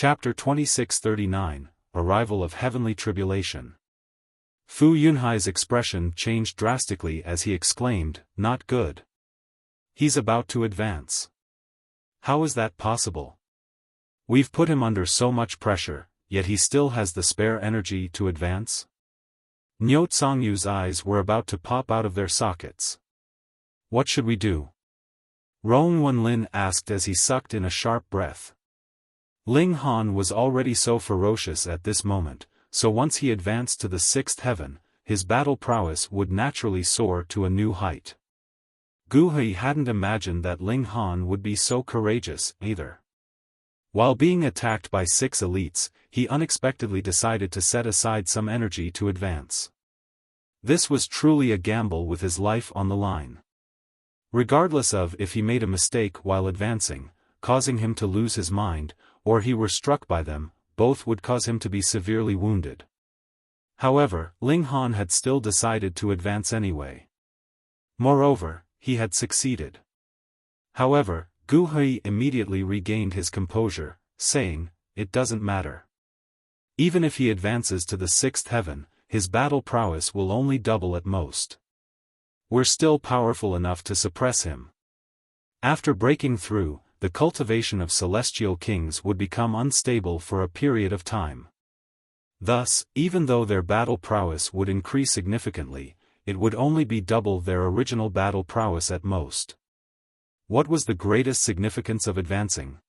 Chapter 2639, Arrival of Heavenly Tribulation. Fu Yunhai's expression changed drastically as he exclaimed, "Not good. He's about to advance. How is that possible? We've put him under so much pressure, yet he still has the spare energy to advance?" Niu Songyu's eyes were about to pop out of their sockets. "What should we do?" Rong Wenlin asked as he sucked in a sharp breath. Ling Han was already so ferocious at this moment, so once he advanced to the sixth heaven, his battle prowess would naturally soar to a new height. Gu Hui hadn't imagined that Ling Han would be so courageous, either. While being attacked by 6 elites, he unexpectedly decided to set aside some energy to advance. This was truly a gamble with his life on the line. Regardless of if he made a mistake while advancing, causing him to lose his mind, or he were struck by them, both would cause him to be severely wounded. However, Ling Han had still decided to advance anyway. Moreover, he had succeeded. However, Gu Hui immediately regained his composure, saying, "It doesn't matter. Even if he advances to the sixth heaven, his battle prowess will only double at most. We're still powerful enough to suppress him." After breaking through, the cultivation of celestial kings would become unstable for a period of time. Thus, even though their battle prowess would increase significantly, it would only be double their original battle prowess at most. What was the greatest significance of advancing?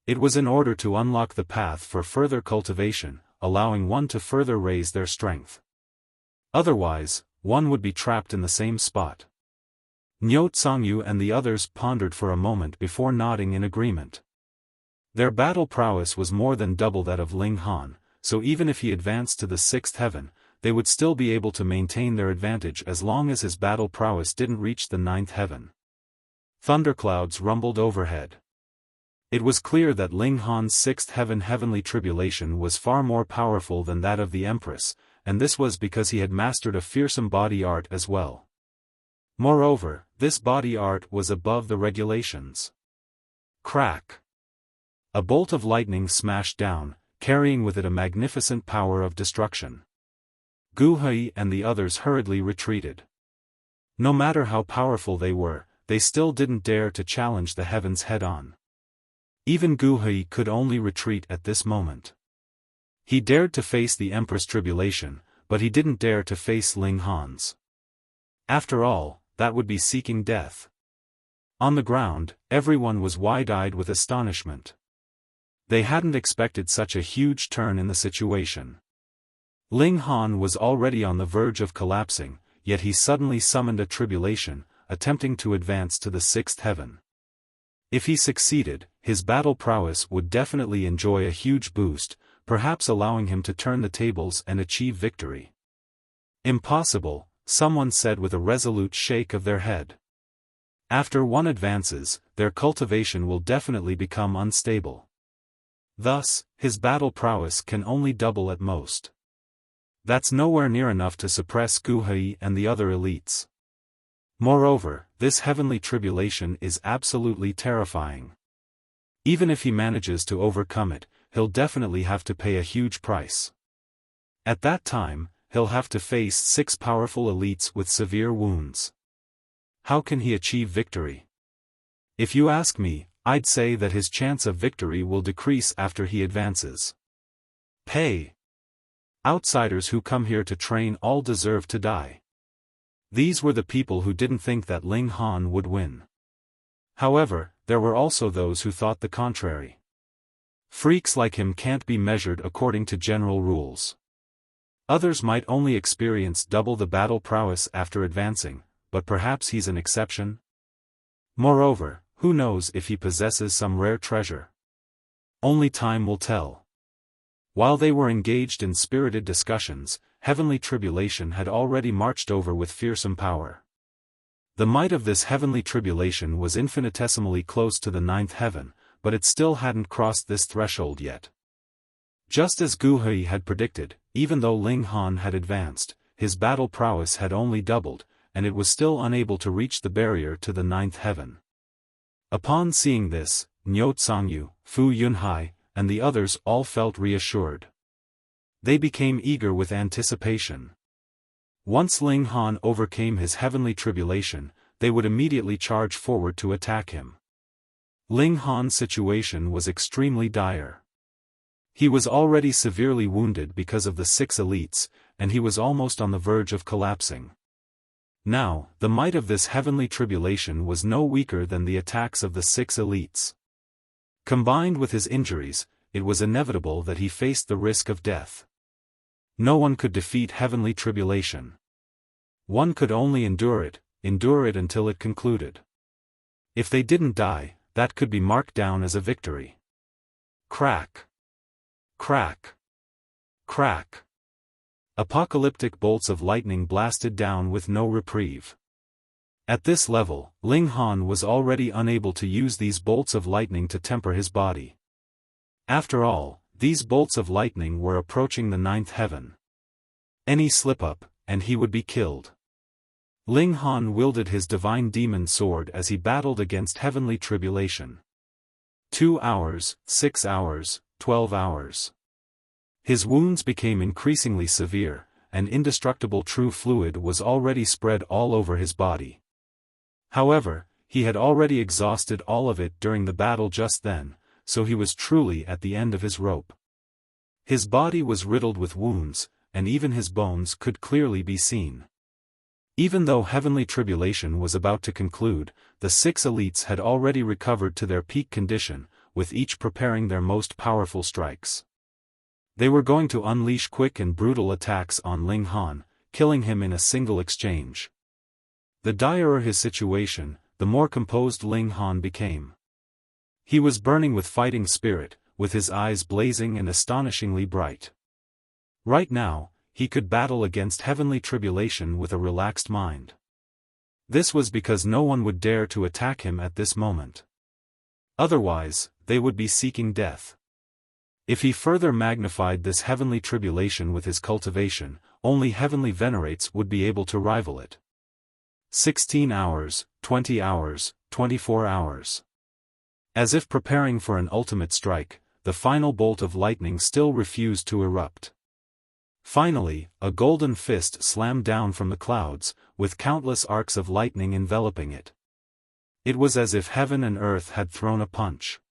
It was in order to unlock the path for further cultivation, allowing one to further raise their strength. Otherwise, one would be trapped in the same spot. Niu Songyu and the others pondered for a moment before nodding in agreement. Their battle prowess was more than double that of Ling Han, so even if he advanced to the sixth heaven, they would still be able to maintain their advantage as long as his battle prowess didn't reach the ninth heaven. Thunderclouds rumbled overhead. It was clear that Ling Han's sixth heaven heavenly tribulation was far more powerful than that of the Empress, and this was because he had mastered a fearsome body art as well. Moreover, this body art was above the regulations. Crack! A bolt of lightning smashed down, carrying with it a magnificent power of destruction. Gu Hui and the others hurriedly retreated. No matter how powerful they were, they still didn't dare to challenge the heavens head-on. Even Gu Hui could only retreat at this moment. He dared to face the Empress tribulation, but he didn't dare to face Ling Han's. After all, that would be seeking death. On the ground, everyone was wide-eyed with astonishment. They hadn't expected such a huge turn in the situation. Ling Han was already on the verge of collapsing, yet he suddenly summoned a tribulation, attempting to advance to the sixth heaven. If he succeeded, his battle prowess would definitely enjoy a huge boost, perhaps allowing him to turn the tables and achieve victory. "Impossible," someone said with a resolute shake of their head. After one advances, their cultivation will definitely become unstable. Thus, his battle prowess can only double at most. That's nowhere near enough to suppress Gu Hui and the other elites. Moreover, this heavenly tribulation is absolutely terrifying. Even if he manages to overcome it, he'll definitely have to pay a huge price. At that time, he'll have to face 6 powerful elites with severe wounds. How can he achieve victory? If you ask me, I'd say that his chance of victory will decrease after he advances. Pay. Outsiders who come here to train all deserve to die. These were the people who didn't think that Ling Han would win. However, there were also those who thought the contrary. Freaks like him can't be measured according to general rules. Others might only experience double the battle prowess after advancing, but perhaps he's an exception. Moreover, who knows if he possesses some rare treasure? Only time will tell. While they were engaged in spirited discussions, heavenly tribulation had already marched over with fearsome power. The might of this heavenly tribulation was infinitesimally close to the ninth heaven, but it still hadn't crossed this threshold yet. Just as Gu Hui had predicted, even though Ling Han had advanced, his battle prowess had only doubled, and it was still unable to reach the barrier to the ninth heaven. Upon seeing this, Niu Songyu, Fu Yunhai, and the others all felt reassured. They became eager with anticipation. Once Ling Han overcame his heavenly tribulation, they would immediately charge forward to attack him. Ling Han's situation was extremely dire. He was already severely wounded because of the 6 elites, and he was almost on the verge of collapsing. Now, the might of this heavenly tribulation was no weaker than the attacks of the 6 elites. Combined with his injuries, it was inevitable that he faced the risk of death. No one could defeat heavenly tribulation. One could only endure it until it concluded. If they didn't die, that could be marked down as a victory. Crack. Crack. Crack. Apocalyptic bolts of lightning blasted down with no reprieve. At this level, Ling Han was already unable to use these bolts of lightning to temper his body. After all, these bolts of lightning were approaching the 9th heaven. Any slip-up, and he would be killed. Ling Han wielded his divine demon sword as he battled against heavenly tribulation. 2 hours, 6 hours, 12 hours. His wounds became increasingly severe, and indestructible true fluid was already spread all over his body. However, he had already exhausted all of it during the battle just then, so he was truly at the end of his rope. His body was riddled with wounds, and even his bones could clearly be seen. Even though heavenly tribulation was about to conclude, the 6 elites had already recovered to their peak condition, with each preparing their most powerful strikes. They were going to unleash quick and brutal attacks on Ling Han, killing him in a single exchange. The direr his situation, the more composed Ling Han became. He was burning with fighting spirit, with his eyes blazing and astonishingly bright. Right now, he could battle against heavenly tribulation with a relaxed mind. This was because no one would dare to attack him at this moment. Otherwise, they would be seeking death. If he further magnified this heavenly tribulation with his cultivation, only heavenly venerates would be able to rival it. 16 hours, 20 hours, 24 hours. As if preparing for an ultimate strike, the final bolt of lightning still refused to erupt. Finally, a golden fist slammed down from the clouds, with countless arcs of lightning enveloping it. It was as if heaven and earth had thrown a punch.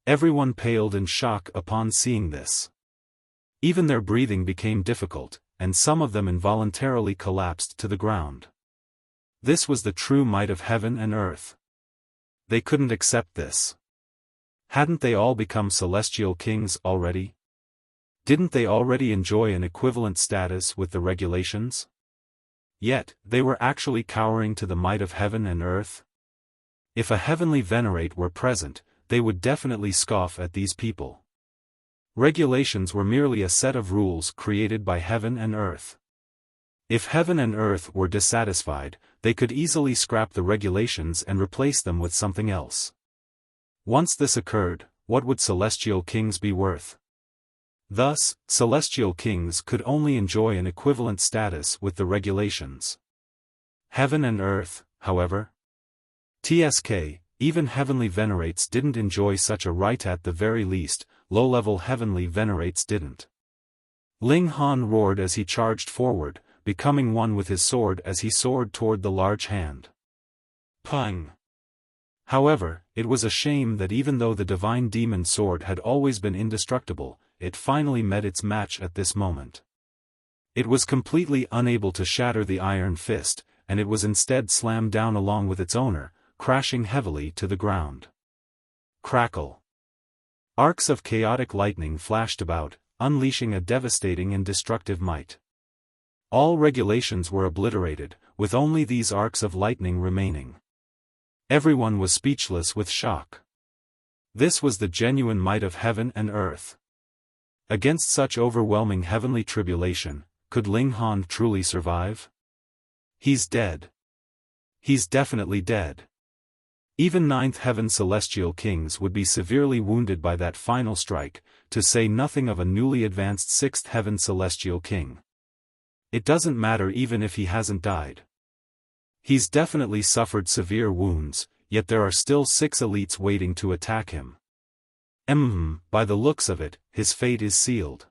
Everyone paled in shock upon seeing this. Even their breathing became difficult, and some of them involuntarily collapsed to the ground. This was the true might of heaven and earth. They couldn't accept this. Hadn't they all become celestial kings already? Didn't they already enjoy an equivalent status with the regulations? Yet, they were actually cowering to the might of heaven and earth. If a heavenly venerate were present, they would definitely scoff at these people. Regulations were merely a set of rules created by heaven and earth. If heaven and earth were dissatisfied, they could easily scrap the regulations and replace them with something else. Once this occurred, what would celestial kings be worth? Thus, celestial kings could only enjoy an equivalent status with the regulations. Heaven and earth, however? TSK, even heavenly venerates didn't enjoy such a right. At the very least, low-level heavenly venerates didn't. Ling Han roared as he charged forward, becoming one with his sword as he soared toward the large hand. Pang! However, it was a shame that even though the divine demon sword had always been indestructible, it finally met its match at this moment. It was completely unable to shatter the iron fist, and it was instead slammed down along with its owner, crashing heavily to the ground. Crackle! Arcs of chaotic lightning flashed about, unleashing a devastating and destructive might. All regulations were obliterated, with only these arcs of lightning remaining. Everyone was speechless with shock. This was the genuine might of heaven and earth. Against such overwhelming heavenly tribulation, could Ling Han truly survive? He's dead. He's definitely dead. Even 9th heaven celestial kings would be severely wounded by that final strike, to say nothing of a newly advanced 6th heaven celestial king. It doesn't matter even if he hasn't died. He's definitely suffered severe wounds, yet there are still 6 elites waiting to attack him. By the looks of it, his fate is sealed.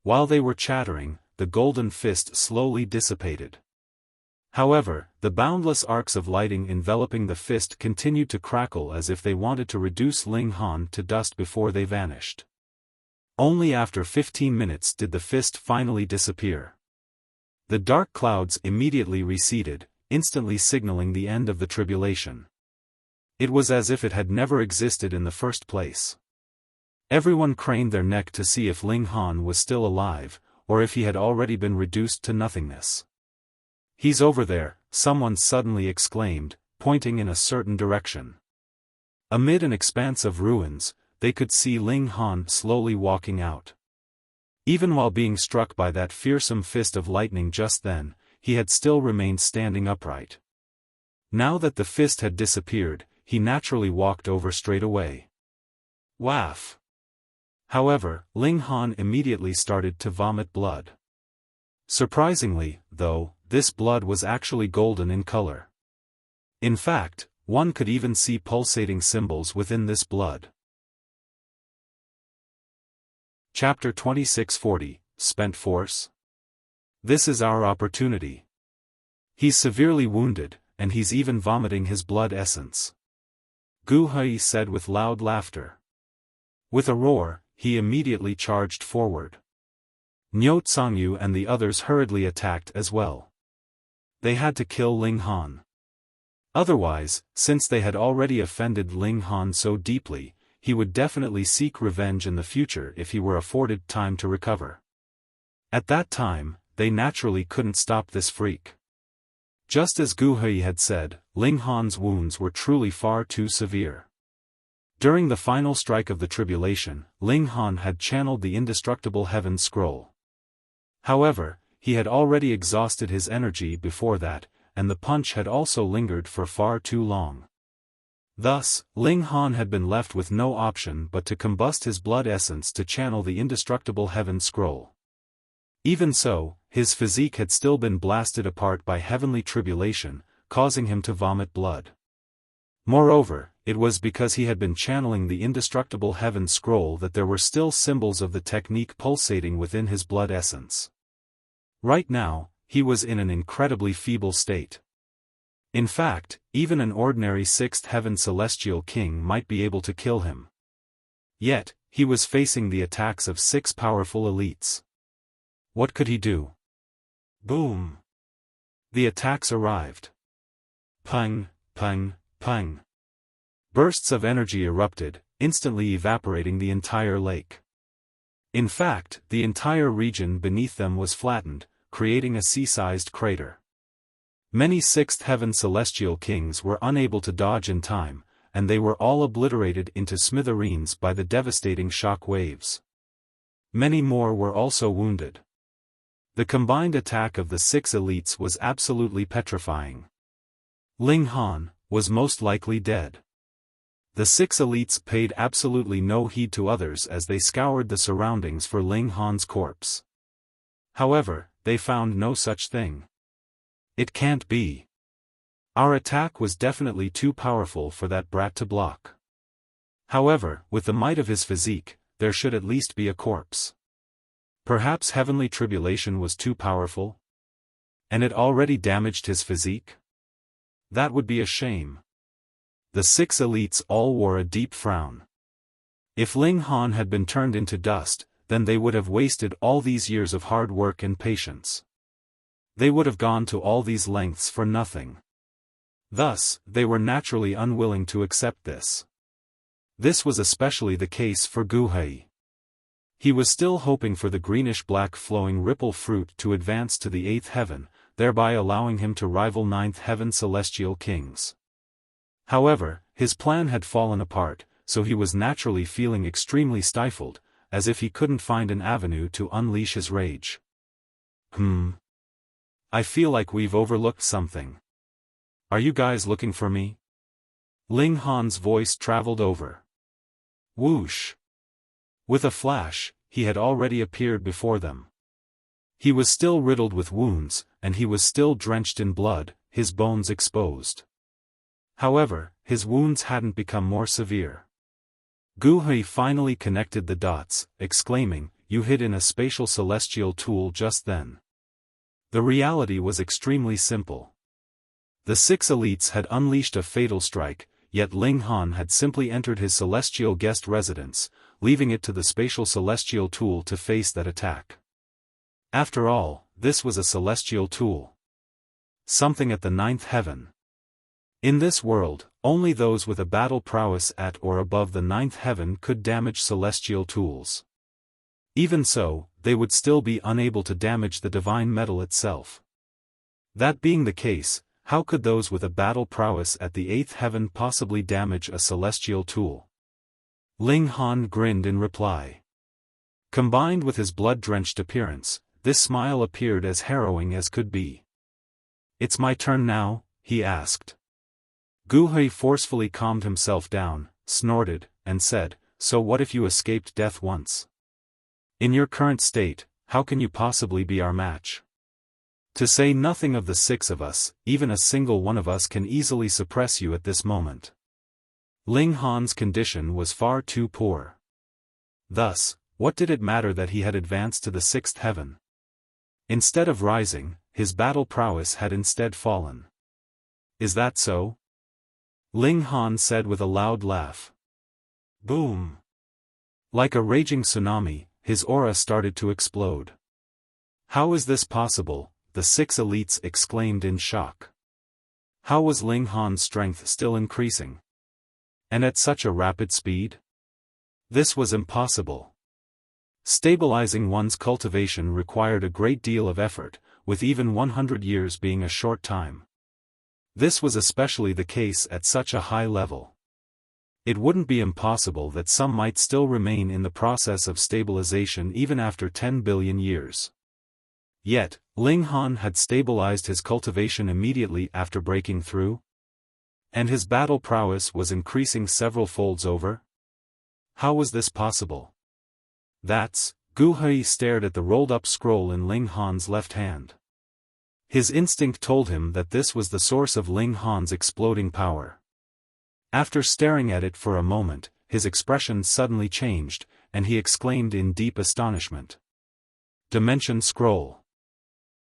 While they were chattering, the golden fist slowly dissipated. However, the boundless arcs of lighting enveloping the fist continued to crackle as if they wanted to reduce Ling Han to dust before they vanished. Only after 15 minutes did the fist finally disappear. The dark clouds immediately receded, instantly signaling the end of the tribulation. It was as if it had never existed in the first place. Everyone craned their neck to see if Ling Han was still alive, or if he had already been reduced to nothingness. "He's over there," someone suddenly exclaimed, pointing in a certain direction. Amid an expanse of ruins, they could see Ling Han slowly walking out. Even while being struck by that fearsome fist of lightning just then, he had still remained standing upright. Now that the fist had disappeared, he naturally walked over straight away. Waff! However, Ling Han immediately started to vomit blood. Surprisingly, though, this blood was actually golden in color. In fact, one could even see pulsating symbols within this blood. Chapter 2640, Spent Force? This is our opportunity. He's severely wounded, and he's even vomiting his blood essence. Gu Hui said with loud laughter. With a roar, he immediately charged forward. Niu Tsangyu and the others hurriedly attacked as well. They had to kill Ling Han. Otherwise, since they had already offended Ling Han so deeply, he would definitely seek revenge in the future if he were afforded time to recover. At that time, they naturally couldn't stop this freak. Just as Gu Hui had said, Ling Han's wounds were truly far too severe. During the final strike of the tribulation, Ling Han had channeled the indestructible heaven scroll. However, he had already exhausted his energy before that, and the punch had also lingered for far too long. Thus, Ling Han had been left with no option but to combust his blood essence to channel the indestructible heaven scroll. Even so, his physique had still been blasted apart by heavenly tribulation, causing him to vomit blood. Moreover, it was because he had been channeling the indestructible heaven scroll that there were still symbols of the technique pulsating within his blood essence. Right now, he was in an incredibly feeble state. In fact, even an ordinary sixth heaven celestial king might be able to kill him. Yet, he was facing the attacks of 6 powerful elites. What could he do? Boom! The attacks arrived. Pung, pung, pung. Bursts of energy erupted, instantly evaporating the entire lake. In fact, the entire region beneath them was flattened, creating a sea-sized crater. Many sixth heaven celestial kings were unable to dodge in time, and they were all obliterated into smithereens by the devastating shock waves. Many more were also wounded. The combined attack of the 6 elites was absolutely petrifying. Ling Han was most likely dead. The 6 elites paid absolutely no heed to others as they scoured the surroundings for Ling Han's corpse. However, they found no such thing. It can't be. Our attack was definitely too powerful for that brat to block. However, with the might of his physique, there should at least be a corpse. Perhaps heavenly tribulation was too powerful? And it already damaged his physique? That would be a shame. The 6 elites all wore a deep frown. If Ling Han had been turned into dust, then they would have wasted all these years of hard work and patience. They would have gone to all these lengths for nothing. Thus, they were naturally unwilling to accept this. This was especially the case for Gu Hui. He was still hoping for the greenish-black flowing ripple fruit to advance to the 8th heaven, thereby allowing him to rival 9th heaven celestial kings. However, his plan had fallen apart, so he was naturally feeling extremely stifled, as if he couldn't find an avenue to unleash his rage. I feel like we've overlooked something. Are you guys looking for me? Ling Han's voice traveled over. Whoosh! With a flash, he had already appeared before them. He was still riddled with wounds, and he was still drenched in blood, his bones exposed. However, his wounds hadn't become more severe. Gu Hui finally connected the dots, exclaiming, "You hid in a spatial celestial tool just then." The reality was extremely simple. The 6 elites had unleashed a fatal strike, yet Ling Han had simply entered his celestial guest residence, leaving it to the spatial celestial tool to face that attack. After all, this was a celestial tool. Something at the 9th heaven. In this world, only those with a battle prowess at or above the 9th heaven could damage celestial tools. Even so, they would still be unable to damage the divine metal itself. That being the case, how could those with a battle prowess at the 8th heaven possibly damage a celestial tool? Ling Han grinned in reply. Combined with his blood-drenched appearance, this smile appeared as harrowing as could be. "It's my turn now?" he asked. Gu Hui forcefully calmed himself down, snorted, and said, "So what if you escaped death once? In your current state, how can you possibly be our match? To say nothing of the 6 of us, even a single one of us can easily suppress you at this moment." Ling Han's condition was far too poor. Thus, what did it matter that he had advanced to the 6th heaven? Instead of rising, his battle prowess had instead fallen. "Is that so?" Ling Han said with a loud laugh. Boom! Like a raging tsunami, his aura started to explode. "How is this possible?" the 6 elites exclaimed in shock. How was Ling Han's strength still increasing? And at such a rapid speed? This was impossible. Stabilizing one's cultivation required a great deal of effort, with even 100 years being a short time. This was especially the case at such a high level. It wouldn't be impossible that some might still remain in the process of stabilization even after 10 billion years. Yet, Ling Han had stabilized his cultivation immediately after breaking through? And his battle prowess was increasing several folds over? How was this possible? Gu Hui stared at the rolled-up scroll in Ling Han's left hand. His instinct told him that this was the source of Ling Han's exploding power. After staring at it for a moment, his expression suddenly changed, and he exclaimed in deep astonishment. "Dimension Scroll."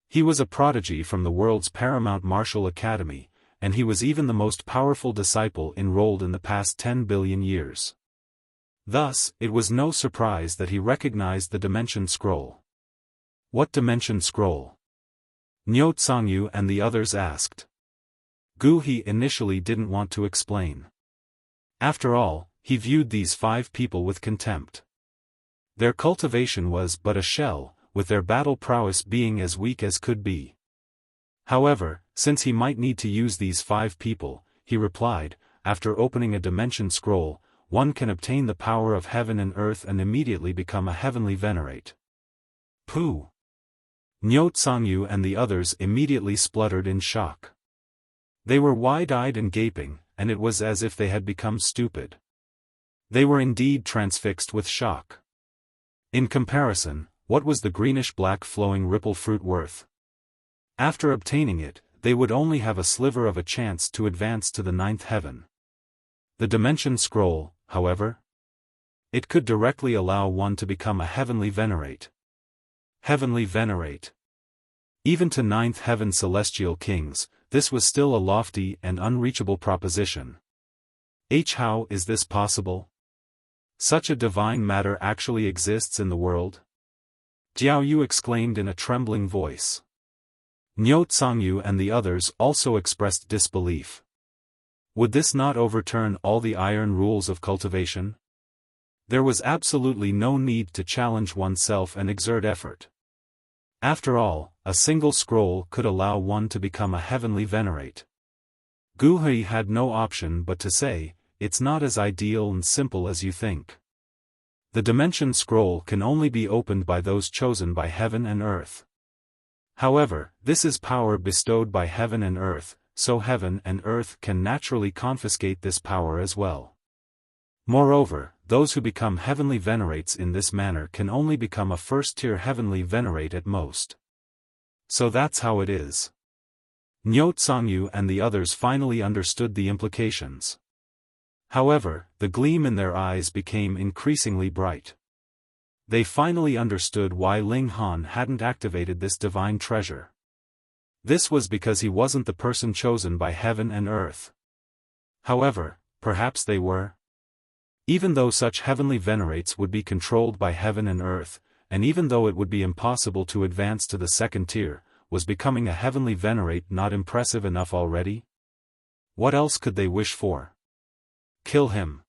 He was a prodigy from the world's paramount martial academy, and he was even the most powerful disciple enrolled in the past 10 billion years. Thus, it was no surprise that he recognized the Dimension Scroll. What Dimension Scroll? Niu Tsangyu and the others asked. Gu Hui initially didn't want to explain. After all, he viewed these 5 people with contempt. Their cultivation was but a shell, with their battle prowess being as weak as could be. However, since he might need to use these 5 people, he replied, "After opening a dimension scroll, one can obtain the power of heaven and earth and immediately become a heavenly venerate." Pooh! Niu Tsangyu and the others immediately spluttered in shock. They were wide-eyed and gaping, and it was as if they had become stupid. They were indeed transfixed with shock. In comparison, what was the greenish-black flowing ripple fruit worth? After obtaining it, they would only have a sliver of a chance to advance to the 9th heaven. The Dimension Scroll, however? It could directly allow one to become a heavenly venerate. Heavenly venerate. Even to 9th heaven celestial kings, this was still a lofty and unreachable proposition. How is this possible? Such a divine matter actually exists in the world? Jiao Yu exclaimed in a trembling voice. Niu Tsangyu and the others also expressed disbelief. Would this not overturn all the iron rules of cultivation? There was absolutely no need to challenge oneself and exert effort. After all, a single scroll could allow one to become a heavenly venerate. Gu Hui had no option but to say, "It's not as ideal and simple as you think. The Dimension Scroll can only be opened by those chosen by heaven and earth. However, this is power bestowed by heaven and earth, so heaven and earth can naturally confiscate this power as well. Moreover, those who become heavenly venerates in this manner can only become a first-tier heavenly venerate at most. So that's how it is." Niu Tsangyu and the others finally understood the implications. However, the gleam in their eyes became increasingly bright. They finally understood why Ling Han hadn't activated this divine treasure. This was because he wasn't the person chosen by heaven and earth. However, perhaps they were? Even though such heavenly venerates would be controlled by heaven and earth, and even though it would be impossible to advance to the second tier, was becoming a heavenly venerate not impressive enough already? What else could they wish for? Kill him.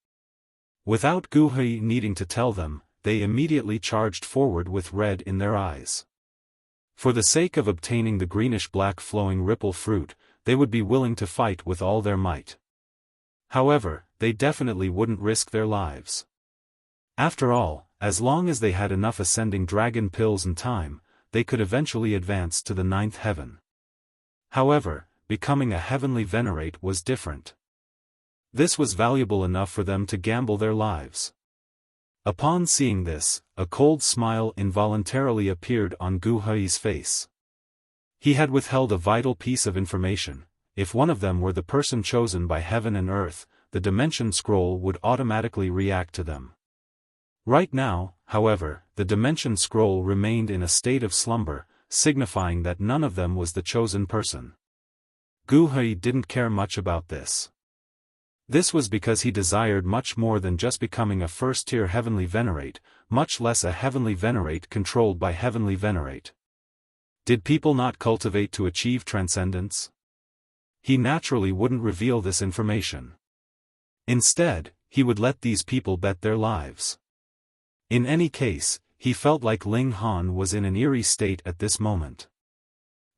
Without Gu Hui needing to tell them, they immediately charged forward with red in their eyes. For the sake of obtaining the greenish-black flowing ripple fruit, they would be willing to fight with all their might. However, they definitely wouldn't risk their lives. After all, as long as they had enough ascending dragon pills and time, they could eventually advance to the 9th heaven. However, becoming a heavenly venerate was different. This was valuable enough for them to gamble their lives. Upon seeing this, a cold smile involuntarily appeared on Gu Hui's face. He had withheld a vital piece of information. If one of them were the person chosen by heaven and earth, the dimension scroll would automatically react to them. Right now, however, the dimension scroll remained in a state of slumber, signifying that none of them was the chosen person. Gu Hui didn't care much about this. This was because he desired much more than just becoming a first-tier heavenly venerate, much less a heavenly venerate controlled by heavenly venerate. Did people not cultivate to achieve transcendence? He naturally wouldn't reveal this information. Instead, he would let these people bet their lives. In any case, he felt like Ling Han was in an eerie state at this moment.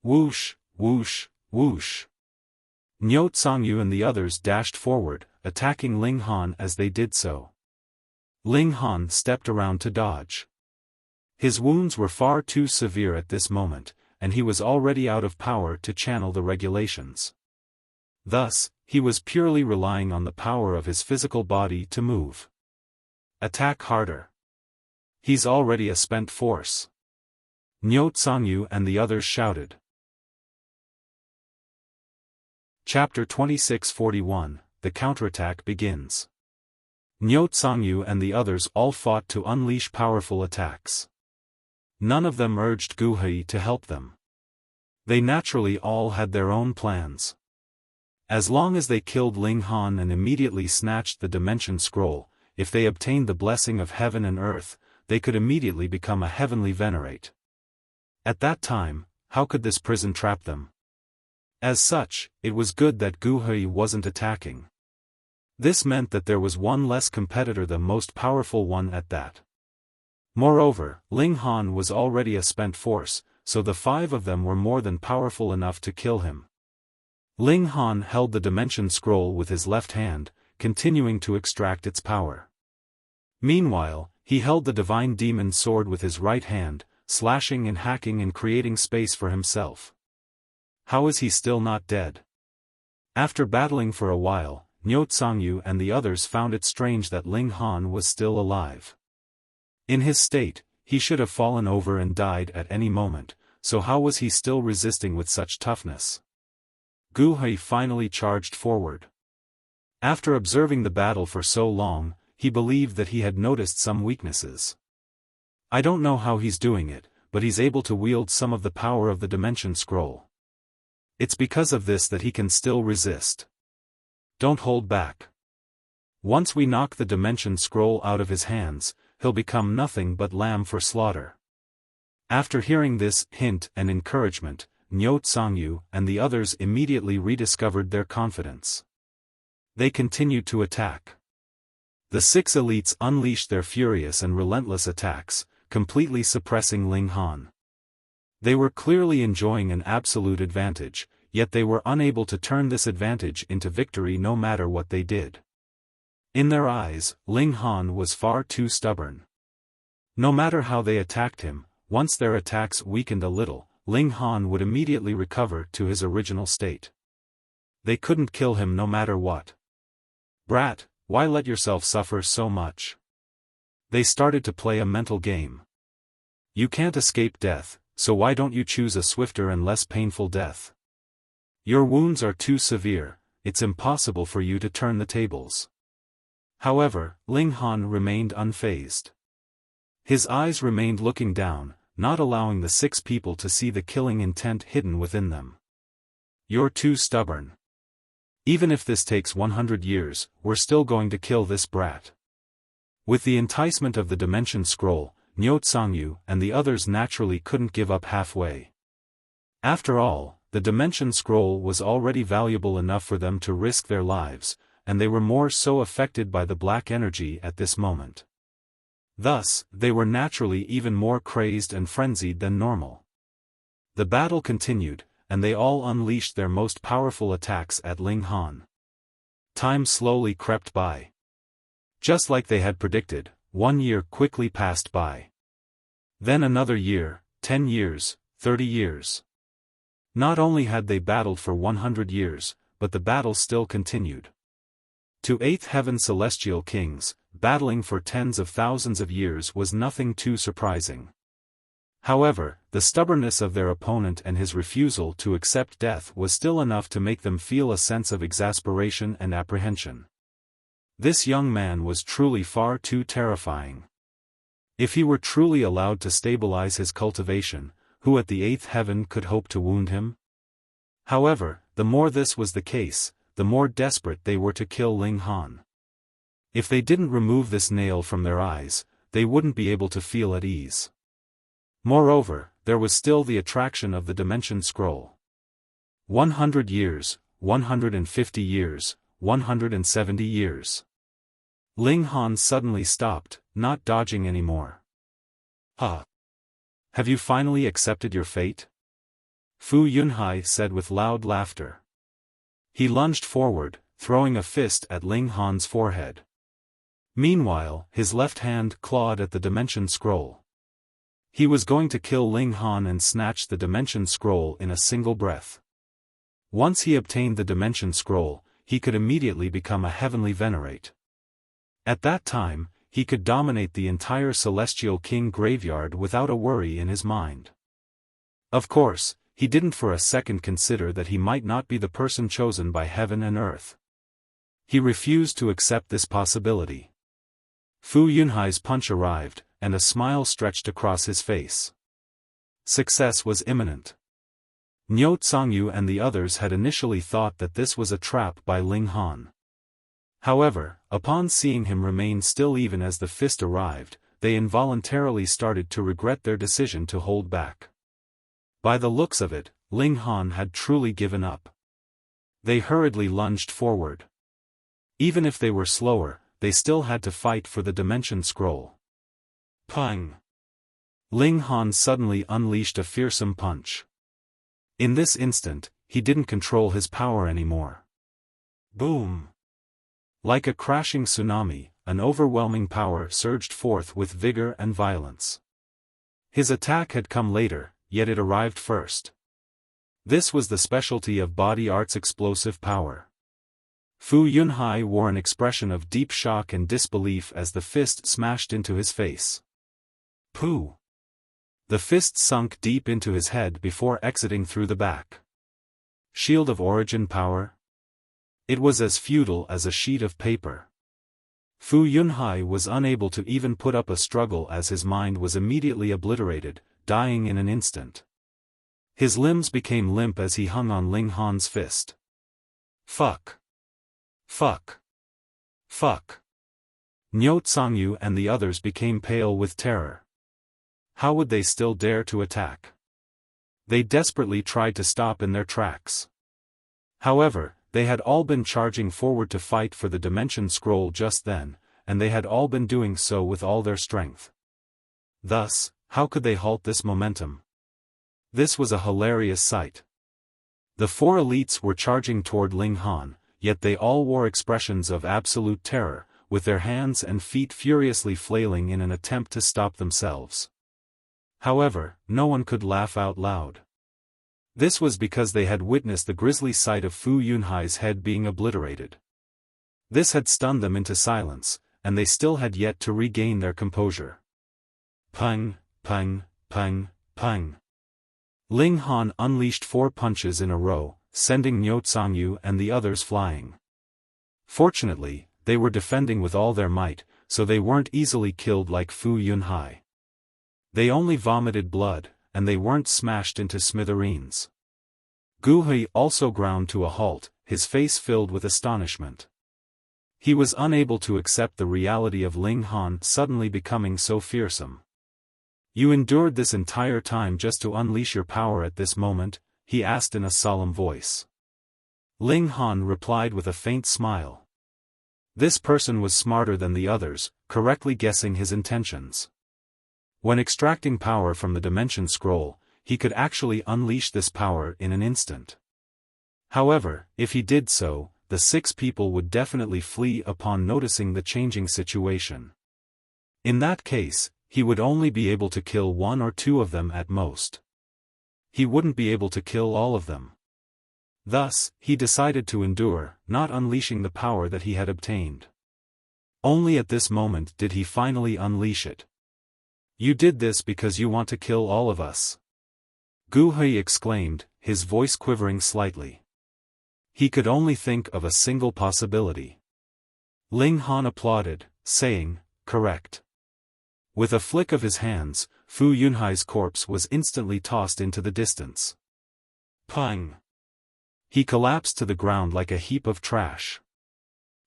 Whoosh, whoosh, whoosh. Niu Tsangyu and the others dashed forward, attacking Ling Han as they did so. Ling Han stepped around to dodge. His wounds were far too severe at this moment, and he was already out of power to channel the regulations. Thus, he was purely relying on the power of his physical body to move. Attack harder. He's already a spent force. Niu Tsangyu and the others shouted. Chapter 2641, The Counterattack Begins. Niu Tsangyu and the others all fought to unleash powerful attacks. None of them urged Gu Hui to help them. They naturally all had their own plans. As long as they killed Ling Han and immediately snatched the dimension scroll, if they obtained the blessing of heaven and earth, they could immediately become a heavenly venerate. At that time, how could this prison trap them? As such, it was good that Gu Hui wasn't attacking. This meant that there was one less competitor, the most powerful one at that. Moreover, Ling Han was already a spent force, so the 5 of them were more than powerful enough to kill him. Ling Han held the dimension scroll with his left hand, continuing to extract its power. Meanwhile, he held the divine demon sword with his right hand, slashing and hacking and creating space for himself. How is he still not dead? After battling for a while, Niu Tsangyu and the others found it strange that Ling Han was still alive. In his state, he should have fallen over and died at any moment, so how was he still resisting with such toughness? Gu Hui finally charged forward. After observing the battle for so long, he believed that he had noticed some weaknesses. I don't know how he's doing it, but he's able to wield some of the power of the dimension scroll. It's because of this that he can still resist. Don't hold back. Once we knock the dimension scroll out of his hands, he'll become nothing but lamb for slaughter. After hearing this hint and encouragement, Niu Tsangyu and the others immediately rediscovered their confidence. They continued to attack. The 6 elites unleashed their furious and relentless attacks, completely suppressing Ling Han. They were clearly enjoying an absolute advantage, yet they were unable to turn this advantage into victory no matter what they did. In their eyes, Ling Han was far too stubborn. No matter how they attacked him, once their attacks weakened a little, Ling Han would immediately recover to his original state. They couldn't kill him no matter what. Brat, why let yourself suffer so much? They started to play a mental game. You can't escape death, so why don't you choose a swifter and less painful death? Your wounds are too severe, it's impossible for you to turn the tables. However, Ling Han remained unfazed. His eyes remained looking down, not allowing the 6 people to see the killing intent hidden within them. You're too stubborn. Even if this takes 100 years, we're still going to kill this brat. With the enticement of the Dimension Scroll, Yingxiong and the others naturally couldn't give up halfway. After all, the Dimension Scroll was already valuable enough for them to risk their lives, and they were more so affected by the black energy at this moment. Thus, they were naturally even more crazed and frenzied than normal. The battle continued, and they all unleashed their most powerful attacks at Ling Han. Time slowly crept by. Just like they had predicted, 1 year quickly passed by. Then another year, 10 years, 30 years. Not only had they battled for 100 years, but the battle still continued. To 8th Heaven Celestial Kings, battling for tens of thousands of years was nothing too surprising. However, the stubbornness of their opponent and his refusal to accept death was still enough to make them feel a sense of exasperation and apprehension. This young man was truly far too terrifying. If he were truly allowed to stabilize his cultivation, who at the 8th heaven could hope to wound him? However, the more this was the case, the more desperate they were to kill Ling Han. If they didn't remove this nail from their eyes, they wouldn't be able to feel at ease. Moreover, there was still the attraction of the Dimension Scroll. 100 years, 150 years, 170 years. Ling Han suddenly stopped, not dodging anymore. Huh. Have you finally accepted your fate? Fu Yunhai said with loud laughter. He lunged forward, throwing a fist at Ling Han's forehead. Meanwhile, his left hand clawed at the Dimension Scroll. He was going to kill Ling Han and snatch the Dimension Scroll in a single breath. Once he obtained the Dimension Scroll, he could immediately become a heavenly venerate. At that time, he could dominate the entire Celestial King graveyard without a worry in his mind. Of course, he didn't for a second consider that he might not be the person chosen by heaven and earth. He refused to accept this possibility. Fu Yunhai's punch arrived, and a smile stretched across his face. Success was imminent. Yingxiong and the others had initially thought that this was a trap by Ling Han. However, upon seeing him remain still even as the fist arrived, they involuntarily started to regret their decision to hold back. By the looks of it, Ling Han had truly given up. They hurriedly lunged forward. Even if they were slower, they still had to fight for the Dimension Scroll. Pang! Ling Han suddenly unleashed a fearsome punch. In this instant, he didn't control his power anymore. Boom! Like a crashing tsunami, an overwhelming power surged forth with vigor and violence. His attack had come later, yet it arrived first. This was the specialty of body art's explosive power. Fu Yunhai wore an expression of deep shock and disbelief as the fist smashed into his face. Pooh! The fist sunk deep into his head before exiting through the back. Shield of origin power? It was as futile as a sheet of paper. Fu Yunhai was unable to even put up a struggle as his mind was immediately obliterated, dying in an instant. His limbs became limp as he hung on Ling Han's fist. Fuck! Fuck! Fuck! Yingxiong and the others became pale with terror. How would they still dare to attack? They desperately tried to stop in their tracks. However, they had all been charging forward to fight for the Dimension Scroll just then, and they had all been doing so with all their strength. Thus, how could they halt this momentum? This was a hilarious sight. The 4 elites were charging toward Ling Han, yet they all wore expressions of absolute terror, with their hands and feet furiously flailing in an attempt to stop themselves. However, no one could laugh out loud. This was because they had witnessed the grisly sight of Fu Yunhai's head being obliterated. This had stunned them into silence, and they still had yet to regain their composure. Pang, pang, pang, pang. Ling Han unleashed 4 punches in a row, sending Yingxiong and the others flying. Fortunately, they were defending with all their might, so they weren't easily killed like Fu Yunhai. They only vomited blood, and they weren't smashed into smithereens. Gu Hui also ground to a halt, his face filled with astonishment. He was unable to accept the reality of Ling Han suddenly becoming so fearsome. "You endured this entire time just to unleash your power at this moment?" he asked in a solemn voice. Ling Han replied with a faint smile. This person was smarter than the others, correctly guessing his intentions. When extracting power from the Dimension Scroll, he could actually unleash this power in an instant. However, if he did so, the 6 people would definitely flee upon noticing the changing situation. In that case, he would only be able to kill 1 or 2 of them at most. He wouldn't be able to kill all of them. Thus, he decided to endure, not unleashing the power that he had obtained. Only at this moment did he finally unleash it. "You did this because you want to kill all of us?" Gu Hui exclaimed, his voice quivering slightly. He could only think of a single possibility. Ling Han applauded, saying, "Correct." With a flick of his hands, Fu Yunhai's corpse was instantly tossed into the distance. Pang! He collapsed to the ground like a heap of trash.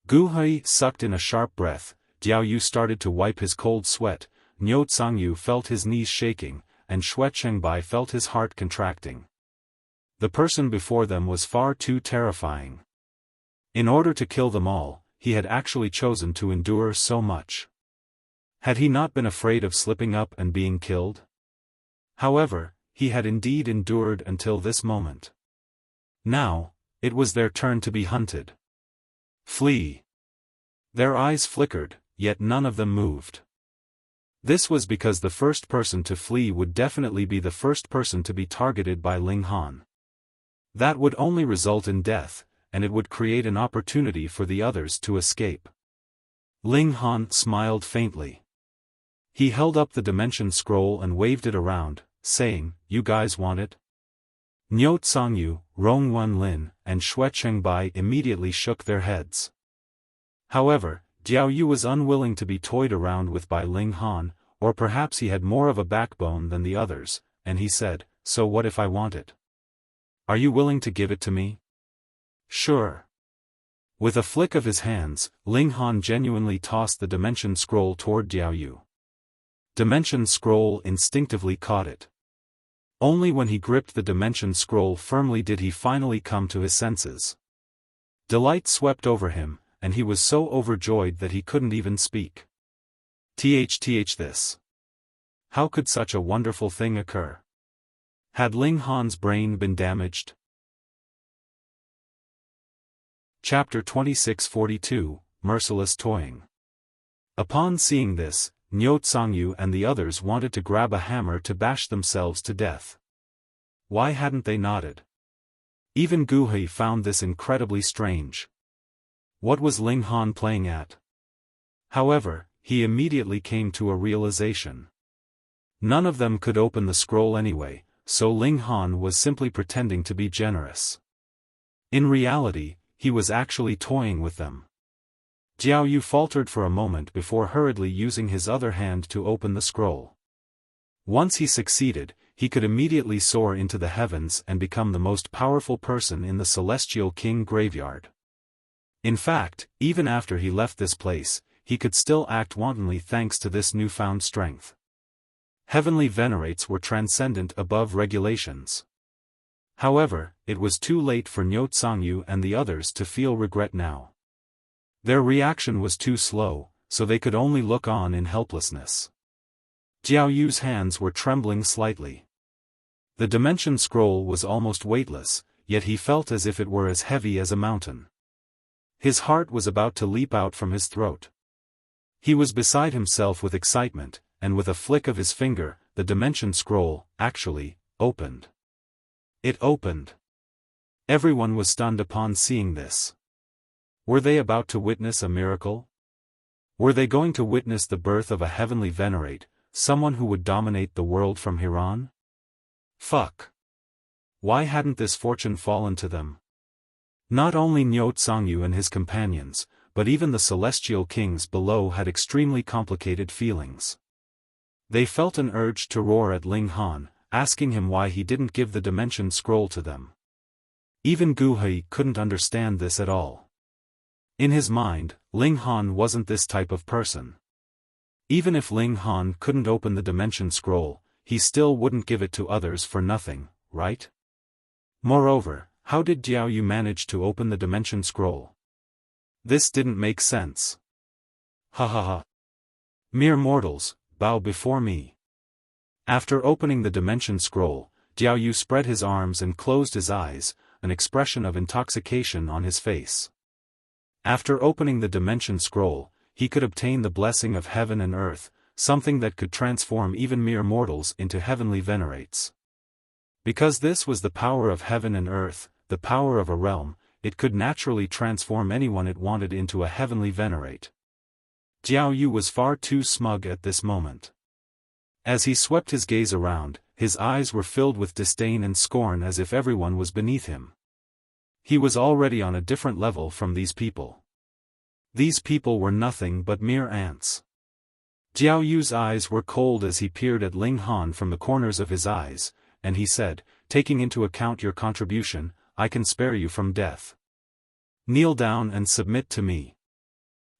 Gu Hui sucked in a sharp breath, Jiao Yu started to wipe his cold sweat, Niu Tsangyu felt his knees shaking, and Xue Chengbai felt his heart contracting. The person before them was far too terrifying. In order to kill them all, he had actually chosen to endure so much. Had he not been afraid of slipping up and being killed? However, he had indeed endured until this moment. Now, it was their turn to be hunted. Flee! Their eyes flickered, yet none of them moved. This was because the first person to flee would definitely be the first person to be targeted by Ling Han. That would only result in death, and it would create an opportunity for the others to escape. Ling Han smiled faintly. He held up the Dimension Scroll and waved it around, saying, "You guys want it?" Niu Tsangyu, Rong Wenlin, and Xue Chengbai immediately shook their heads. However, Jiao Yu was unwilling to be toyed around with by Ling Han, or perhaps he had more of a backbone than the others, and he said, "So what if I want it? Are you willing to give it to me?" "Sure." With a flick of his hands, Ling Han genuinely tossed the Dimension Scroll toward Jiao Yu. Dimension Scroll instinctively caught it. Only when he gripped the Dimension Scroll firmly did he finally come to his senses. Delight swept over him, and he was so overjoyed that he couldn't even speak. This. How could such a wonderful thing occur? Had Ling Han's brain been damaged? Chapter 2642, Merciless Toying. Upon seeing this, Niu Tsangyu and the others wanted to grab a hammer to bash themselves to death. Why hadn't they nodded? Even Gu Hui found this incredibly strange. What was Ling Han playing at? However, he immediately came to a realization. None of them could open the scroll anyway, so Ling Han was simply pretending to be generous. In reality, he was actually toying with them. Jiao Yu faltered for a moment before hurriedly using his other hand to open the scroll. Once he succeeded, he could immediately soar into the heavens and become the most powerful person in the Celestial King graveyard. In fact, even after he left this place, he could still act wantonly thanks to this newfound strength. Heavenly venerates were transcendent above regulations. However, it was too late for Niu Tsangyu and the others to feel regret now. Their reaction was too slow, so they could only look on in helplessness. Jiao Yu's hands were trembling slightly. The Dimension Scroll was almost weightless, yet he felt as if it were as heavy as a mountain. His heart was about to leap out from his throat. He was beside himself with excitement, and with a flick of his finger, the Dimension Scroll, actually, opened. It opened. Everyone was stunned upon seeing this. Were they about to witness a miracle? Were they going to witness the birth of a heavenly venerate, someone who would dominate the world from here on? Fuck. Why hadn't this fortune fallen to them? Not only Niu Tsangyu and his companions, but even the celestial kings below had extremely complicated feelings. They felt an urge to roar at Ling Han, asking him why he didn't give the dimension scroll to them. Even Gu Hui couldn't understand this at all. In his mind, Ling Han wasn't this type of person. Even if Ling Han couldn't open the dimension scroll, he still wouldn't give it to others for nothing, right? Moreover, how did Jiao Yu manage to open the dimension scroll? This didn't make sense. Ha ha ha. Mere mortals, bow before me. After opening the dimension scroll, Jiao Yu spread his arms and closed his eyes, an expression of intoxication on his face. After opening the dimension scroll, he could obtain the blessing of heaven and earth, something that could transform even mere mortals into heavenly venerates. Because this was the power of heaven and earth, the power of a realm, it could naturally transform anyone it wanted into a heavenly venerate. Jiao Yu was far too smug at this moment. As he swept his gaze around, his eyes were filled with disdain and scorn as if everyone was beneath him. He was already on a different level from these people. These people were nothing but mere ants. Jiao Yu's eyes were cold as he peered at Ling Han from the corners of his eyes, and he said, "Taking into account your contribution, I can spare you from death. Kneel down and submit to me."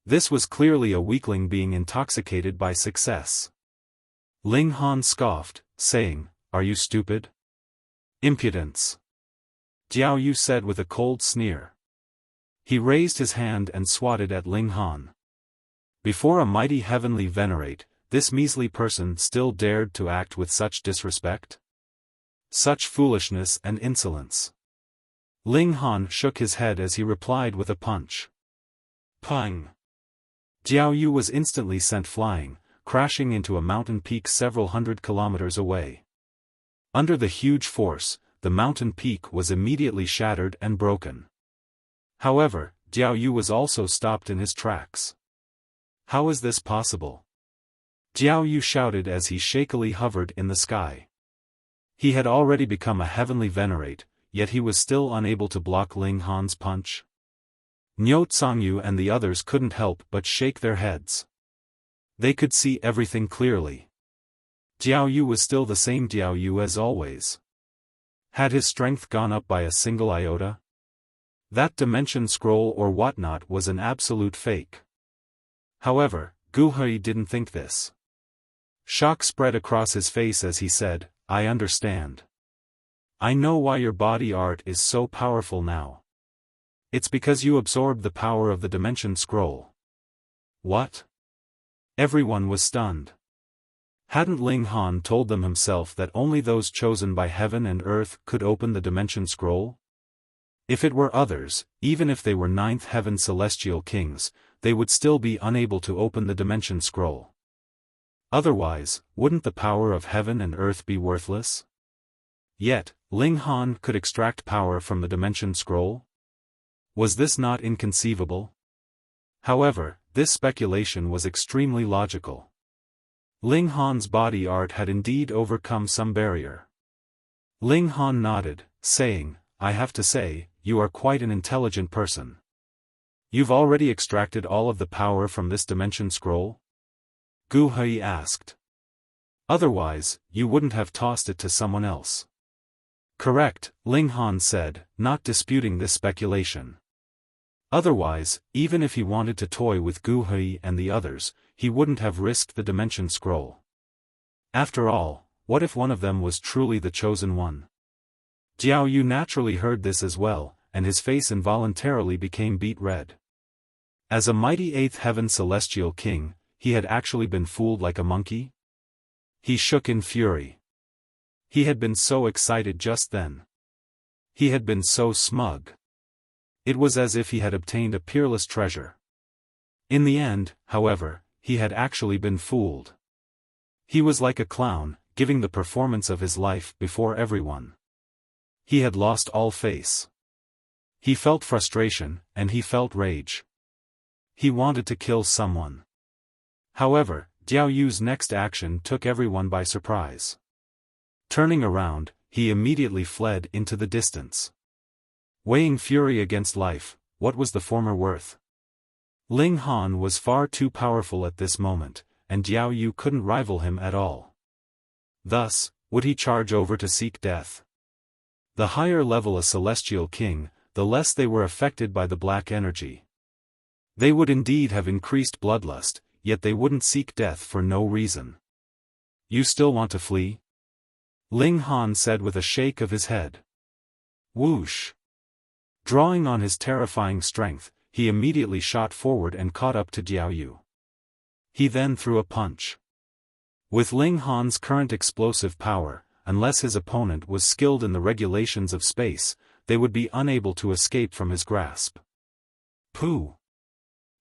This was clearly a weakling being intoxicated by success. Ling Han scoffed, saying, "Are you stupid? Impudence." Jiao Yu said with a cold sneer. He raised his hand and swatted at Ling Han. Before a mighty heavenly venerate, this measly person still dared to act with such disrespect? Such foolishness and insolence. Ling Han shook his head as he replied with a punch. Pang! Jiao Yu was instantly sent flying, crashing into a mountain peak several hundred kilometers away. Under the huge force, the mountain peak was immediately shattered and broken. However, Jiao Yu was also stopped in his tracks. How is this possible? Jiao Yu shouted as he shakily hovered in the sky. He had already become a heavenly venerate, yet he was still unable to block Ling Han's punch. Niu Tsangyu and the others couldn't help but shake their heads. They could see everything clearly. Jiao Yu was still the same Jiao Yu as always. Had his strength gone up by a single iota? That dimension scroll or whatnot was an absolute fake. However, Gu Hui didn't think this. Shock spread across his face as he said, "I understand. I know why your body art is so powerful now. It's because you absorbed the power of the dimension scroll." What? Everyone was stunned. Hadn't Ling Han told them himself that only those chosen by heaven and earth could open the dimension scroll? If it were others, even if they were ninth heaven celestial kings, they would still be unable to open the dimension scroll. Otherwise, wouldn't the power of heaven and earth be worthless? Yet, Ling Han could extract power from the dimension scroll? Was this not inconceivable? However, this speculation was extremely logical. Ling Han's body art had indeed overcome some barrier. Ling Han nodded, saying, "I have to say, you are quite an intelligent person. You've already extracted all of the power from this dimension scroll?" Gu Hui asked. "Otherwise, you wouldn't have tossed it to someone else." "Correct," Ling Han said, not disputing this speculation. Otherwise, even if he wanted to toy with Gu Hui and the others, he wouldn't have risked the dimension scroll. After all, what if one of them was truly the chosen one? Jiao Yu naturally heard this as well, and his face involuntarily became beet red. As a mighty eighth heaven celestial king, he had actually been fooled like a monkey? He shook in fury. He had been so excited just then. He had been so smug. It was as if he had obtained a peerless treasure. In the end, however, he had actually been fooled. He was like a clown, giving the performance of his life before everyone. He had lost all face. He felt frustration, and he felt rage. He wanted to kill someone. However, Jiao Yu's next action took everyone by surprise. Turning around, he immediately fled into the distance. Weighing fury against life, what was the former worth? Ling Han was far too powerful at this moment, and Jiao Yu couldn't rival him at all. Thus, would he charge over to seek death? The higher level a celestial king, the less they were affected by the black energy. They would indeed have increased bloodlust, yet they wouldn't seek death for no reason. You still want to flee? Ling Han said with a shake of his head. Whoosh! Drawing on his terrifying strength, he immediately shot forward and caught up to Jiao Yu. He then threw a punch. With Ling Han's current explosive power, unless his opponent was skilled in the regulations of space, they would be unable to escape from his grasp. Pooh!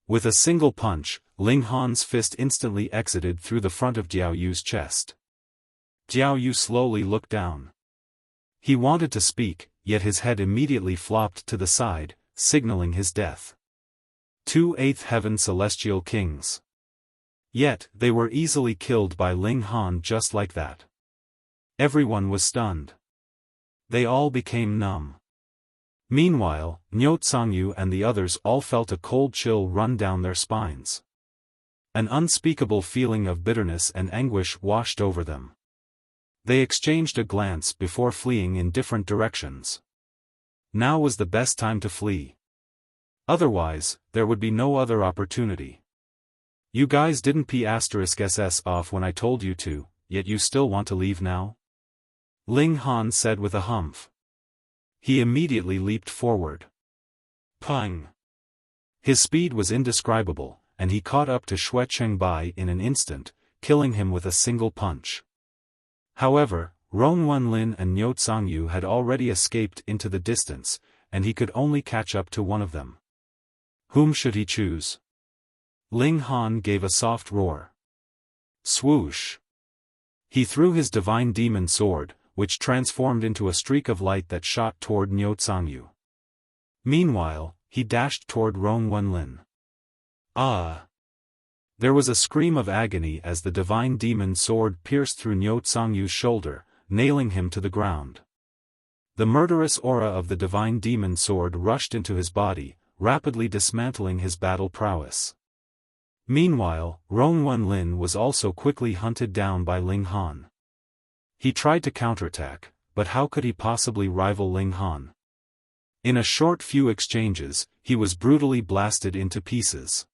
With a single punch, Ling Han's fist instantly exited through the front of Jiao Yu's chest. Jiao Yu slowly looked down. He wanted to speak, yet his head immediately flopped to the side, signaling his death. 2 8th Heaven Celestial Kings. Yet, they were easily killed by Ling Han just like that. Everyone was stunned. They all became numb. Meanwhile, Yingxiong and the others all felt a cold chill run down their spines. An unspeakable feeling of bitterness and anguish washed over them. They exchanged a glance before fleeing in different directions. Now was the best time to flee. Otherwise, there would be no other opportunity. You guys didn't *SS off when I told you to, yet you still want to leave now? Ling Han said with a humph. He immediately leaped forward. Pang! His speed was indescribable, and he caught up to Xue Chengbai in an instant, killing him with a single punch. However, Rongwenlin and Yingxiong had already escaped into the distance, and he could only catch up to one of them. Whom should he choose? Ling Han gave a soft roar. Swoosh! He threw his divine demon sword, which transformed into a streak of light that shot toward Yingxiong. Meanwhile, he dashed toward Rongwenlin. Ah! There was a scream of agony as the divine demon sword pierced through Yingxiong's shoulder, nailing him to the ground. The murderous aura of the divine demon sword rushed into his body, rapidly dismantling his battle prowess. Meanwhile, Rongwenlin was also quickly hunted down by Ling Han. He tried to counterattack, but how could he possibly rival Ling Han? In a short few exchanges, he was brutally blasted into pieces.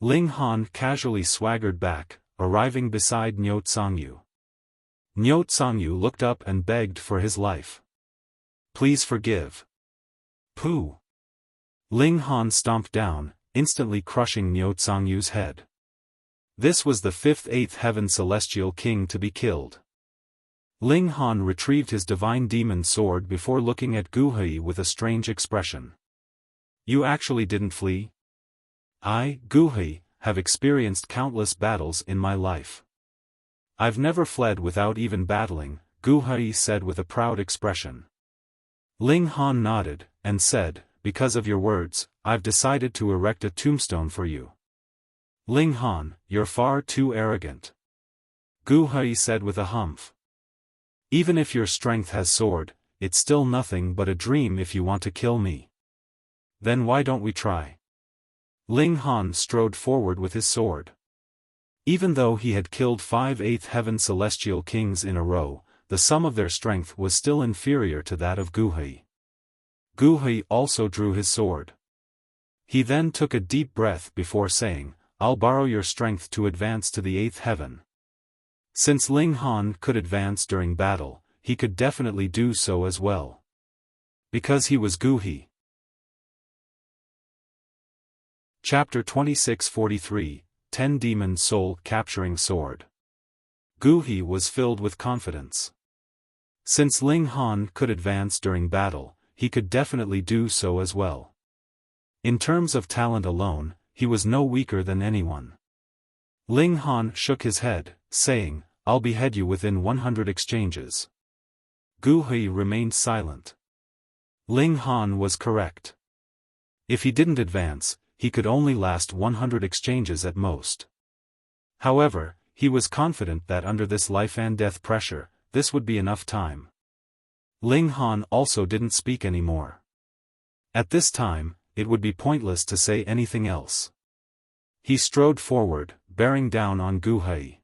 Ling Han casually swaggered back, arriving beside Yingxiong. Yingxiong looked up and begged for his life. Please forgive. Pooh! Ling Han stomped down, instantly crushing Yingxiong's head. This was the 5th 8th Heaven Celestial King to be killed. Ling Han retrieved his divine demon sword before looking at Guhui with a strange expression. You actually didn't flee? I, Guhui, have experienced countless battles in my life. I've never fled without even battling, Guhui said with a proud expression. Ling Han nodded, and said, because of your words, I've decided to erect a tombstone for you. Ling Han, you're far too arrogant. Guhui said with a humph. Even if your strength has soared, it's still nothing but a dream if you want to kill me. Then why don't we try? Ling Han strode forward with his sword. Even though he had killed 5 8th Heaven Celestial Kings in a row, the sum of their strength was still inferior to that of Guhui. Guhui also drew his sword. He then took a deep breath before saying, I'll borrow your strength to advance to the 8th heaven. Since Ling Han could advance during battle, he could definitely do so as well. Because he was Guhui. Chapter 2643, 10 Demon Soul Capturing Sword. Guhui was filled with confidence. Since Ling Han could advance during battle, he could definitely do so as well. In terms of talent alone, he was no weaker than anyone. Ling Han shook his head, saying, I'll behead you within 100 exchanges. Guhui remained silent. Ling Han was correct. If he didn't advance, he could only last 100 exchanges at most. However, he was confident that under this life-and-death pressure, this would be enough time. Ling Han also didn't speak anymore. At this time, it would be pointless to say anything else. He strode forward, bearing down on Gu Hui.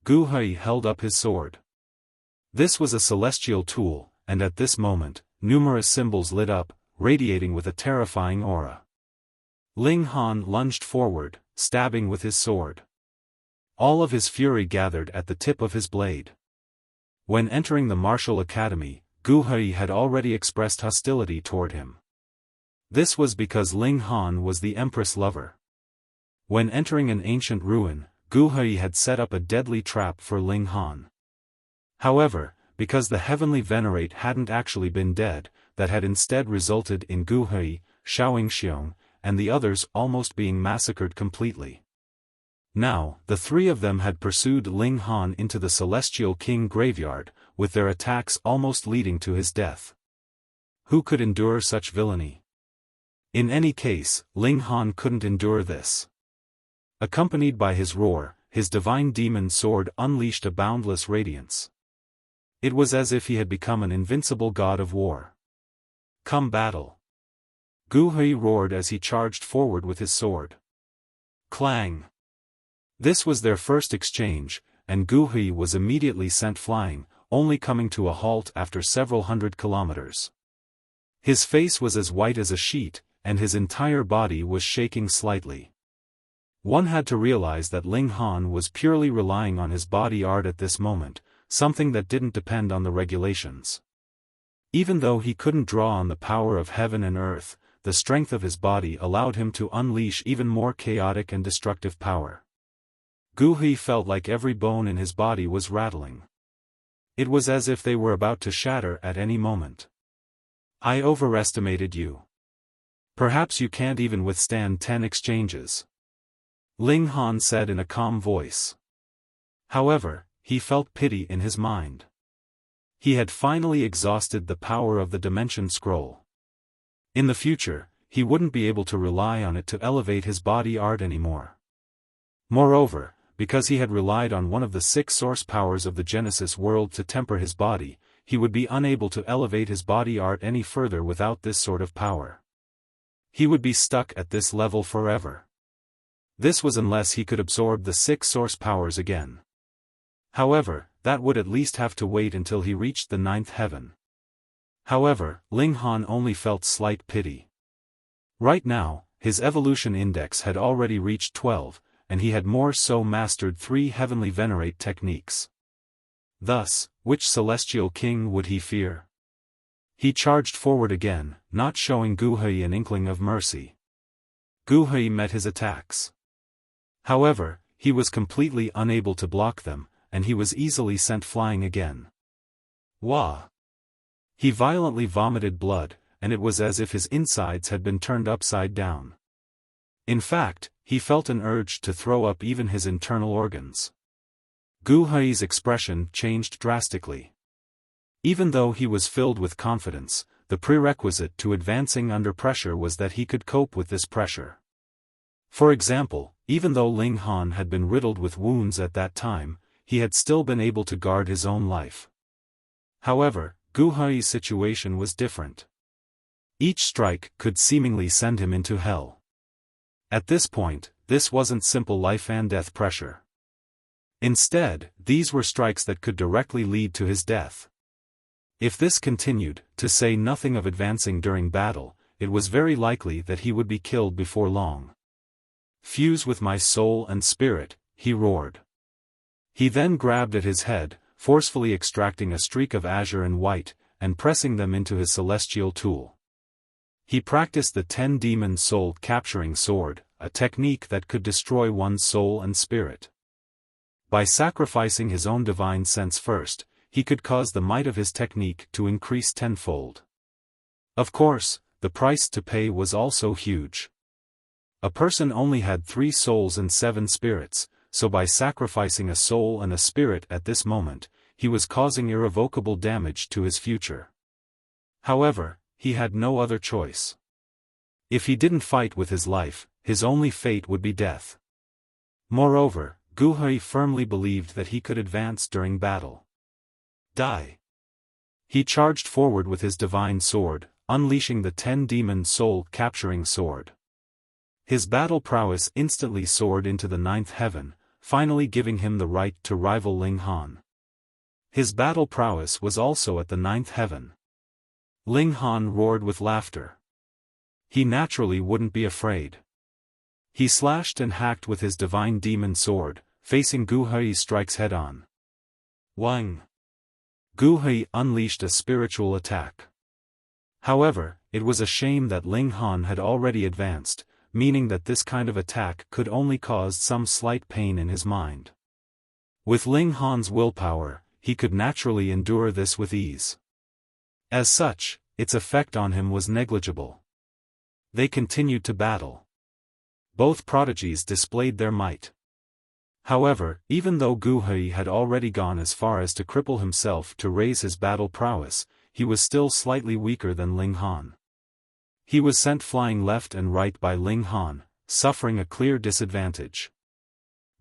Gu Hui held up his sword. This was a celestial tool, and at this moment, numerous symbols lit up, radiating with a terrifying aura. Ling Han lunged forward, stabbing with his sword. All of his fury gathered at the tip of his blade. When entering the martial academy, Gu Hui had already expressed hostility toward him. This was because Ling Han was the Empress lover. When entering an ancient ruin, Gu Hui had set up a deadly trap for Ling Han. However, because the heavenly venerate hadn't actually been dead, that had instead resulted in Gu Hui, Yingxiong, and the others almost being massacred completely. Now, the three of them had pursued Ling Han into the Celestial King graveyard, with their attacks almost leading to his death. Who could endure such villainy? In any case, Ling Han couldn't endure this. Accompanied by his roar, his divine demon sword unleashed a boundless radiance. It was as if he had become an invincible god of war. Come battle! Gu Hui roared as he charged forward with his sword. Clang! This was their first exchange, and Gu Hui was immediately sent flying, only coming to a halt after several hundred kilometers. His face was as white as a sheet, and his entire body was shaking slightly. One had to realize that Ling Han was purely relying on his body art at this moment, something that didn't depend on the regulations. Even though he couldn't draw on the power of heaven and earth, the strength of his body allowed him to unleash even more chaotic and destructive power. Gu Hui felt like every bone in his body was rattling. It was as if they were about to shatter at any moment. I overestimated you. Perhaps you can't even withstand 10 exchanges. Ling Han said in a calm voice. However, he felt pity in his mind. He had finally exhausted the power of the Dimension Scroll. In the future, he wouldn't be able to rely on it to elevate his body art anymore. Moreover, because he had relied on one of the 6 source powers of the Genesis world to temper his body, he would be unable to elevate his body art any further without this sort of power. He would be stuck at this level forever. This was unless he could absorb the 6 source powers again. However, that would at least have to wait until he reached the 9th heaven. However, Ling Han only felt slight pity. Right now, his evolution index had already reached 12, and he had more so mastered 3 heavenly venerate techniques. Thus, which celestial king would he fear? He charged forward again, not showing Gu Hui an inkling of mercy. Gu Hui met his attacks. However, he was completely unable to block them, and he was easily sent flying again. Wah! He violently vomited blood, and it was as if his insides had been turned upside down. In fact, he felt an urge to throw up even his internal organs. Gu Hui's expression changed drastically. Even though he was filled with confidence, the prerequisite to advancing under pressure was that he could cope with this pressure. For example, even though Ling Han had been riddled with wounds at that time, he had still been able to guard his own life. However, Gu Hui's situation was different. Each strike could seemingly send him into hell. At this point, this wasn't simple life and death pressure. Instead, these were strikes that could directly lead to his death. If this continued, to say nothing of advancing during battle, it was very likely that he would be killed before long. Fuse with my soul and spirit, he roared. He then grabbed at his head, forcefully extracting a streak of azure and white, and pressing them into his celestial tool. He practiced the 10-demon soul capturing sword, a technique that could destroy one's soul and spirit. By sacrificing his own divine sense first, he could cause the might of his technique to increase tenfold. Of course, the price to pay was also huge. A person only had 3 souls and 7 spirits, so by sacrificing a soul and a spirit at this moment, he was causing irrevocable damage to his future. However, he had no other choice. If he didn't fight with his life, his only fate would be death. Moreover, Gu Hui firmly believed that he could advance during battle. Die! He charged forward with his divine sword, unleashing the 10-demon soul capturing sword. His battle prowess instantly soared into the 9th heaven, finally giving him the right to rival Ling Han. His battle prowess was also at the 9th heaven. Ling Han roared with laughter. He naturally wouldn't be afraid. He slashed and hacked with his divine demon sword, facing Gu Hei's strikes head-on. Wang! Gu Hei unleashed a spiritual attack. However, it was a shame that Ling Han had already advanced, meaning that this kind of attack could only cause some slight pain in his mind. With Ling Han's willpower, he could naturally endure this with ease. As such, its effect on him was negligible. They continued to battle. Both prodigies displayed their might. However, even though Gu Hei had already gone as far as to cripple himself to raise his battle prowess, he was still slightly weaker than Ling Han. He was sent flying left and right by Ling Han, suffering a clear disadvantage.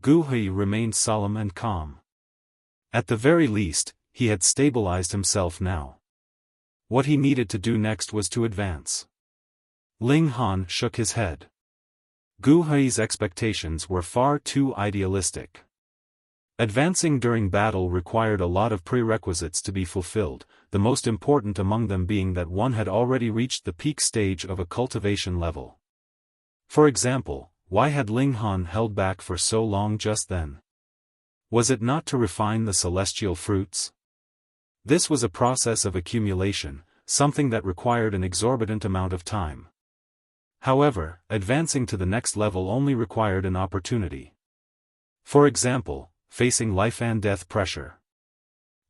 Gu Hei remained solemn and calm. At the very least, he had stabilized himself now. What he needed to do next was to advance. Ling Han shook his head. Gu Hei's expectations were far too idealistic. Advancing during battle required a lot of prerequisites to be fulfilled, the most important among them being that one had already reached the peak stage of a cultivation level. For example, why had Ling Han held back for so long just then? Was it not to refine the celestial fruits? This was a process of accumulation, something that required an exorbitant amount of time. However, advancing to the next level only required an opportunity. For example, facing life and death pressure.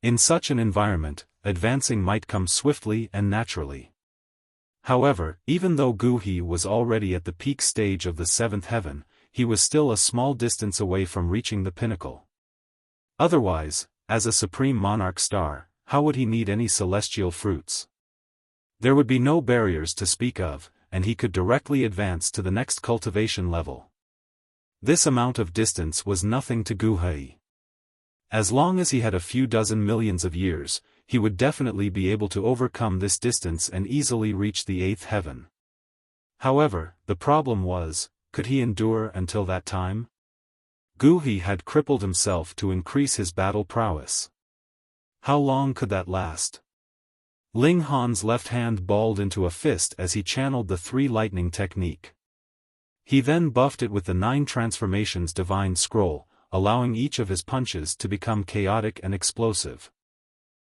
In such an environment, advancing might come swiftly and naturally. However, even though Gu Hei was already at the peak stage of the 7th heaven, he was still a small distance away from reaching the pinnacle. Otherwise, as a supreme monarch star, how would he need any celestial fruits? There would be no barriers to speak of, and he could directly advance to the next cultivation level. This amount of distance was nothing to Gu Hei. As long as he had a few dozen millions of years, he would definitely be able to overcome this distance and easily reach the 8th heaven. However, the problem was, could he endure until that time? Gu Hei had crippled himself to increase his battle prowess. How long could that last? Ling Han's left hand balled into a fist as he channeled the 3 lightning technique. He then buffed it with the 9 transformations divine scroll, allowing each of his punches to become chaotic and explosive.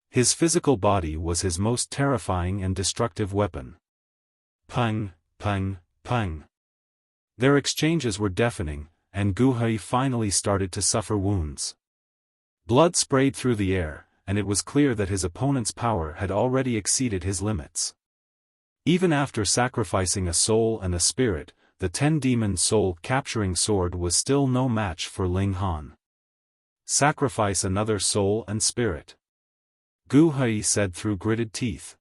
His physical body was his most terrifying and destructive weapon. Pang, pang, pang. Their exchanges were deafening, and Gu Hei finally started to suffer wounds. Blood sprayed through the air, and it was clear that his opponent's power had already exceeded his limits. Even after sacrificing a soul and a spirit, the 10-demon soul-capturing sword was still no match for Ling Han. Sacrifice another soul and spirit. Gu Hei said through gritted teeth.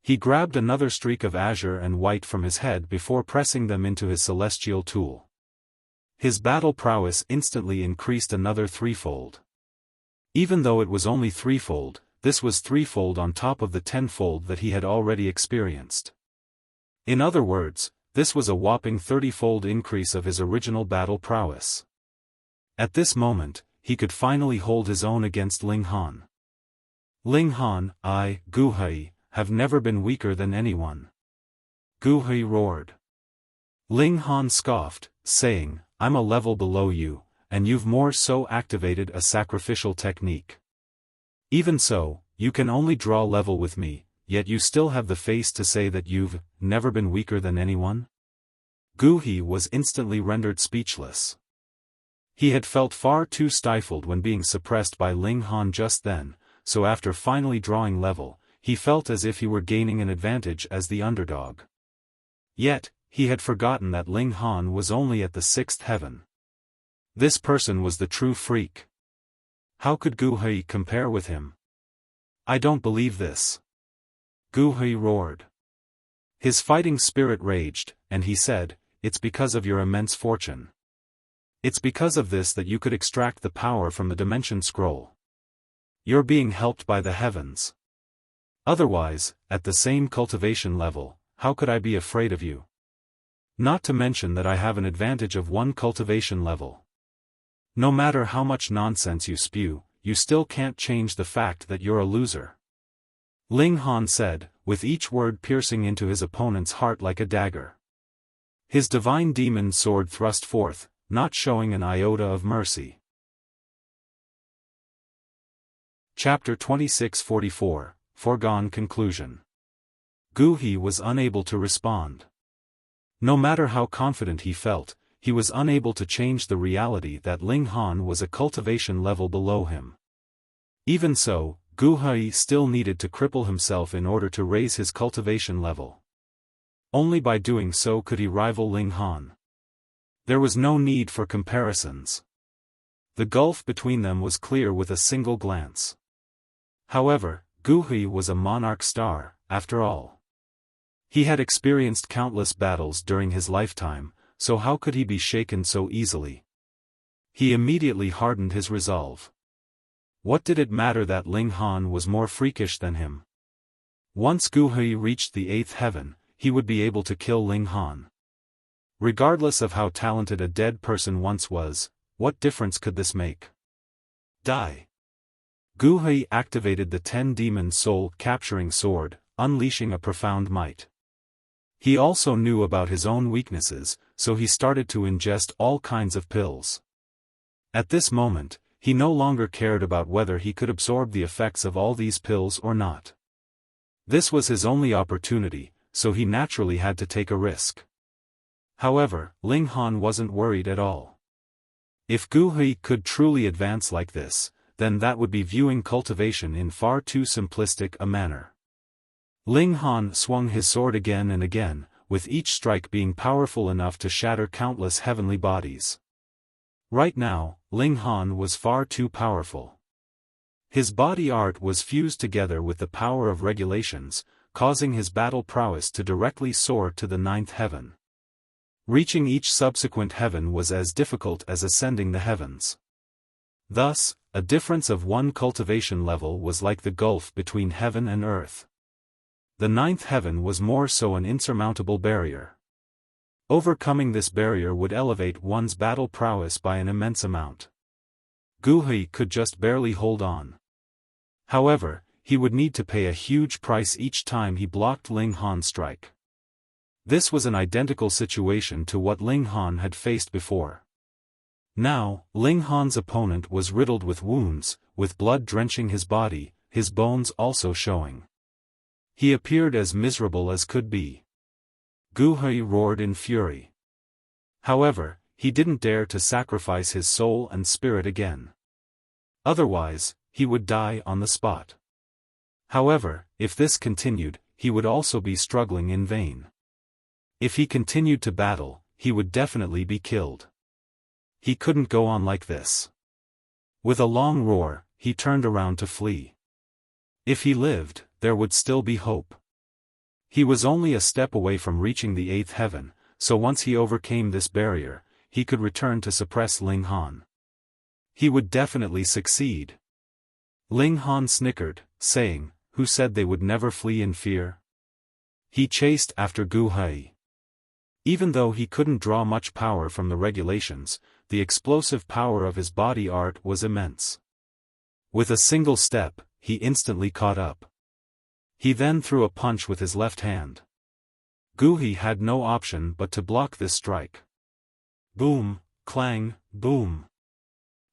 He grabbed another streak of azure and white from his head before pressing them into his celestial tool. His battle prowess instantly increased another 3-fold. Even though it was only 3-fold, this was 3-fold on top of the 10-fold that he had already experienced. In other words, this was a whopping 30-fold increase of his original battle prowess. At this moment, he could finally hold his own against Ling Han. Ling Han, I, Gu Hei, have never been weaker than anyone. Gu Hei roared. Ling Han scoffed, saying, I'm a level below you, and you've more so activated a sacrificial technique. Even so, you can only draw level with me, yet you still have the face to say that you've never been weaker than anyone? Gu Hei was instantly rendered speechless. He had felt far too stifled when being suppressed by Ling Han just then, so after finally drawing level, he felt as if he were gaining an advantage as the underdog. Yet, he had forgotten that Ling Han was only at the 6th heaven. This person was the true freak. How could Gu Hei compare with him? I don't believe this. Gu Hei roared. His fighting spirit raged, and he said, it's because of your immense fortune. It's because of this that you could extract the power from the Dimension Scroll. You're being helped by the heavens. Otherwise, at the same cultivation level, how could I be afraid of you? Not to mention that I have an advantage of 1 cultivation level. No matter how much nonsense you spew, you still can't change the fact that you're a loser. Ling Han said, with each word piercing into his opponent's heart like a dagger. His divine demon sword thrust forth, not showing an iota of mercy. Chapter 2644, Foregone Conclusion. Gu He was unable to respond. No matter how confident he felt, he was unable to change the reality that Ling Han was a cultivation level below him. Even so, Gu He still needed to cripple himself in order to raise his cultivation level. Only by doing so could he rival Ling Han. There was no need for comparisons. The gulf between them was clear with a single glance. However, Gu He was a monarch star, after all. He had experienced countless battles during his lifetime, so how could he be shaken so easily? He immediately hardened his resolve. What did it matter that Ling Han was more freakish than him? Once Gu He reached the 8th heaven, he would be able to kill Ling Han. Regardless of how talented a dead person once was, what difference could this make? Die. Gu He activated the 10-demon soul-capturing sword, unleashing a profound might. He also knew about his own weaknesses, so he started to ingest all kinds of pills. At this moment, he no longer cared about whether he could absorb the effects of all these pills or not. This was his only opportunity, so he naturally had to take a risk. However, Ling Han wasn't worried at all. If Gu He could truly advance like this, then that would be viewing cultivation in far too simplistic a manner. Ling Han swung his sword again and again, with each strike being powerful enough to shatter countless heavenly bodies. Right now, Ling Han was far too powerful. His body art was fused together with the power of regulations, causing his battle prowess to directly soar to the 9th heaven. Reaching each subsequent heaven was as difficult as ascending the heavens. Thus, a difference of 1 cultivation level was like the gulf between heaven and earth. The 9th heaven was more so an insurmountable barrier. Overcoming this barrier would elevate one's battle prowess by an immense amount. Gu He could just barely hold on. However, he would need to pay a huge price each time he blocked Ling Han's strike. This was an identical situation to what Ling Han had faced before. Now, Ling Han's opponent was riddled with wounds, with blood drenching his body, his bones also showing. He appeared as miserable as could be. Gu He roared in fury. However, he didn't dare to sacrifice his soul and spirit again. Otherwise, he would die on the spot. However, if this continued, he would also be struggling in vain. If he continued to battle, he would definitely be killed. He couldn't go on like this. With a long roar, he turned around to flee. If he lived, there would still be hope. He was only a step away from reaching the 8th heaven, so once he overcame this barrier, he could return to suppress Ling Han. He would definitely succeed. Ling Han snickered, saying, "Who said they would never flee in fear?" He chased after Gu He. Even though he couldn't draw much power from the regulations, the explosive power of his body art was immense. With a single step, he instantly caught up. He then threw a punch with his left hand. Gu He had no option but to block this strike. Boom, clang, boom.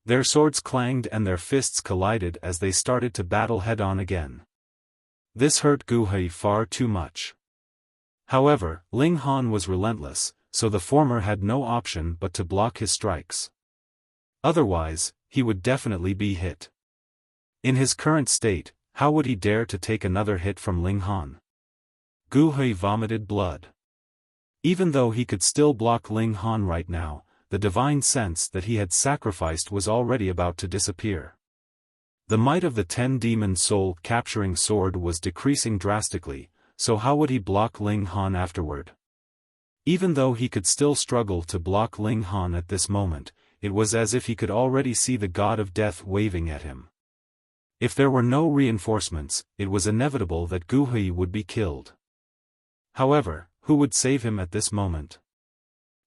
Their swords clanged and their fists collided as they started to battle head-on again. This hurt Gu He far too much. However, Ling Han was relentless, so the former had no option but to block his strikes. Otherwise, he would definitely be hit. In his current state, how would he dare to take another hit from Ling Han? Gu He vomited blood. Even though he could still block Ling Han right now, the divine sense that he had sacrificed was already about to disappear. The might of the 10-demon soul-capturing sword was decreasing drastically, so how would he block Ling Han afterward? Even though he could still struggle to block Ling Han at this moment, it was as if he could already see the god of death waving at him. If there were no reinforcements, it was inevitable that Gu He would be killed. However, who would save him at this moment?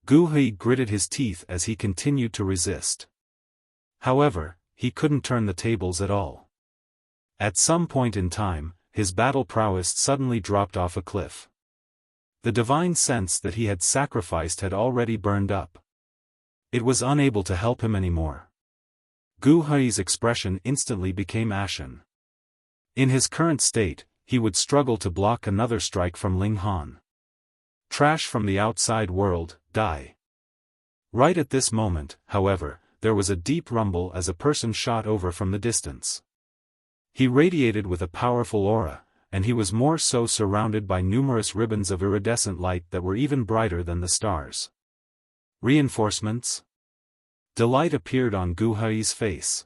Gu Hui gritted his teeth as he continued to resist. However, he couldn't turn the tables at all. At some point in time, his battle prowess suddenly dropped off a cliff. The divine sense that he had sacrificed had already burned up. It was unable to help him anymore. Gu Hui's expression instantly became ashen. In his current state, he would struggle to block another strike from Ling Han. Trash from the outside world, die. Right at this moment, however, there was a deep rumble as a person shot over from the distance. He radiated with a powerful aura, and he was more so surrounded by numerous ribbons of iridescent light that were even brighter than the stars. Reinforcements? Delight appeared on Gu Hui's face.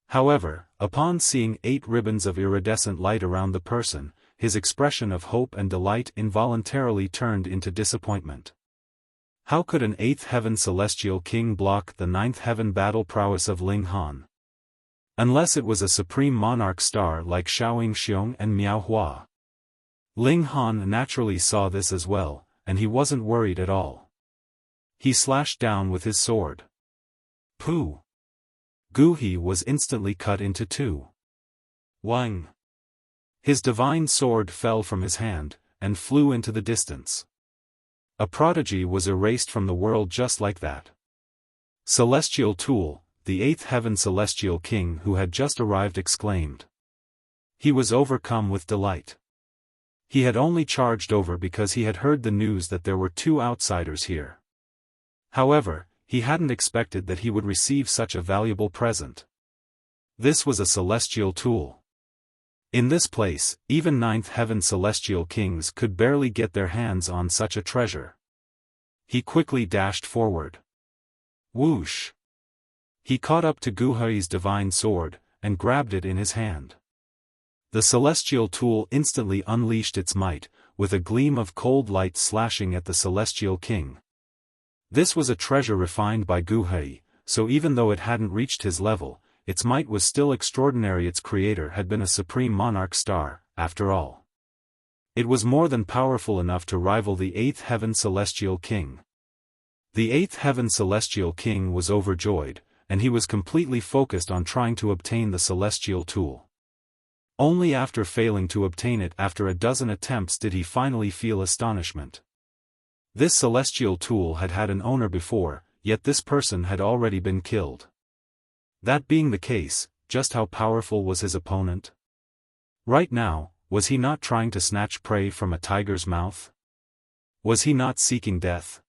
However, upon seeing 8 ribbons of iridescent light around the person, his expression of hope and delight involuntarily turned into disappointment. How could an 8th heaven celestial king block the 9th heaven battle prowess of Ling Han? Unless it was a supreme monarch star like Yingxiong and Miao Hua. Ling Han naturally saw this as well, and he wasn't worried at all. He slashed down with his sword. Pooh! Gu Hui was instantly cut into 2. Wang! His divine sword fell from his hand, and flew into the distance. A prodigy was erased from the world just like that. Celestial Tool, the 8th heaven celestial king who had just arrived, exclaimed. He was overcome with delight. He had only charged over because he had heard the news that there were 2 outsiders here. However, he hadn't expected that he would receive such a valuable present. This was a celestial tool. In this place, even 9th heaven celestial kings could barely get their hands on such a treasure. He quickly dashed forward. Whoosh! He caught up to Gu Hui's divine sword, and grabbed it in his hand. The celestial tool instantly unleashed its might, with a gleam of cold light slashing at the celestial king. This was a treasure refined by Gu Hui, so even though it hadn't reached his level, its might was still extraordinary. Its creator had been a supreme monarch star, after all. It was more than powerful enough to rival the 8th heaven celestial king. The 8th heaven celestial king was overjoyed, and he was completely focused on trying to obtain the celestial tool. Only after failing to obtain it after a dozen attempts did he finally feel astonishment. This celestial tool had had an owner before, yet this person had already been killed. That being the case, just how powerful was his opponent? Right now, was he not trying to snatch prey from a tiger's mouth? Was he not seeking death?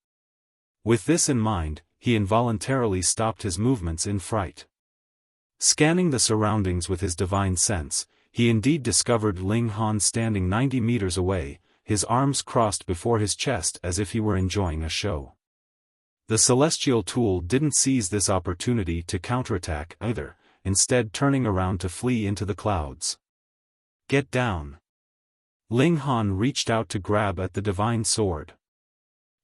With this in mind, he involuntarily stopped his movements in fright. Scanning the surroundings with his divine sense, he indeed discovered Ling Han standing 90 meters away, his arms crossed before his chest as if he were enjoying a show. The celestial tool didn't seize this opportunity to counterattack either, instead turning around to flee into the clouds. Get down! Ling Han reached out to grab at the divine sword.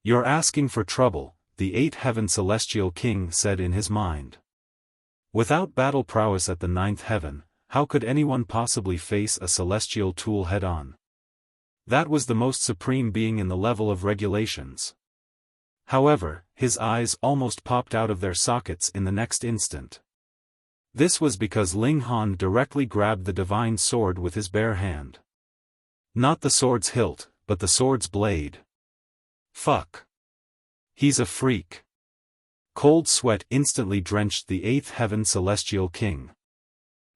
You're asking for trouble, the 8th heaven celestial king said in his mind. Without battle prowess at the 9th heaven, how could anyone possibly face a celestial tool head-on? That was the most supreme being in the level of regulations. However, his eyes almost popped out of their sockets in the next instant. This was because Ling Han directly grabbed the divine sword with his bare hand. Not the sword's hilt, but the sword's blade. Fuck. He's a freak. Cold sweat instantly drenched the 8th heaven celestial king.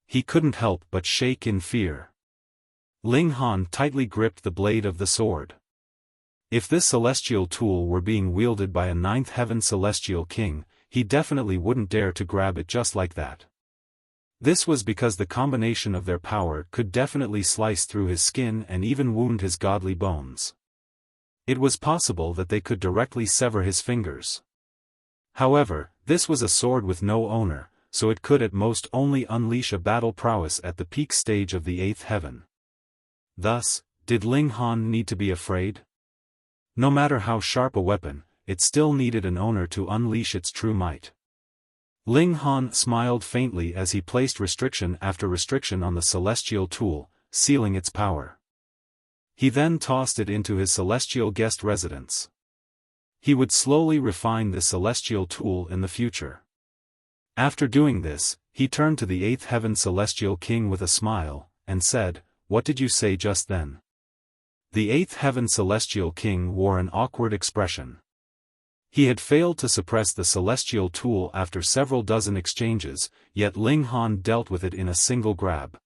He couldn't help but shake in fear. Ling Han tightly gripped the blade of the sword. If this celestial tool were being wielded by a 9th heaven celestial king, he definitely wouldn't dare to grab it just like that. This was because the combination of their power could definitely slice through his skin and even wound his godly bones. It was possible that they could directly sever his fingers. However, this was a sword with no owner, so it could at most only unleash a battle prowess at the peak stage of the 8th heaven. Thus, did Ling Han need to be afraid? No matter how sharp a weapon, it still needed an owner to unleash its true might. Ling Han smiled faintly as he placed restriction after restriction on the celestial tool, sealing its power. He then tossed it into his celestial guest residence. He would slowly refine the celestial tool in the future. After doing this, he turned to the 8th Heaven Celestial King with a smile, and said, "What did you say just then?" The 8th Heaven Celestial King wore an awkward expression. He had failed to suppress the celestial tool after several dozen exchanges, yet Ling Han dealt with it in a single grab.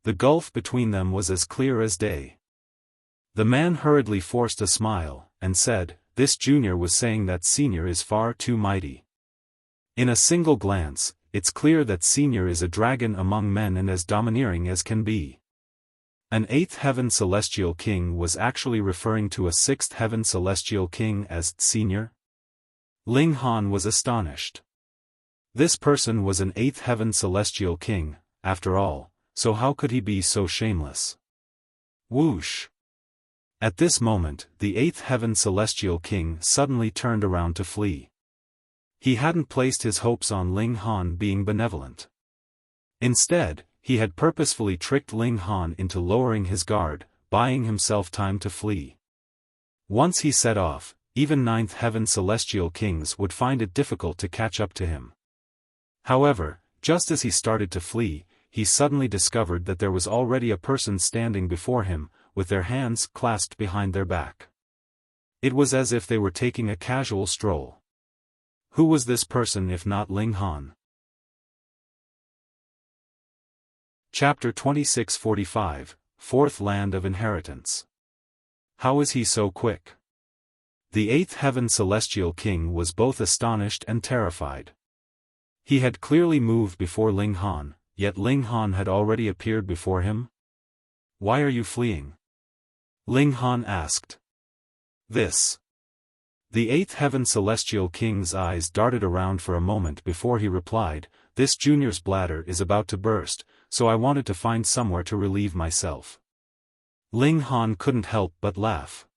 The gulf between them was as clear as day. The man hurriedly forced a smile, and said, "This junior was saying that senior is far too mighty. In a single glance, it's clear that senior is a dragon among men and as domineering as can be." An 8th Heaven Celestial King was actually referring to a 6th Heaven Celestial King as senior? Ling Han was astonished. This person was an 8th Heaven Celestial King, after all, so how could he be so shameless? Whoosh! At this moment, the 8th Heaven Celestial King suddenly turned around to flee. He hadn't placed his hopes on Ling Han being benevolent. Instead, he had purposefully tricked Ling Han into lowering his guard, buying himself time to flee. Once he set off, even 9th Heaven Celestial Kings would find it difficult to catch up to him. However, just as he started to flee, he suddenly discovered that there was already a person standing before him, with their hands clasped behind their back. It was as if they were taking a casual stroll. Who was this person if not Ling Han? Chapter 2645, Fourth Land of Inheritance. How is he so quick? The 8th Heaven Celestial King was both astonished and terrified. He had clearly moved before Ling Han, yet Ling Han had already appeared before him? "Why are you fleeing?" Ling Han asked. "This." The 8th Heaven Celestial King's eyes darted around for a moment before he replied, "This junior's bladder is about to burst, so I wanted to find somewhere to relieve myself." Ling Han couldn't help but laugh.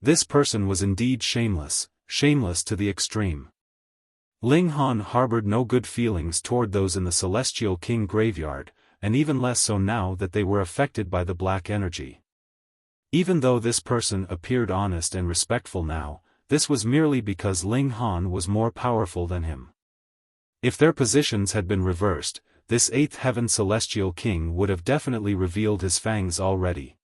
This person was indeed shameless, shameless to the extreme. Ling Han harbored no good feelings toward those in the Celestial King graveyard, and even less so now that they were affected by the black energy. Even though this person appeared honest and respectful now, this was merely because Ling Han was more powerful than him. If their positions had been reversed, this 8th Heaven Celestial King would have definitely revealed his fangs already.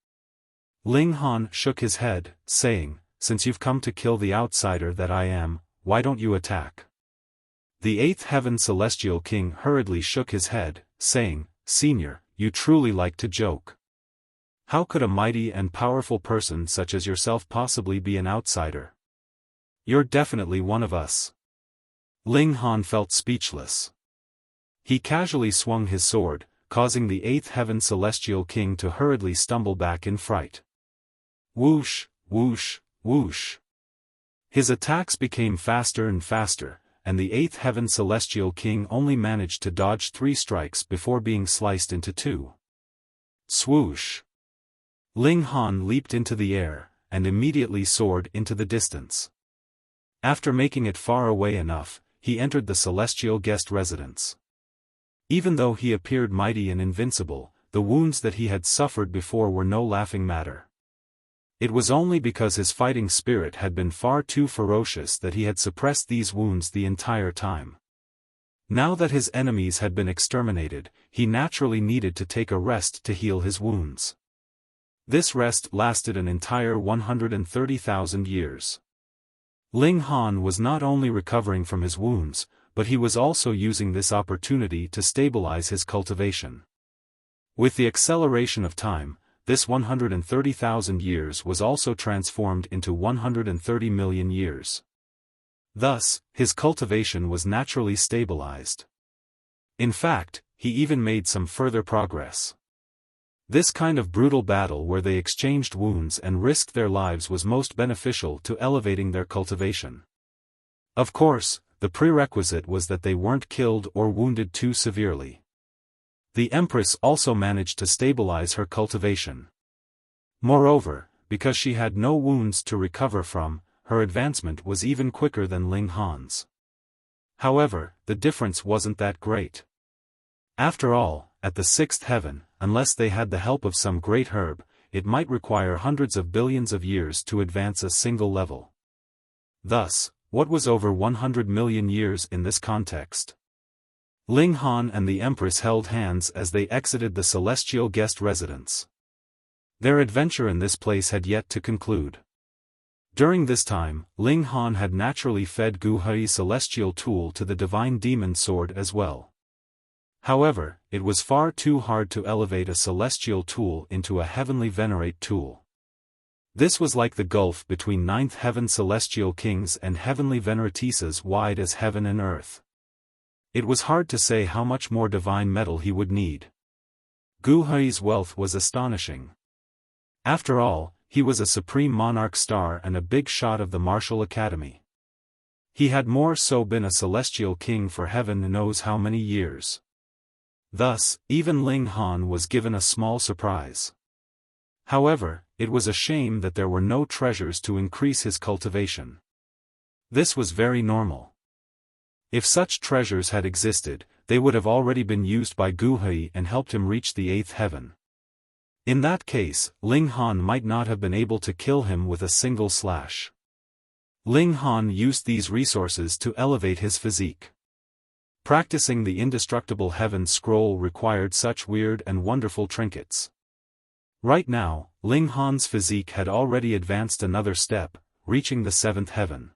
Ling Han shook his head, saying, "Since you've come to kill the outsider that I am, why don't you attack?" The 8th Heaven Celestial King hurriedly shook his head, saying, "Senior, you truly like to joke. How could a mighty and powerful person such as yourself possibly be an outsider? You're definitely one of us." Ling Han felt speechless. He casually swung his sword, causing the 8th Heaven Celestial King to hurriedly stumble back in fright. Whoosh, whoosh, whoosh. His attacks became faster and faster, and the 8th Heaven Celestial King only managed to dodge 3 strikes before being sliced into 2. Swoosh! Ling Han leaped into the air, and immediately soared into the distance. After making it far away enough, he entered the celestial guest residence. Even though he appeared mighty and invincible, the wounds that he had suffered before were no laughing matter. It was only because his fighting spirit had been far too ferocious that he had suppressed these wounds the entire time. Now that his enemies had been exterminated, he naturally needed to take a rest to heal his wounds. This rest lasted an entire 130,000 years. Ling Han was not only recovering from his wounds, but he was also using this opportunity to stabilize his cultivation. With the acceleration of time, this 130,000 years was also transformed into 130 million years. Thus, his cultivation was naturally stabilized. In fact, he even made some further progress. This kind of brutal battle where they exchanged wounds and risked their lives was most beneficial to elevating their cultivation. Of course, the prerequisite was that they weren't killed or wounded too severely. The Empress also managed to stabilize her cultivation. Moreover, because she had no wounds to recover from, her advancement was even quicker than Ling Han's. However, the difference wasn't that great. After all, at the 6th heaven, unless they had the help of some great herb, it might require hundreds of billions of years to advance a single level. Thus, what was over 100 million years in this context? Ling Han and the Empress held hands as they exited the celestial guest residence. Their adventure in this place had yet to conclude. During this time, Ling Han had naturally fed Gu Hei's celestial tool to the divine demon sword as well. However, it was far too hard to elevate a celestial tool into a heavenly venerate tool. This was like the gulf between ninth heaven celestial kings and heavenly veneratesses wide as heaven and earth. It was hard to say how much more divine metal he would need. Gu Hei's wealth was astonishing. After all, he was a supreme monarch star and a big shot of the martial academy. He had more so been a celestial king for heaven knows how many years. Thus, even Ling Han was given a small surprise. However, it was a shame that there were no treasures to increase his cultivation. This was very normal. If such treasures had existed, they would have already been used by Gu Hei and helped him reach the eighth heaven. In that case, Ling Han might not have been able to kill him with a single slash. Ling Han used these resources to elevate his physique. Practicing the indestructible heaven scroll required such weird and wonderful trinkets. Right now, Ling Han's physique had already advanced another step, reaching the seventh heaven.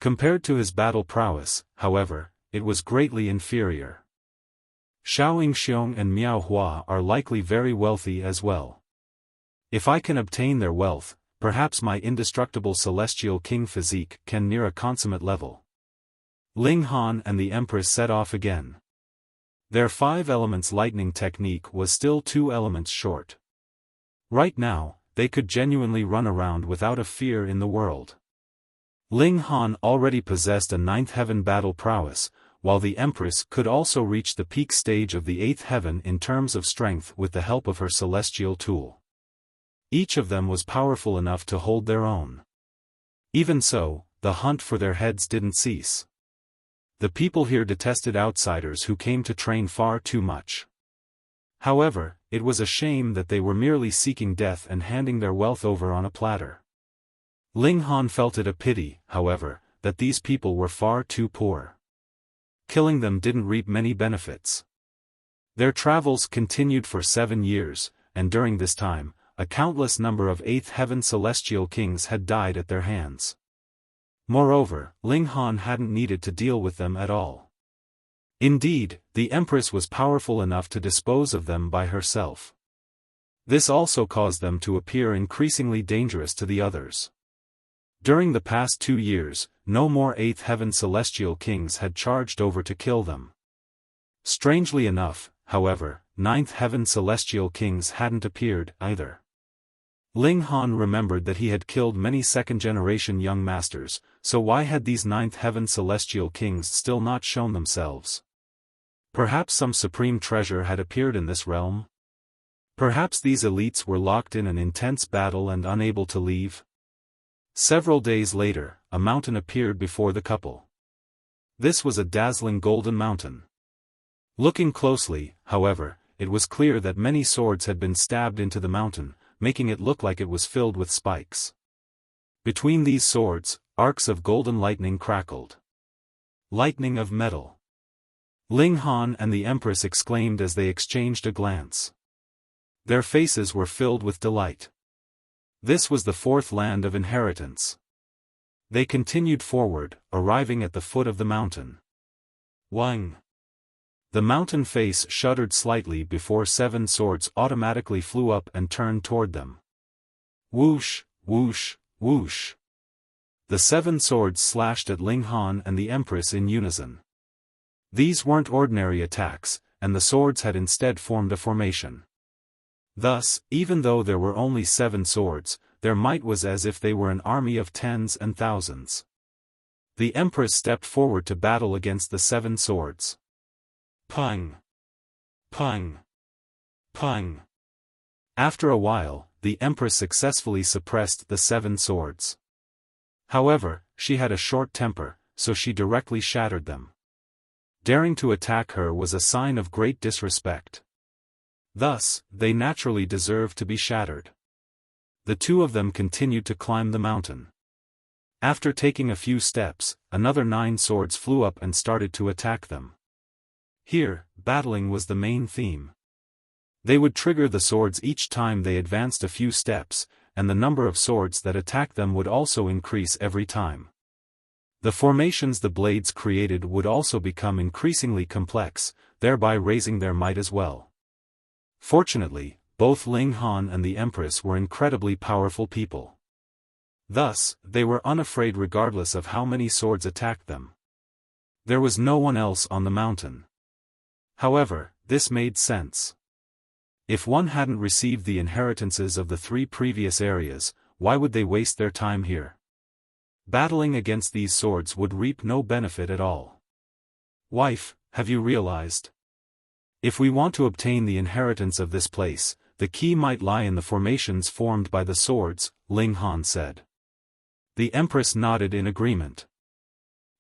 Compared to his battle prowess, however, it was greatly inferior. Xiao Yingxiong and Miao Hua are likely very wealthy as well. If I can obtain their wealth, perhaps my indestructible celestial king physique can near a consummate level. Ling Han and the Empress set off again. Their 5 elements lightning technique was still 2 elements short. Right now, they could genuinely run around without a fear in the world. Ling Han already possessed a 9th heaven battle prowess, while the Empress could also reach the peak stage of the 8th heaven in terms of strength with the help of her celestial tool. Each of them was powerful enough to hold their own. Even so, the hunt for their heads didn't cease. The people here detested outsiders who came to train far too much. However, it was a shame that they were merely seeking death and handing their wealth over on a platter. Ling Han felt it a pity, however, that these people were far too poor. Killing them didn't reap many benefits. Their travels continued for 7 years, and during this time, a countless number of 8th heaven celestial kings had died at their hands. Moreover, Ling Han hadn't needed to deal with them at all. Indeed, the Empress was powerful enough to dispose of them by herself. This also caused them to appear increasingly dangerous to the others. During the past 2 years, no more 8th heaven celestial kings had charged over to kill them. Strangely enough, however, 9th heaven celestial kings hadn't appeared either. Ling Han remembered that he had killed many second-generation young masters, so why had these 9th heaven celestial kings still not shown themselves? Perhaps some supreme treasure had appeared in this realm? Perhaps these elites were locked in an intense battle and unable to leave? Several days later, a mountain appeared before the couple. This was a dazzling golden mountain. Looking closely, however, it was clear that many swords had been stabbed into the mountain, making it look like it was filled with spikes. Between these swords, arcs of golden lightning crackled. Lightning of metal. Ling Han and the Empress exclaimed as they exchanged a glance. Their faces were filled with delight. This was the 4th land of inheritance. They continued forward, arriving at the foot of the mountain. Wang! The mountain face shuddered slightly before 7 swords automatically flew up and turned toward them. Whoosh, whoosh, whoosh. The 7 swords slashed at Ling Han and the Empress in unison. These weren't ordinary attacks, and the swords had instead formed a formation. Thus, even though there were only 7 swords, their might was as if they were an army of tens and thousands. The Empress stepped forward to battle against the 7 swords. Pung! Pung! Pung! After a while, the Empress successfully suppressed the 7 swords. However, she had a short temper, so she directly shattered them. Daring to attack her was a sign of great disrespect. Thus, they naturally deserved to be shattered. The 2 of them continued to climb the mountain. After taking a few steps, another 9 swords flew up and started to attack them. Here, battling was the main theme. They would trigger the swords each time they advanced a few steps, and the number of swords that attacked them would also increase every time. The formations the blades created would also become increasingly complex, thereby raising their might as well. Fortunately, both Ling Han and the Empress were incredibly powerful people. Thus, they were unafraid regardless of how many swords attacked them. There was no one else on the mountain. However, this made sense. If one hadn't received the inheritances of the 3 previous areas, why would they waste their time here? Battling against these swords would reap no benefit at all. Wife, have you realized? If we want to obtain the inheritance of this place, the key might lie in the formations formed by the swords, Ling Han said. The Empress nodded in agreement.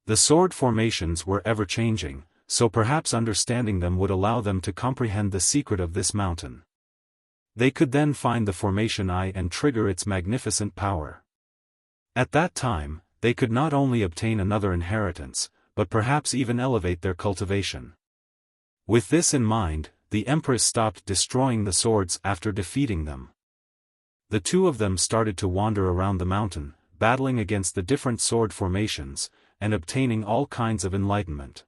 The sword formations were ever-changing, so perhaps understanding them would allow them to comprehend the secret of this mountain. They could then find the formation eye and trigger its magnificent power. At that time, they could not only obtain another inheritance, but perhaps even elevate their cultivation. With this in mind, the Empress stopped destroying the swords after defeating them. The 2 of them started to wander around the mountain, battling against the different sword formations, and obtaining all kinds of enlightenment.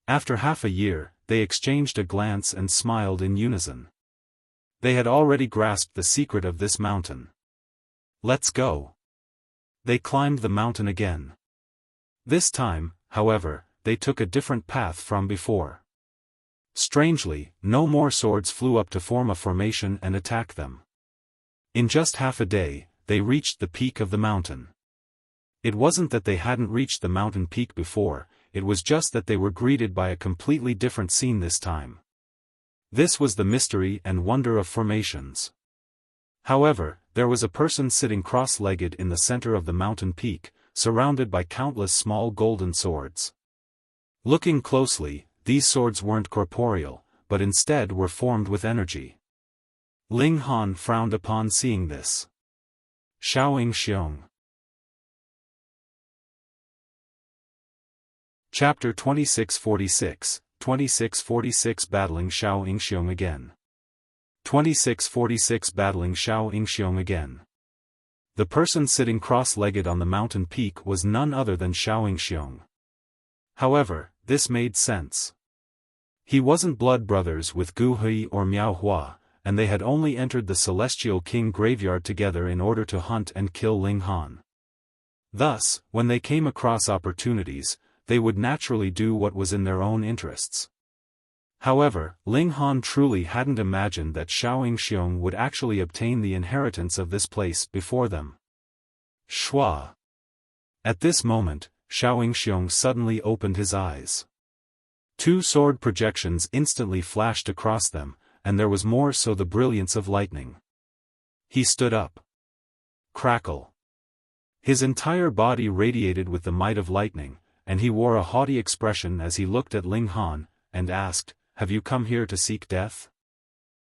After half a year, they exchanged a glance and smiled in unison. They had already grasped the secret of this mountain. Let's go. They climbed the mountain again. This time, however, they took a different path from before. Strangely, no more swords flew up to form a formation and attack them. In just half a day, they reached the peak of the mountain. It wasn't that they hadn't reached the mountain peak before, it was just that they were greeted by a completely different scene this time. This was the mystery and wonder of formations. However, there was a person sitting cross-legged in the center of the mountain peak, surrounded by countless small golden swords. Looking closely, these swords weren't corporeal, but instead were formed with energy. Ling Han frowned upon seeing this. Yingxiong. Chapter 2646, 2646 Battling Yingxiong again. 2646 Battling Yingxiong again. The person sitting cross-legged on the mountain peak was none other than Yingxiong. However, this made sense. He wasn't blood brothers with Gu Hui or Miao Hua, and they had only entered the Celestial King graveyard together in order to hunt and kill Ling Han. Thus, when they came across opportunities, they would naturally do what was in their own interests. However, Ling Han truly hadn't imagined that Yingxiong would actually obtain the inheritance of this place before them. Shua. At this moment, Yingxiong suddenly opened his eyes. 2 sword projections instantly flashed across them, and there was more so the brilliance of lightning. He stood up. Crackle. His entire body radiated with the might of lightning, and he wore a haughty expression as he looked at Ling Han, and asked, "Have you come here to seek death?"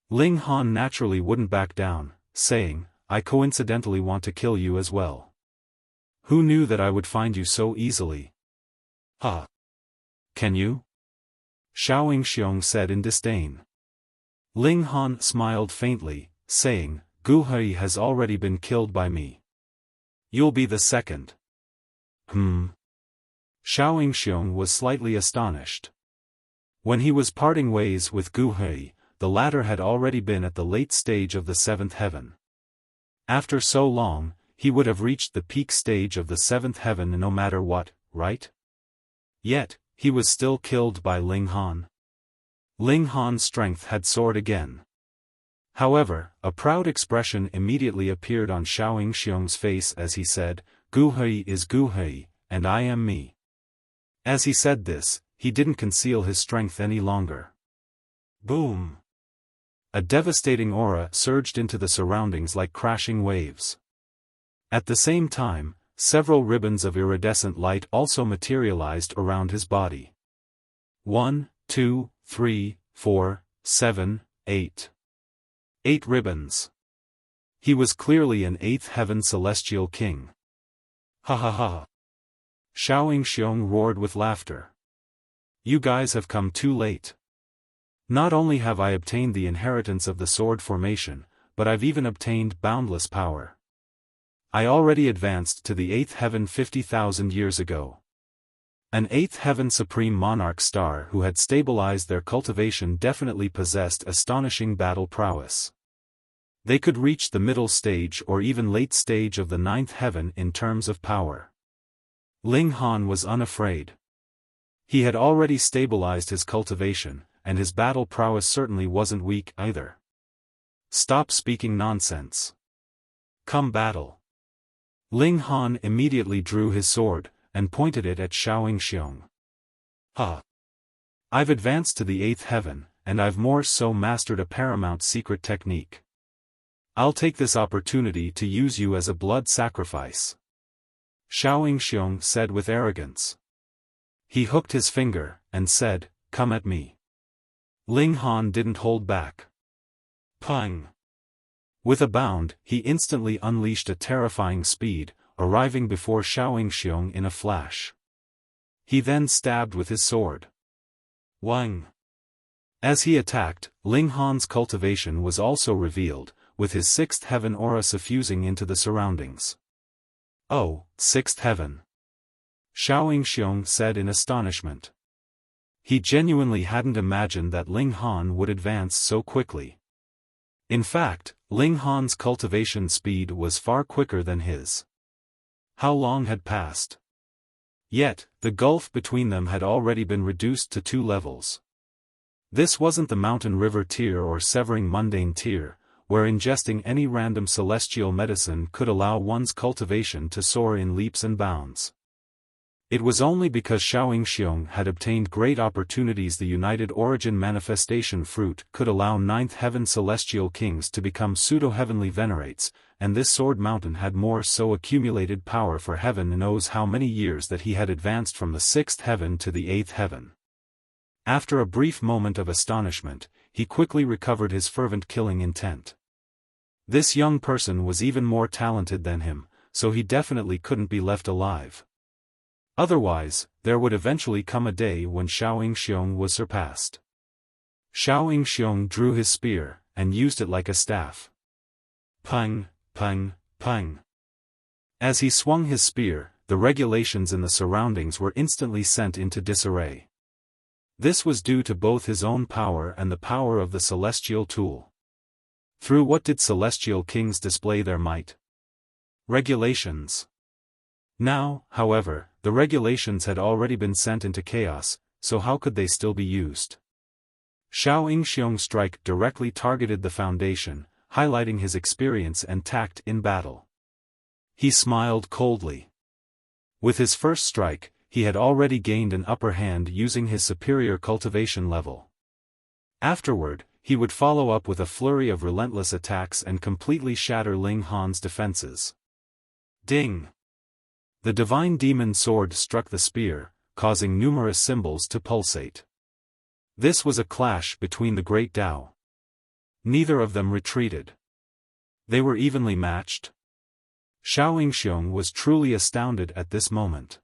Ling Han naturally wouldn't back down, saying, "I coincidentally want to kill you as well. Who knew that I would find you so easily?" "Huh. Can you?" Yingxiong said in disdain. Ling Han smiled faintly, saying, "Gu Hui has already been killed by me. You'll be the second." Yingxiong was slightly astonished. When he was parting ways with Gu Hui, the latter had already been at the late stage of the 7th heaven. After so long, he would have reached the peak stage of the 7th heaven no matter what, right? Yet, he was still killed by Ling Han. Ling Han's strength had soared again. However, a proud expression immediately appeared on Yingxiong's face as he said, "Gu Hui is Gu Hui, and I am me." As he said this, he didn't conceal his strength any longer. Boom! A devastating aura surged into the surroundings like crashing waves. At the same time, several ribbons of iridescent light also materialized around his body. 1, 2, 3, 4, 7, 8. 8 ribbons. He was clearly an 8th heaven celestial king. Ha ha ha. Xiao roared with laughter. You guys have come too late. Not only have I obtained the inheritance of the sword formation, but I've even obtained boundless power. I already advanced to the 8th heaven 50,000 years ago. An 8th heaven supreme monarch star who had stabilized their cultivation definitely possessed astonishing battle prowess. They could reach the middle stage or even late stage of the 9th heaven in terms of power. Ling Han was unafraid. He had already stabilized his cultivation, and his battle prowess certainly wasn't weak either. Stop speaking nonsense. Come battle. Ling Han immediately drew his sword, and pointed it at Yingxiong. Ha! I've advanced to the 8th heaven, and I've more so mastered a paramount secret technique. I'll take this opportunity to use you as a blood sacrifice. Yingxiong said with arrogance. He hooked his finger, and said, Come at me. Ling Han didn't hold back. Pang! With a bound, he instantly unleashed a terrifying speed, arriving before Yingxiong in a flash. He then stabbed with his sword. Wang! As he attacked, Ling Han's cultivation was also revealed, with his 6th heaven aura suffusing into the surroundings. Oh, 6th heaven! Yingxiong said in astonishment. He genuinely hadn't imagined that Ling Han would advance so quickly. In fact, Ling Han's cultivation speed was far quicker than his. How long had passed? Yet, the gulf between them had already been reduced to 2 levels. This wasn't the mountain river tier or severing mundane tier, where ingesting any random celestial medicine could allow one's cultivation to soar in leaps and bounds. It was only because Yingxiong had obtained great opportunities the United Origin Manifestation Fruit could allow 9th heaven celestial kings to become pseudo-heavenly venerates, and this sword mountain had more so accumulated power for heaven knows how many years that he had advanced from the 6th heaven to the 8th heaven. After a brief moment of astonishment, he quickly recovered his fervent killing intent. This young person was even more talented than him, so he definitely couldn't be left alive. Otherwise, there would eventually come a day when Yingxiong was surpassed. Yingxiong drew his spear, and used it like a staff. Pang, pang, pang. As he swung his spear, the regulations in the surroundings were instantly sent into disarray. This was due to both his own power and the power of the celestial tool. Through what did celestial kings display their might? Regulations. Now, however, the regulations had already been sent into chaos, so how could they still be used? Yingxiong's strike directly targeted the foundation, highlighting his experience and tact in battle. He smiled coldly. With his first strike, he had already gained an upper hand using his superior cultivation level. Afterward, he would follow up with a flurry of relentless attacks and completely shatter Ling Han's defenses. Ding! The divine demon sword struck the spear, causing numerous symbols to pulsate. This was a clash between the great Tao. Neither of them retreated. They were evenly matched. Yingxiong was truly astounded at this moment.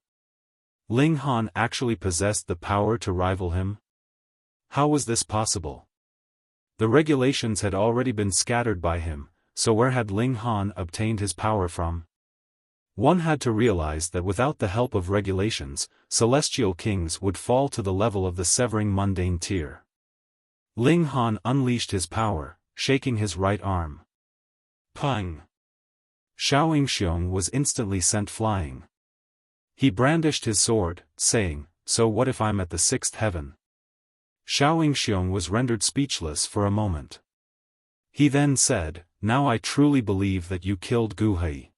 Ling Han actually possessed the power to rival him? How was this possible? The regulations had already been scattered by him, so where had Ling Han obtained his power from? One had to realize that without the help of regulations, celestial kings would fall to the level of the severing mundane tier. Ling Han unleashed his power, shaking his right arm. Pang! Yingxiong was instantly sent flying. He brandished his sword, saying, So what if I'm at the 6th heaven? Yingxiong was rendered speechless for a moment. He then said, Now I truly believe that you killed Guhei.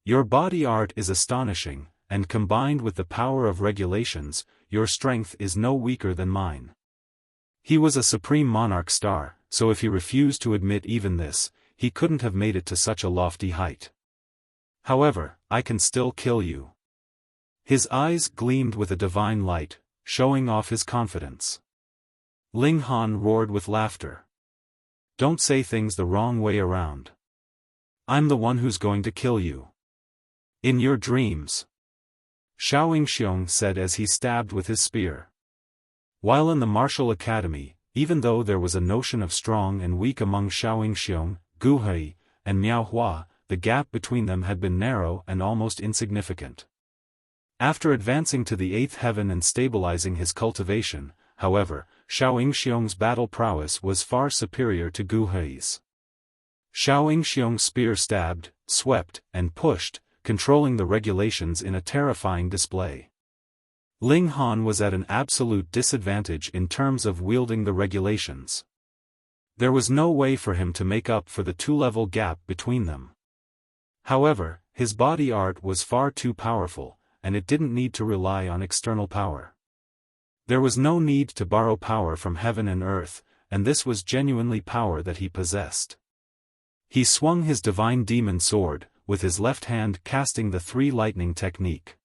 Your body art is astonishing, and combined with the power of regulations, your strength is no weaker than mine. He was a supreme monarch star, so if he refused to admit even this, he couldn't have made it to such a lofty height. However, I can still kill you. His eyes gleamed with a divine light, showing off his confidence. Ling Han roared with laughter. Don't say things the wrong way around. I'm the one who's going to kill you. In your dreams, Yingxiong said as he stabbed with his spear. While in the martial academy, even though there was a notion of strong and weak among Yingxiong, Guhe, and Miaohua, the gap between them had been narrow and almost insignificant. After advancing to the 8th heaven and stabilizing his cultivation, however, Yingxiong's battle prowess was far superior to Guhe's. Yingxiong's spear stabbed, swept, and pushed, controlling the regulations in a terrifying display. Ling Han was at an absolute disadvantage in terms of wielding the regulations. There was no way for him to make up for the 2-level gap between them. However, his body art was far too powerful, and it didn't need to rely on external power. There was no need to borrow power from heaven and earth, and this was genuinely power that he possessed. He swung his divine demon sword, with his left hand casting the 3 lightning technique.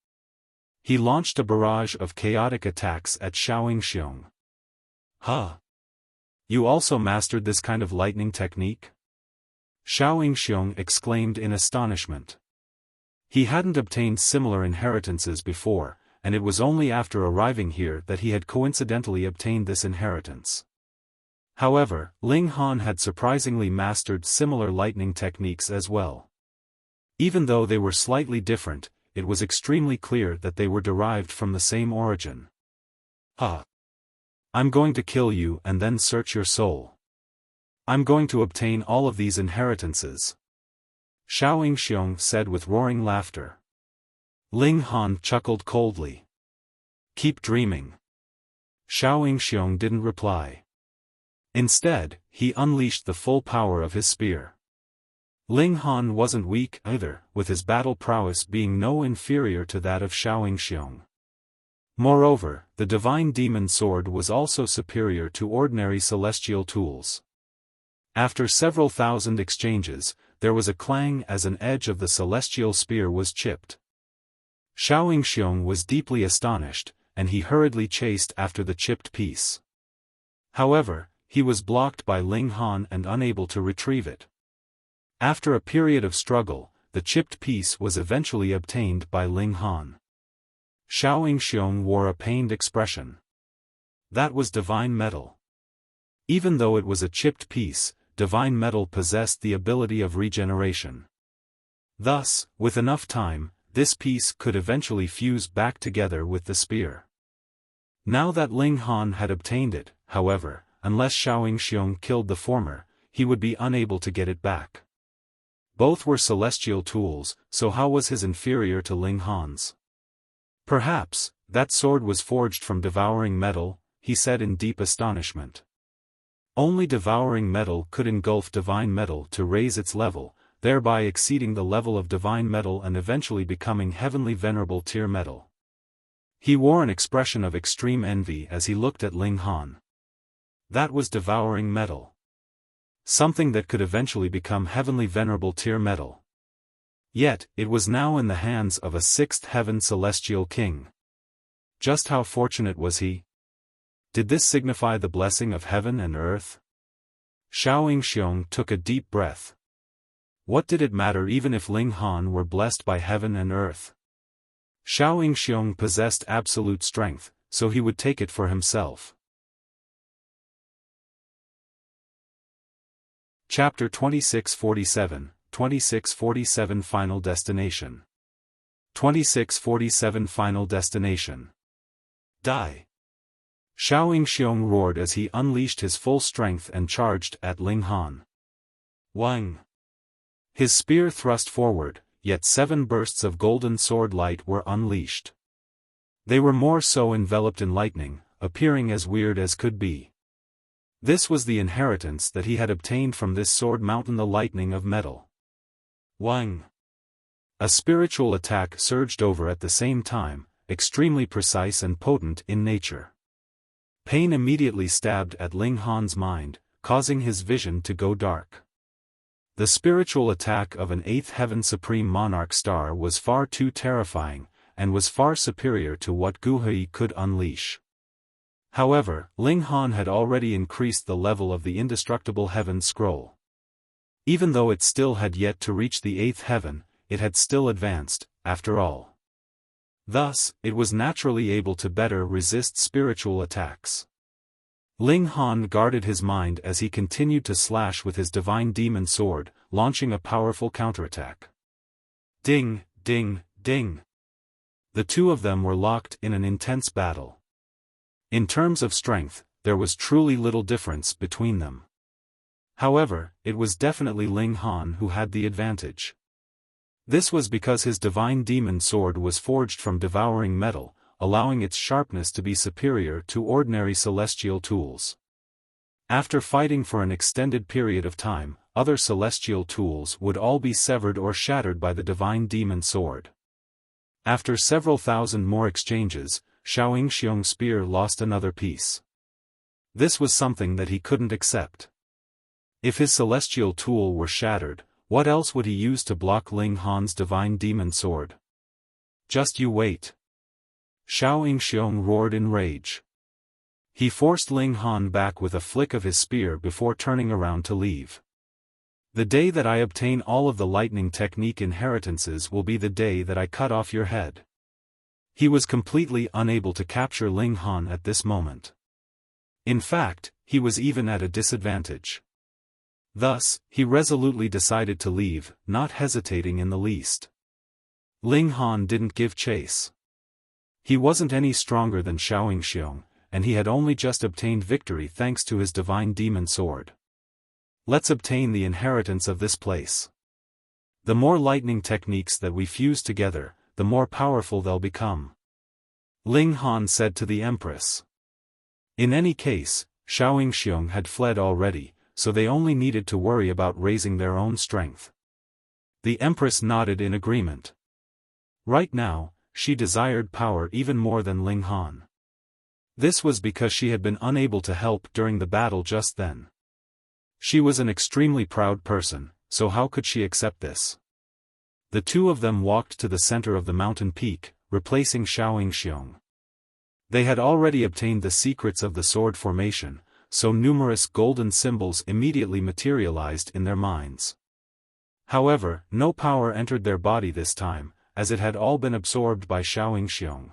He launched a barrage of chaotic attacks at Yingxiong. Huh! You also mastered this kind of lightning technique? Yingxiong exclaimed in astonishment. He hadn't obtained similar inheritances before, and it was only after arriving here that he had coincidentally obtained this inheritance. However, Ling Han had surprisingly mastered similar lightning techniques as well. Even though they were slightly different, it was extremely clear that they were derived from the same origin. I'm going to kill you and then search your soul. I'm going to obtain all of these inheritances. Yingxiong said with roaring laughter. Ling Han chuckled coldly. Keep dreaming. Yingxiong didn't reply. Instead, he unleashed the full power of his spear. Ling Han wasn't weak either, with his battle prowess being no inferior to that of Yingxiong. Moreover, the divine demon sword was also superior to ordinary celestial tools. After several thousand exchanges, there was a clang as an edge of the celestial spear was chipped. Yingxiong was deeply astonished, and he hurriedly chased after the chipped piece. However, he was blocked by Ling Han and unable to retrieve it. After a period of struggle, the chipped piece was eventually obtained by Ling Han. Yingxiong wore a pained expression. That was divine metal. Even though it was a chipped piece, divine metal possessed the ability of regeneration. Thus, with enough time, this piece could eventually fuse back together with the spear. Now that Ling Han had obtained it, however, unless Yingxiong killed the former, he would be unable to get it back. Both were celestial tools, so how was his inferior to Ling Han's? Perhaps, that sword was forged from devouring metal, he said in deep astonishment. Only devouring metal could engulf divine metal to raise its level, thereby exceeding the level of divine metal and eventually becoming heavenly venerable tier metal. He wore an expression of extreme envy as he looked at Ling Han. That was devouring metal. Something that could eventually become heavenly venerable tier metal. Yet, it was now in the hands of a 6th heaven celestial king. Just how fortunate was he? Did this signify the blessing of heaven and earth? Yingxiong took a deep breath. What did it matter even if Ling Han were blessed by heaven and earth? Yingxiong possessed absolute strength, so he would take it for himself. Chapter 2647, 2647 Final Destination. 2647 Final Destination. Die! Yingxiong roared as he unleashed his full strength and charged at Ling Han. Wang! His spear thrust forward, yet 7 bursts of golden sword light were unleashed. They were more so enveloped in lightning, appearing as weird as could be. This was the inheritance that he had obtained from this sword mountain, the lightning of metal. Wang! A spiritual attack surged over at the same time, extremely precise and potent in nature. Pain immediately stabbed at Ling Han's mind, causing his vision to go dark. The spiritual attack of an 8th heaven supreme monarch star was far too terrifying, and was far superior to what Guhui could unleash. However, Ling Han had already increased the level of the indestructible heaven scroll. Even though it still had yet to reach the 8th heaven, it had still advanced, after all. Thus, it was naturally able to better resist spiritual attacks. Ling Han guarded his mind as he continued to slash with his divine demon sword, launching a powerful counterattack. Ding, ding, ding. The two of them were locked in an intense battle. In terms of strength, there was truly little difference between them. However, it was definitely Ling Han who had the advantage. This was because his divine demon sword was forged from devouring metal, allowing its sharpness to be superior to ordinary celestial tools. After fighting for an extended period of time, other celestial tools would all be severed or shattered by the divine demon sword. After several thousand more exchanges, Yingxiong's spear lost another piece. This was something that he couldn't accept. If his celestial tool were shattered, what else would he use to block Ling Han's divine demon sword? Just you wait. Yingxiong roared in rage. He forced Ling Han back with a flick of his spear before turning around to leave. The day that I obtain all of the lightning technique inheritances will be the day that I cut off your head. He was completely unable to capture Ling Han at this moment. In fact, he was even at a disadvantage. Thus, he resolutely decided to leave, not hesitating in the least. Ling Han didn't give chase. He wasn't any stronger than Yingxiong, and he had only just obtained victory thanks to his divine demon sword. Let's obtain the inheritance of this place. The more lightning techniques that we fuse together, the more powerful they'll become. Ling Han said to the Empress. In any case, Yingxiong had fled already, so they only needed to worry about raising their own strength. The Empress nodded in agreement. Right now, she desired power even more than Ling Han. This was because she had been unable to help during the battle just then. She was an extremely proud person, so how could she accept this? The two of them walked to the center of the mountain peak, replacing Yingxiong. They had already obtained the secrets of the sword formation, so numerous golden symbols immediately materialized in their minds. However, no power entered their body this time, as it had all been absorbed by Yingxiong.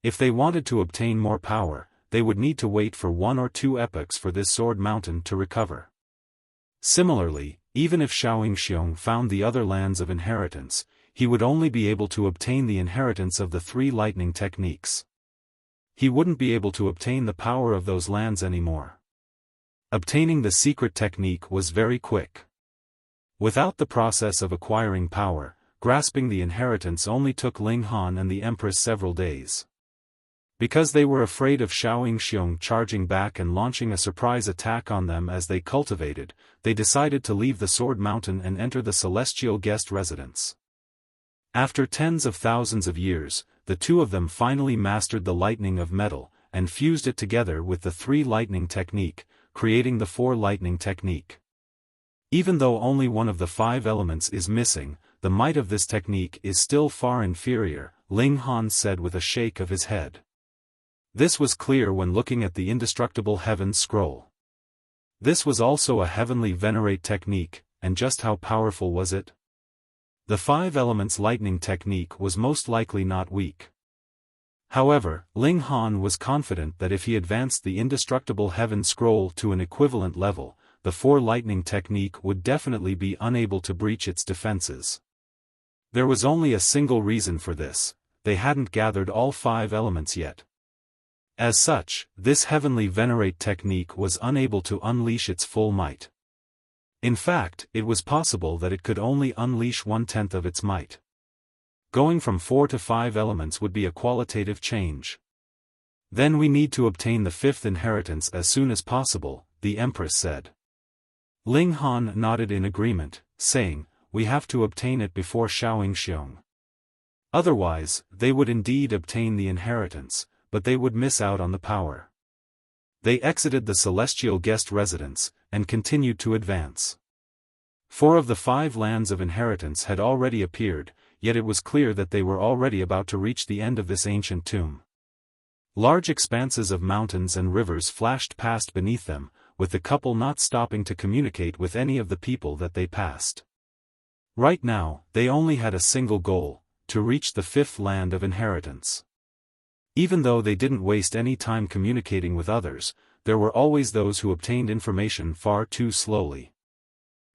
If they wanted to obtain more power, they would need to wait for 1 or 2 epochs for this sword mountain to recover. Similarly, even if Yingxiong found the other lands of inheritance, he would only be able to obtain the inheritance of the 3 lightning techniques. He wouldn't be able to obtain the power of those lands anymore. Obtaining the secret technique was very quick. Without the process of acquiring power, grasping the inheritance only took Ling Han and the Empress several days. Because they were afraid of Yingxiong charging back and launching a surprise attack on them as they cultivated, they decided to leave the Sword Mountain and enter the celestial guest residence. After tens of thousands of years, the two of them finally mastered the lightning of metal, and fused it together with the 3 lightning technique, creating the 4 lightning technique. Even though only one of the 5 elements is missing, the might of this technique is still far inferior, Ling Han said with a shake of his head. This was clear when looking at the indestructible heaven scroll. This was also a heavenly venerate technique, and just how powerful was it? The 5 elements lightning technique was most likely not weak. However, Ling Han was confident that if he advanced the indestructible heaven scroll to an equivalent level, the 4 lightning technique would definitely be unable to breach its defenses. There was only a single reason for this: they hadn't gathered all 5 elements yet. As such, this heavenly venerate technique was unable to unleash its full might. In fact, it was possible that it could only unleash 1/10 of its might. Going from 4 to 5 elements would be a qualitative change. Then we need to obtain the 5th inheritance as soon as possible, the Empress said. Ling Han nodded in agreement, saying, we have to obtain it before Yingxiong. Otherwise, they would indeed obtain the inheritance, but they would miss out on the power. They exited the celestial guest residence, and continued to advance. 4 of the 5 lands of inheritance had already appeared, yet it was clear that they were already about to reach the end of this ancient tomb. Large expanses of mountains and rivers flashed past beneath them, with the couple not stopping to communicate with any of the people that they passed. Right now, they only had a single goal: to reach the fifth land of inheritance. Even though they didn't waste any time communicating with others, there were always those who obtained information far too slowly.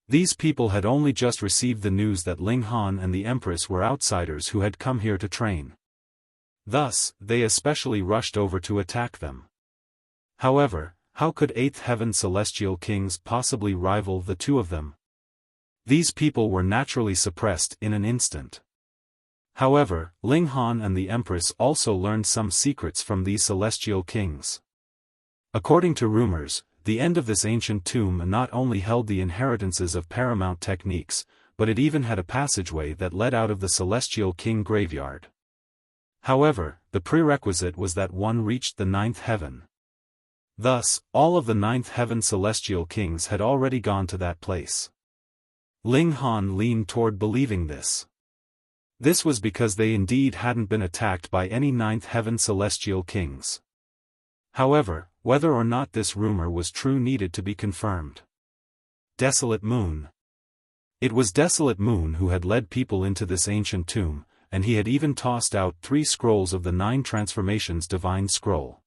These people had only just received the news that Ling Han and the Empress were outsiders who had come here to train. Thus, they especially rushed over to attack them. However, how could Eighth Heaven Celestial Kings possibly rival the two of them? These people were naturally suppressed in an instant. However, Ling Han and the Empress also learned some secrets from these Celestial Kings. According to rumors, the end of this ancient tomb not only held the inheritances of paramount techniques, but it even had a passageway that led out of the Celestial King graveyard. However, the prerequisite was that one reached the ninth heaven. Thus, all of the ninth heaven Celestial Kings had already gone to that place. Ling Han leaned toward believing this. This was because they indeed hadn't been attacked by any ninth heaven Celestial Kings. However, whether or not this rumor was true needed to be confirmed. Desolate Moon. It was Desolate Moon who had led people into this ancient tomb, and he had even tossed out 3 scrolls of the 9 transformations divine scroll.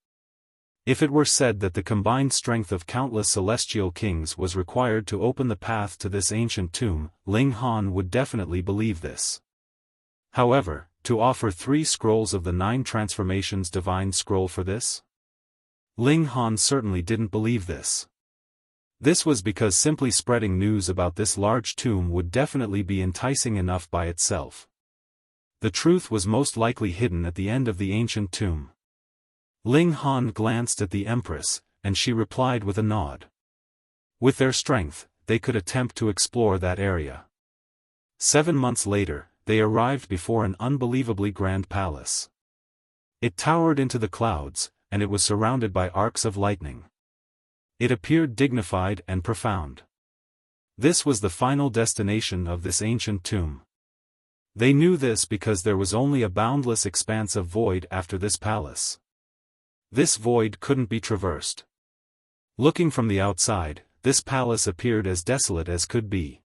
If it were said that the combined strength of countless celestial kings was required to open the path to this ancient tomb, Ling Han would definitely believe this. However, to offer 3 scrolls of the 9 transformations divine scroll for this? Ling Han certainly didn't believe this. This was because simply spreading news about this large tomb would definitely be enticing enough by itself. The truth was most likely hidden at the end of the ancient tomb. Ling Han glanced at the Empress, and she replied with a nod. With their strength, they could attempt to explore that area. 7 months later, they arrived before an unbelievably grand palace. It towered into the clouds, and it was surrounded by arcs of lightning. It appeared dignified and profound. This was the final destination of this ancient tomb. They knew this because there was only a boundless expanse of void after this palace. This void couldn't be traversed. Looking from the outside, this palace appeared as desolate as could be.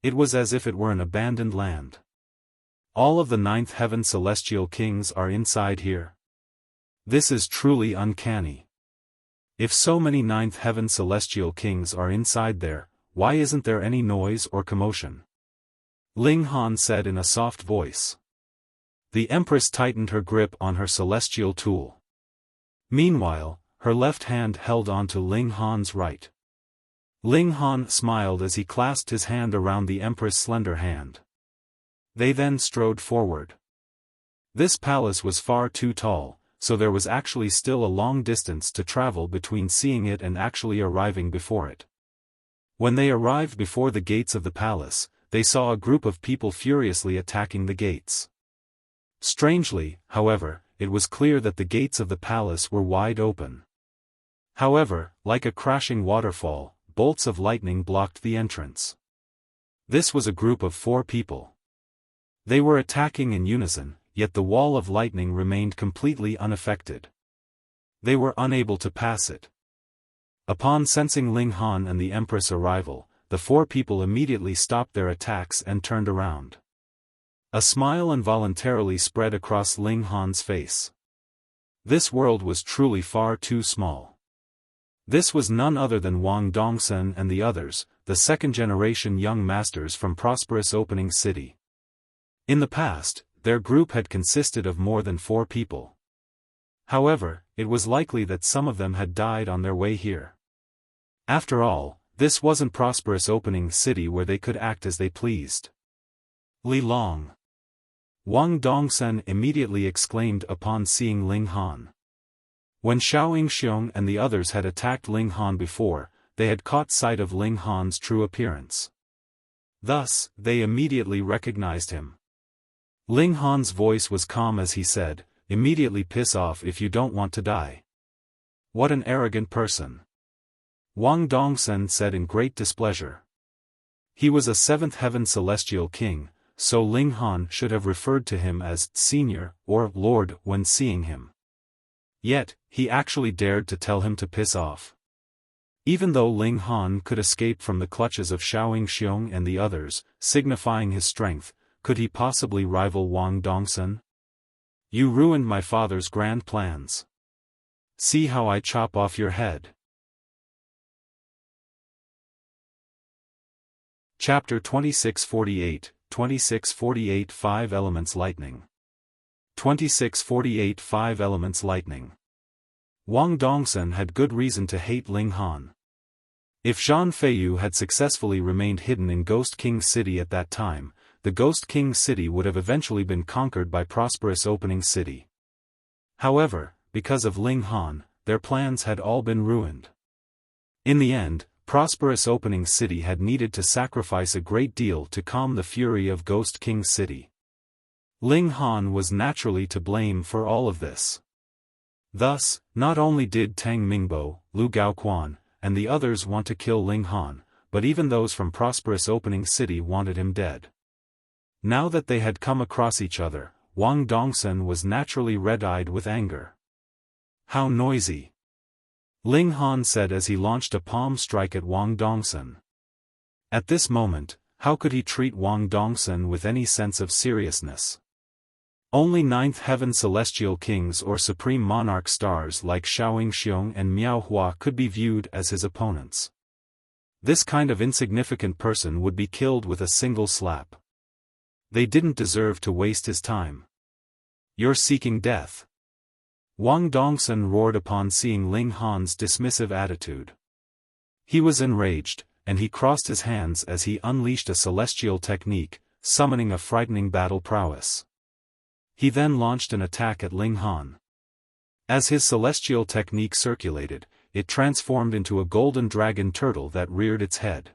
It was as if it were an abandoned land. All of the ninth heaven celestial kings are inside here. This is truly uncanny. If so many ninth heaven celestial kings are inside there, why isn't there any noise or commotion? Ling Han said in a soft voice. The Empress tightened her grip on her celestial tool. Meanwhile, her left hand held onto Ling Han's right. Ling Han smiled as he clasped his hand around the Empress' slender hand. They then strode forward. This palace was far too tall, so there was actually still a long distance to travel between seeing it and actually arriving before it. When they arrived before the gates of the palace, they saw a group of people furiously attacking the gates. Strangely, however, it was clear that the gates of the palace were wide open. However, like a crashing waterfall, bolts of lightning blocked the entrance. This was a group of 4 people. They were attacking in unison, yet the wall of lightning remained completely unaffected. They were unable to pass it. Upon sensing Ling Han and the Empress' arrival, the 4 people immediately stopped their attacks and turned around. A smile involuntarily spread across Ling Han's face. This world was truly far too small. This was none other than Wang Dongsen and the others, the second-generation young masters from prosperous opening city. In the past, their group had consisted of more than 4 people. However, it was likely that some of them had died on their way here. After all, this wasn't prosperous opening city where they could act as they pleased. Li Long. Wang Dongsen immediately exclaimed upon seeing Ling Han. When Yingxiong and the others had attacked Ling Han before, they had caught sight of Ling Han's true appearance. Thus, they immediately recognized him. Ling Han's voice was calm as he said, "Immediately piss off if you don't want to die." What an arrogant person. Wang Dongsen said in great displeasure. He was a 7th heaven celestial king, so Ling Han should have referred to him as Senior or Lord when seeing him. Yet, he actually dared to tell him to piss off. Even though Ling Han could escape from the clutches of Yingxiong and the others, signifying his strength, could he possibly rival Wang Dongsun? You ruined my father's grand plans. See how I chop off your head. Chapter 2648, 2648 5 Elements Lightning. 2648 5 Elements Lightning. Wang Dongsun had good reason to hate Ling Han. If Zhan Feiyu had successfully remained hidden in Ghost King City at that time, the Ghost King City would have eventually been conquered by Prosperous Opening City. However, because of Ling Han, their plans had all been ruined. In the end, Prosperous Opening City had needed to sacrifice a great deal to calm the fury of Ghost King City. Ling Han was naturally to blame for all of this. Thus, not only did Tang Mingbo, Lu Gaoquan, and the others want to kill Ling Han, but even those from Prosperous Opening City wanted him dead. Now that they had come across each other, Wang Dongsun was naturally red-eyed with anger. How noisy! Ling Han said as he launched a palm strike at Wang Dongsun. At this moment, how could he treat Wang Dongsun with any sense of seriousness? Only Ninth Heaven Celestial Kings or Supreme Monarch stars like Yingxiong and Miao Hua could be viewed as his opponents. This kind of insignificant person would be killed with a single slap. They didn't deserve to waste his time. You're seeking death. Wang Dongsun roared upon seeing Ling Han's dismissive attitude. He was enraged, and he crossed his hands as he unleashed a celestial technique, summoning a frightening battle prowess. He then launched an attack at Ling Han. As his celestial technique circulated, it transformed into a golden dragon turtle that reared its head.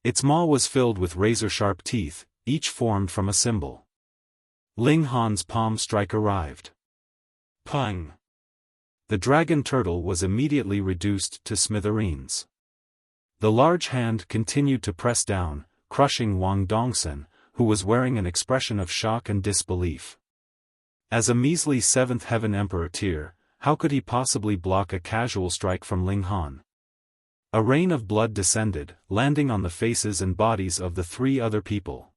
Its maw was filled with razor-sharp teeth, each formed from a symbol. Ling Han's palm strike arrived. Pung! The dragon turtle was immediately reduced to smithereens. The large hand continued to press down, crushing Wang Dongsun, who was wearing an expression of shock and disbelief. As a measly 7th Heaven Emperor tier, how could he possibly block a casual strike from Ling Han? A rain of blood descended, landing on the faces and bodies of the 3 other people.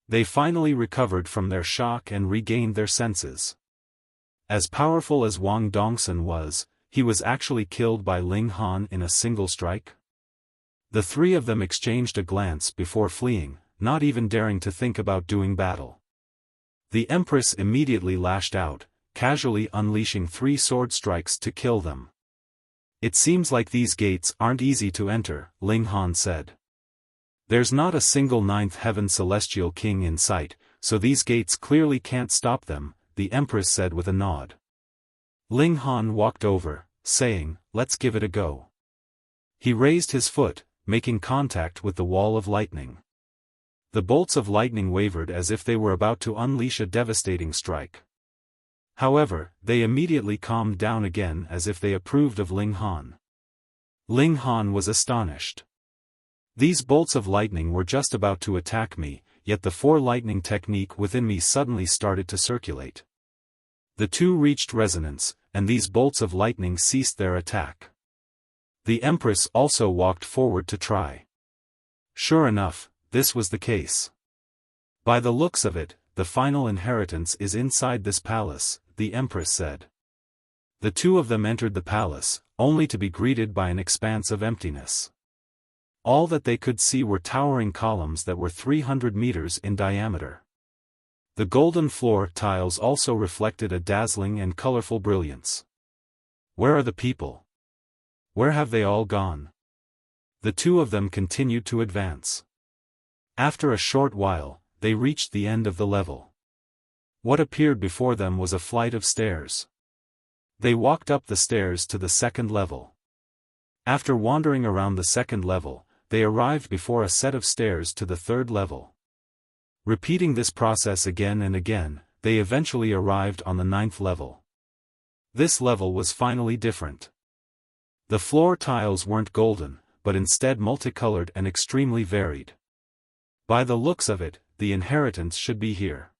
They finally recovered from their shock and regained their senses. As powerful as Wang Dongsun was, he was actually killed by Ling Han in a single strike? The 3 of them exchanged a glance before fleeing, not even daring to think about doing battle. The Empress immediately lashed out, casually unleashing 3 sword strikes to kill them. It seems like these gates aren't easy to enter, Ling Han said. There's not a single 9th Heaven Celestial King in sight, so these gates clearly can't stop them, the Empress said with a nod. Ling Han walked over, saying, "Let's give it a go." He raised his foot, making contact with the wall of lightning. The bolts of lightning wavered as if they were about to unleash a devastating strike. However, they immediately calmed down again as if they approved of Ling Han. Ling Han was astonished. These bolts of lightning were just about to attack me, yet the 4 lightning technique within me suddenly started to circulate. The 2 reached resonance, and these bolts of lightning ceased their attack. The Empress also walked forward to try. Sure enough, this was the case. By the looks of it, the final inheritance is inside this palace, the Empress said. The 2 of them entered the palace, only to be greeted by an expanse of emptiness. All that they could see were towering columns that were 300 meters in diameter. The golden floor tiles also reflected a dazzling and colorful brilliance. Where are the people? Where have they all gone? The 2 of them continued to advance. After a short while, they reached the end of the level. What appeared before them was a flight of stairs. They walked up the stairs to the 2nd level. After wandering around the 2nd level, they arrived before a set of stairs to the 3rd level. Repeating this process again and again, they eventually arrived on the 9th level. This level was finally different. The floor tiles weren't golden, but instead multicolored and extremely varied. By the looks of it, the inheritance should be here.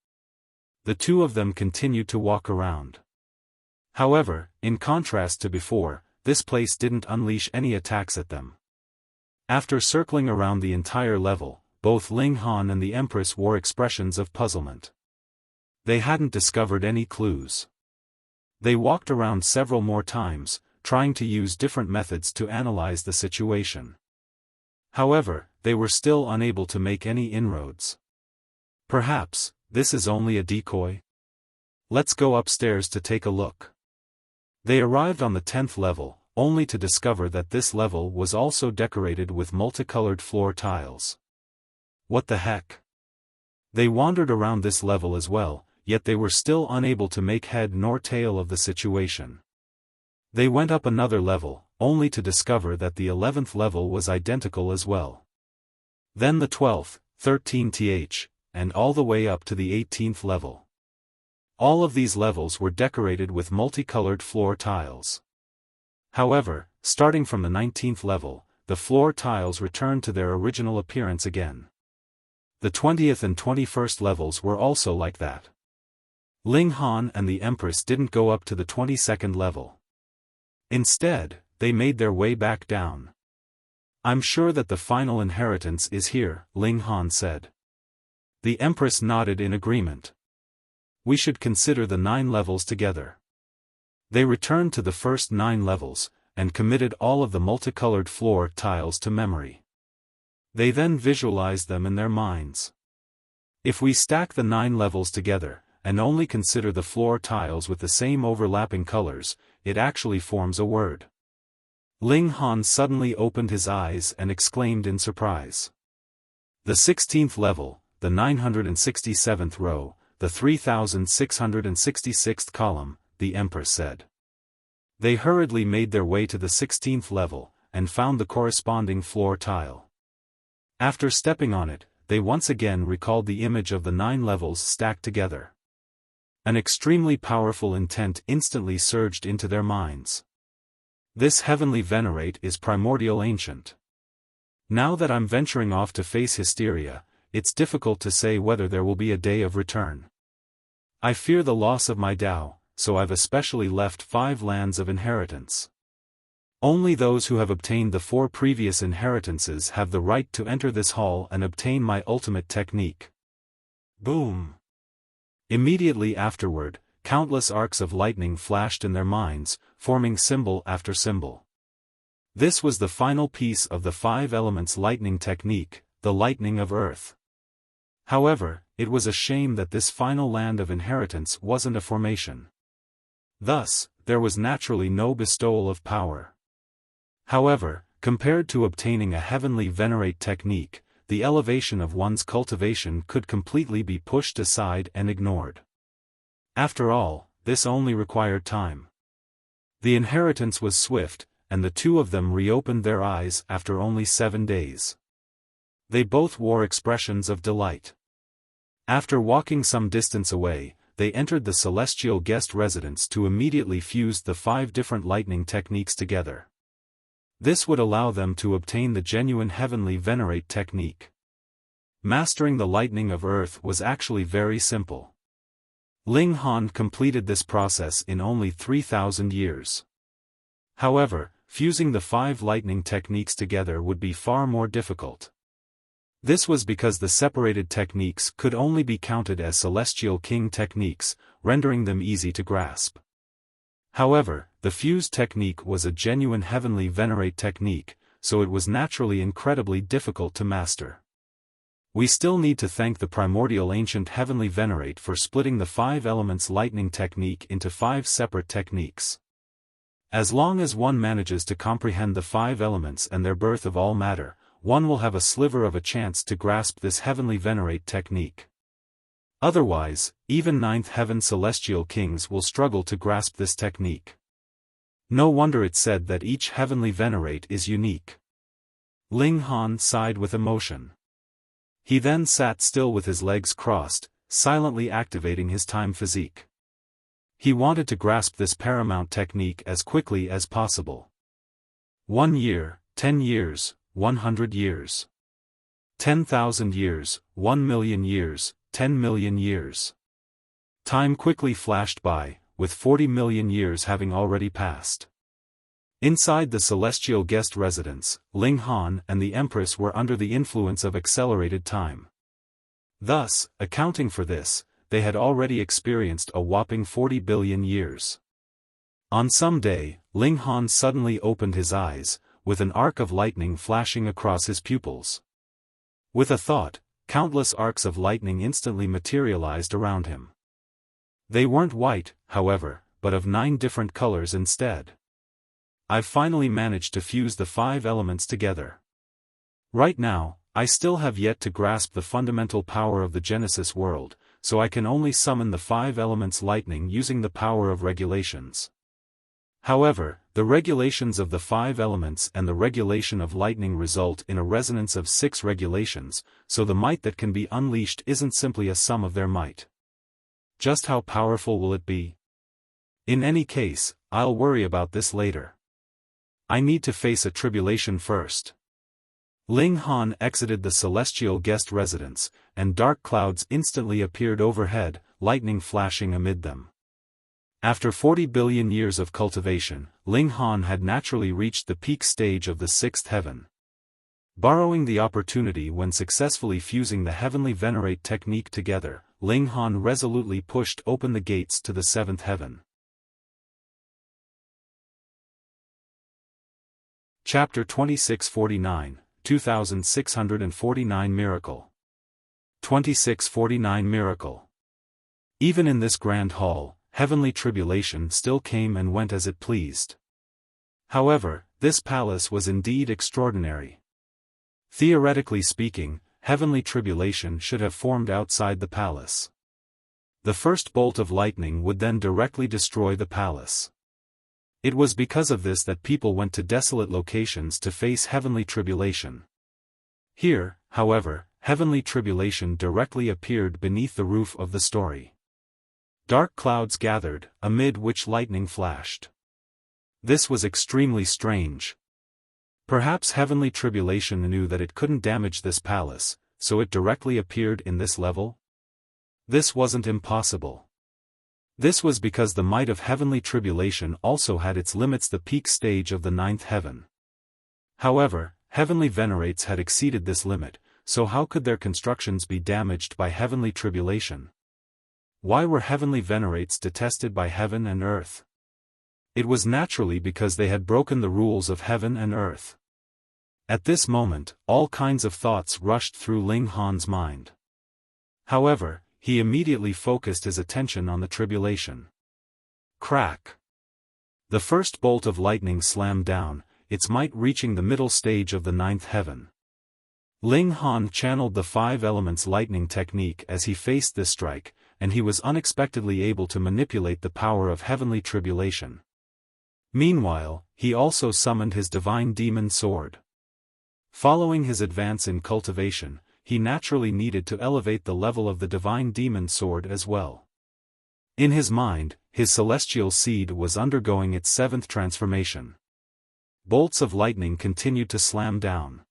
The 2 of them continued to walk around. However, in contrast to before, this place didn't unleash any attacks at them. After circling around the entire level, both Ling Han and the Empress wore expressions of puzzlement. They hadn't discovered any clues. They walked around several more times, trying to use different methods to analyze the situation. However, they were still unable to make any inroads. Perhaps, this is only a decoy? Let's go upstairs to take a look. They arrived on the 10th level, only to discover that this level was also decorated with multicolored floor tiles. What the heck? They wandered around this level as well, yet they were still unable to make head nor tail of the situation. They went up another level, only to discover that the 11th level was identical as well. Then the 12th, 13th, and all the way up to the 18th level. All of these levels were decorated with multicolored floor tiles. However, starting from the 19th level, the floor tiles returned to their original appearance again. The 20th and 21st levels were also like that. Ling Han and the Empress didn't go up to the 22nd level. Instead, they made their way back down. "I'm sure that the final inheritance is here," Ling Han said. The Empress nodded in agreement. "We should consider the 9 levels together." They returned to the first 9 levels, and committed all of the multicolored floor tiles to memory. They then visualized them in their minds. If we stack the 9 levels together, and only consider the floor tiles with the same overlapping colors, it actually forms a word. Ling Han suddenly opened his eyes and exclaimed in surprise. "The 16th level, the 967th row, the 3666th column," the Empress said. They hurriedly made their way to the 16th level, and found the corresponding floor tile. After stepping on it, they once again recalled the image of the 9 levels stacked together. An extremely powerful intent instantly surged into their minds. This heavenly venerate is primordial ancient. Now that I'm venturing off to face hysteria, it's difficult to say whether there will be a day of return. I fear the loss of my Tao, so I've especially left 5 lands of inheritance. Only those who have obtained the 4 previous inheritances have the right to enter this hall and obtain my ultimate technique. Boom! Immediately afterward, countless arcs of lightning flashed in their minds, forming symbol after symbol. This was the final piece of the 5 elements lightning technique, the lightning of earth. However, it was a shame that this final land of inheritance wasn't a formation. Thus, there was naturally no bestowal of power. However, compared to obtaining a heavenly venerate technique, the elevation of one's cultivation could completely be pushed aside and ignored. After all, this only required time. The inheritance was swift, and the 2 of them reopened their eyes after only 7 days. They both wore expressions of delight. After walking some distance away, they entered the celestial guest residence to immediately fuse the 5 different lightning techniques together. This would allow them to obtain the genuine heavenly venerate technique. Mastering the lightning of earth was actually very simple. Ling Han completed this process in only 3,000 years. However, fusing the 5 lightning techniques together would be far more difficult. This was because the separated techniques could only be counted as Celestial King techniques, rendering them easy to grasp. However, the fused technique was a genuine heavenly venerate technique, so it was naturally incredibly difficult to master. We still need to thank the primordial ancient heavenly venerate for splitting the 5 elements lightning technique into 5 separate techniques. As long as one manages to comprehend the 5 elements and their birth of all matter, one will have a sliver of a chance to grasp this heavenly venerate technique. Otherwise, even 9th heaven celestial kings will struggle to grasp this technique. No wonder it's said that each heavenly venerate is unique. Ling Han sighed with emotion. He then sat still with his legs crossed, silently activating his time physique. He wanted to grasp this paramount technique as quickly as possible. 1 year, 10 years, 100 years. 10,000 years, 1,000,000 years, 10 million years. Time quickly flashed by, with 40 million years having already passed. Inside the celestial guest residence, Ling Han and the Empress were under the influence of accelerated time. Thus, accounting for this, they had already experienced a whopping 40 billion years. On some day, Ling Han suddenly opened his eyes, with an arc of lightning flashing across his pupils. With a thought, countless arcs of lightning instantly materialized around him. They weren't white, however, but of 9 different colors instead. I've finally managed to fuse the 5 elements together. Right now, I still have yet to grasp the fundamental power of the Genesis world, so I can only summon the 5 elements lightning using the power of regulations. However, the regulations of the 5 elements and the regulation of lightning result in a resonance of 6 regulations, so the might that can be unleashed isn't simply a sum of their might. Just how powerful will it be? In any case, I'll worry about this later. I need to face a tribulation first. Ling Han exited the celestial guest residence, and dark clouds instantly appeared overhead, lightning flashing amid them. After 40 billion years of cultivation, Ling Han had naturally reached the peak stage of the 6th heaven. Borrowing the opportunity when successfully fusing the heavenly venerate technique together, Ling Han resolutely pushed open the gates to the 7th heaven. Chapter 2649, 2649 Miracle. 2649 Miracle. Even in this grand hall, heavenly tribulation still came and went as it pleased. However, this palace was indeed extraordinary. Theoretically speaking, heavenly tribulation should have formed outside the palace. The first bolt of lightning would then directly destroy the palace. It was because of this that people went to desolate locations to face heavenly tribulation. Here, however, heavenly tribulation directly appeared beneath the roof of the story. Dark clouds gathered, amid which lightning flashed. This was extremely strange. Perhaps heavenly tribulation knew that it couldn't damage this palace, so it directly appeared in this level? This wasn't impossible. This was because the might of heavenly tribulation also had its limits, the peak stage of the 9th heaven. However, heavenly venerates had exceeded this limit, so how could their constructions be damaged by heavenly tribulation? Why were heavenly venerates detested by heaven and earth? It was naturally because they had broken the rules of heaven and earth. At this moment, all kinds of thoughts rushed through Ling Han's mind. However, he immediately focused his attention on the tribulation. Crack! The first bolt of lightning slammed down, its might reaching the middle stage of the 9th heaven. Ling Han channeled the 5 elements lightning technique as he faced this strike, and he was unexpectedly able to manipulate the power of heavenly tribulation. Meanwhile, he also summoned his divine demon sword. Following his advance in cultivation, he naturally needed to elevate the level of the divine demon sword as well. In his mind, his celestial seed was undergoing its 7th transformation. Bolts of lightning continued to slam down.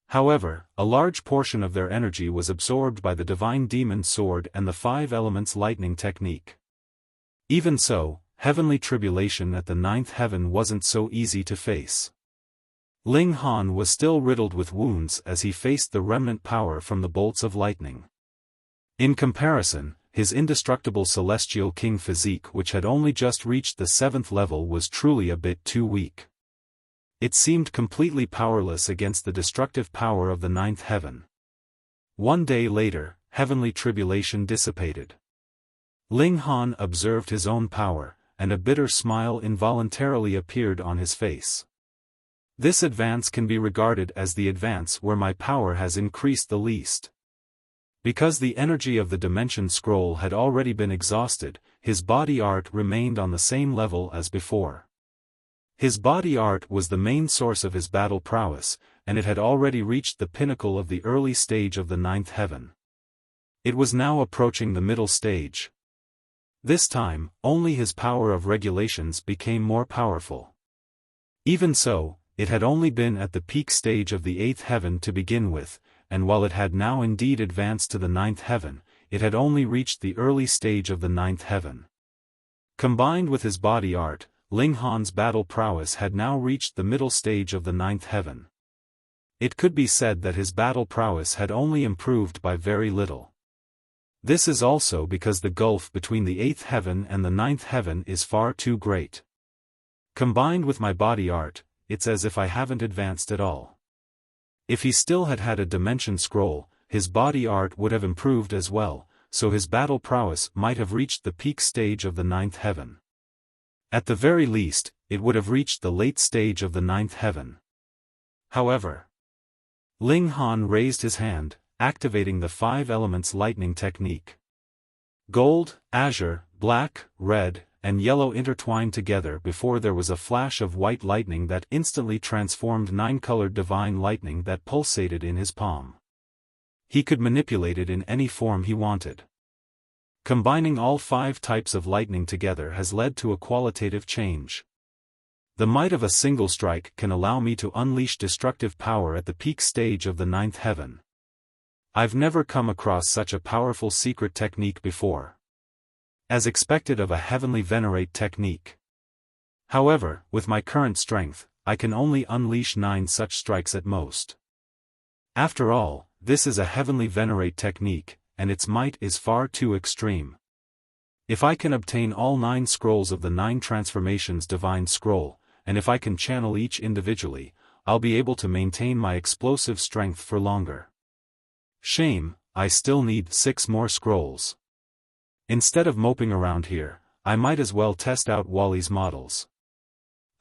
However, a large portion of their energy was absorbed by the divine demon sword and the 5 elements lightning technique. Even so, heavenly tribulation at the 9th heaven wasn't so easy to face. Ling Han was still riddled with wounds as he faced the remnant power from the bolts of lightning. In comparison, his indestructible celestial king physique, which had only just reached the 7th level, was truly a bit too weak. It seemed completely powerless against the destructive power of the 9th heaven. One day later, heavenly tribulation dissipated. Ling Han observed his own power, and a bitter smile involuntarily appeared on his face. This advance can be regarded as the advance where my power has increased the least. Because the energy of the dimension scroll had already been exhausted, his body art remained on the same level as before. His body art was the main source of his battle prowess, and it had already reached the pinnacle of the early stage of the 9th heaven. It was now approaching the middle stage. This time, only his power of regulations became more powerful. Even so, it had only been at the peak stage of the 8th heaven to begin with, and while it had now indeed advanced to the 9th heaven, it had only reached the early stage of the 9th heaven. Combined with his body art, Ling Han's battle prowess had now reached the middle stage of the ninth heaven. It could be said that his battle prowess had only improved by very little. This is also because the gulf between the eighth heaven and the ninth heaven is far too great. Combined with my body art, it's as if I haven't advanced at all. If he still had had a dimension scroll, his body art would have improved as well, so his battle prowess might have reached the peak stage of the ninth heaven. At the very least, it would have reached the late stage of the ninth heaven. However, Ling Han raised his hand, activating the 5 elements lightning technique. Gold, azure, black, red, and yellow intertwined together before there was a flash of white lightning that instantly transformed 9-colored divine lightning that pulsated in his palm. He could manipulate it in any form he wanted. Combining all 5 types of lightning together has led to a qualitative change. The might of a single strike can allow me to unleash destructive power at the peak stage of the ninth heaven. I've never come across such a powerful secret technique before. As expected of a heavenly venerate technique. However, with my current strength, I can only unleash 9 such strikes at most. After all, this is a heavenly venerate technique, and its might is far too extreme. If I can obtain all 9 scrolls of the 9 transformations divine scroll, and if I can channel each individually, I'll be able to maintain my explosive strength for longer. Shame, I still need 6 more scrolls. Instead of moping around here, I might as well test out Wally's models.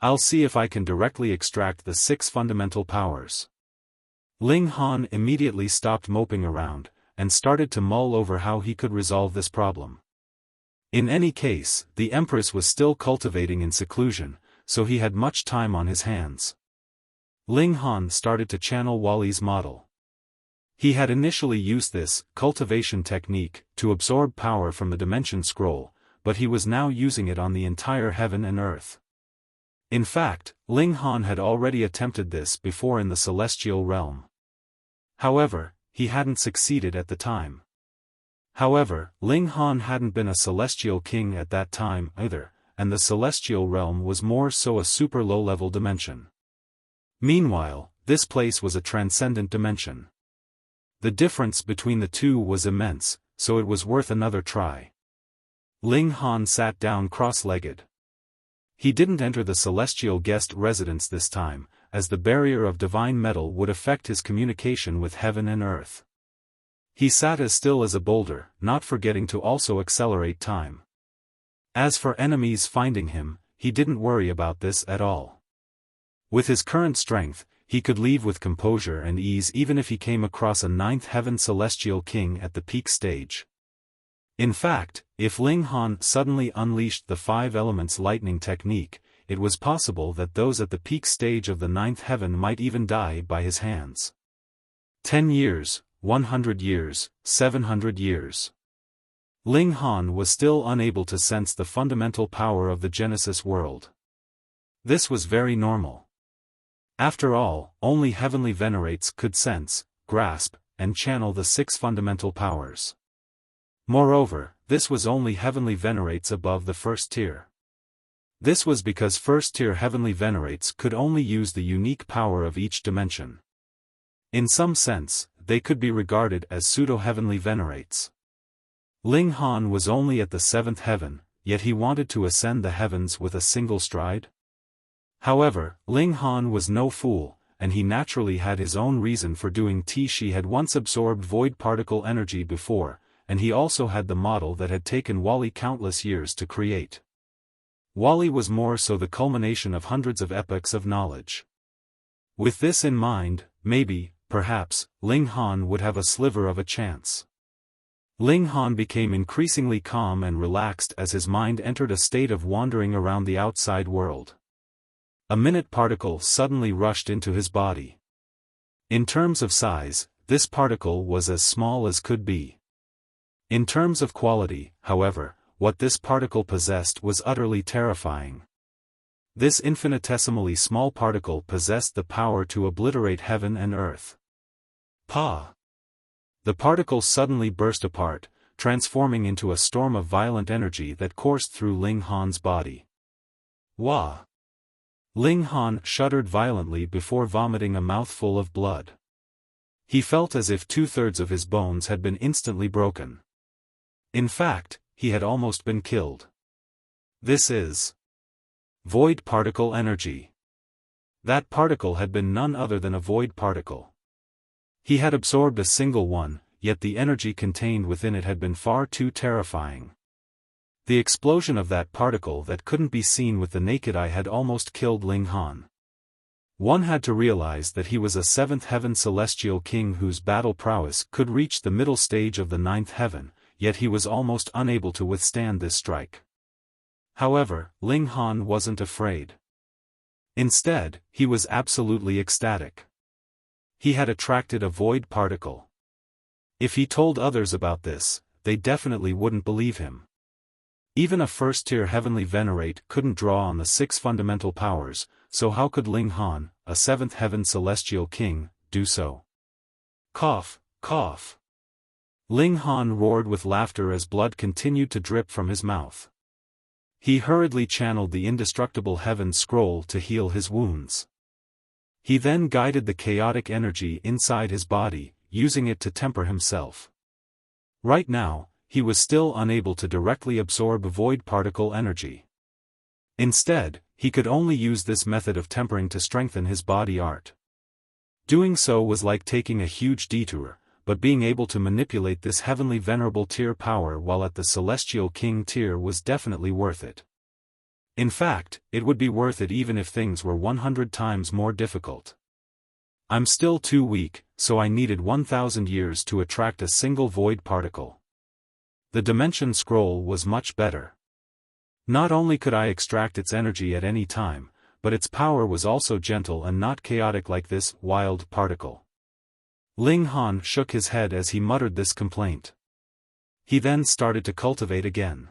I'll see if I can directly extract the 6 fundamental powers. Ling Han immediately stopped moping around, and started to mull over how he could resolve this problem. In any case, the Empress was still cultivating in seclusion, so he had much time on his hands. Ling Han started to channel Wally's model. He had initially used this cultivation technique to absorb power from the Dimension Scroll, but he was now using it on the entire heaven and earth. In fact, Ling Han had already attempted this before in the celestial realm. However, he hadn't succeeded at the time. However, Ling Han hadn't been a celestial king at that time either, and the celestial realm was more so a super low-level dimension. Meanwhile, this place was a transcendent dimension. The difference between the two was immense, so it was worth another try. Ling Han sat down cross-legged. He didn't enter the celestial guest residence this time, as the barrier of divine metal would affect his communication with heaven and earth. He sat as still as a boulder, not forgetting to also accelerate time. As for enemies finding him, he didn't worry about this at all. With his current strength, he could leave with composure and ease even if he came across a ninth heaven celestial king at the peak stage. In fact, if Ling Han suddenly unleashed the 5 elements lightning technique, it was possible that those at the peak stage of the ninth heaven might even die by his hands. 10 years, 100 years, 700 years. Ling Han was still unable to sense the fundamental power of the Genesis world. This was very normal. After all, only heavenly venerates could sense, grasp, and channel the 6 fundamental powers. Moreover, this was only heavenly venerates above the first tier. This was because first-tier heavenly venerates could only use the unique power of each dimension. In some sense, they could be regarded as pseudo-heavenly venerates. Ling Han was only at the 7th heaven, yet he wanted to ascend the heavens with a single stride. However, Ling Han was no fool, and he naturally had his own reason for doing T. She had once absorbed void particle energy before, and he also had the model that had taken Wally countless years to create. Wally was more so the culmination of hundreds of epochs of knowledge. With this in mind, maybe, perhaps, Ling Han would have a sliver of a chance. Ling Han became increasingly calm and relaxed as his mind entered a state of wandering around the outside world. A minute particle suddenly rushed into his body. In terms of size, this particle was as small as could be. In terms of quality, however, what this particle possessed was utterly terrifying. This infinitesimally small particle possessed the power to obliterate heaven and earth. Pa! The particle suddenly burst apart, transforming into a storm of violent energy that coursed through Ling Han's body. Wah! Ling Han shuddered violently before vomiting a mouthful of blood. He felt as if 2/3 of his bones had been instantly broken. In fact, he had almost been killed. This is void particle energy. That particle had been none other than a void particle. He had absorbed a single one, yet the energy contained within it had been far too terrifying. The explosion of that particle that couldn't be seen with the naked eye had almost killed Ling Han. One had to realize that he was a 7th heaven celestial king whose battle prowess could reach the middle stage of the 9th heaven, yet he was almost unable to withstand this strike. However, Ling Han wasn't afraid. Instead, he was absolutely ecstatic. He had attracted a void particle. If he told others about this, they definitely wouldn't believe him. Even a first-tier heavenly venerate couldn't draw on the 6 fundamental powers, so how could Ling Han, a 7th heaven celestial king, do so? Cough, cough. Ling Han roared with laughter as blood continued to drip from his mouth. He hurriedly channeled the indestructible heaven scroll to heal his wounds. He then guided the chaotic energy inside his body, using it to temper himself. Right now, he was still unable to directly absorb void particle energy. Instead, he could only use this method of tempering to strengthen his body art. Doing so was like taking a huge detour, but being able to manipulate this heavenly venerable tier power while at the celestial king tier was definitely worth it. In fact, it would be worth it even if things were 100 times more difficult. I'm still too weak, so I needed 1,000 years to attract a single void particle. The dimension scroll was much better. Not only could I extract its energy at any time, but its power was also gentle and not chaotic like this wild particle. Ling Han shook his head as he muttered this complaint. He then started to cultivate again.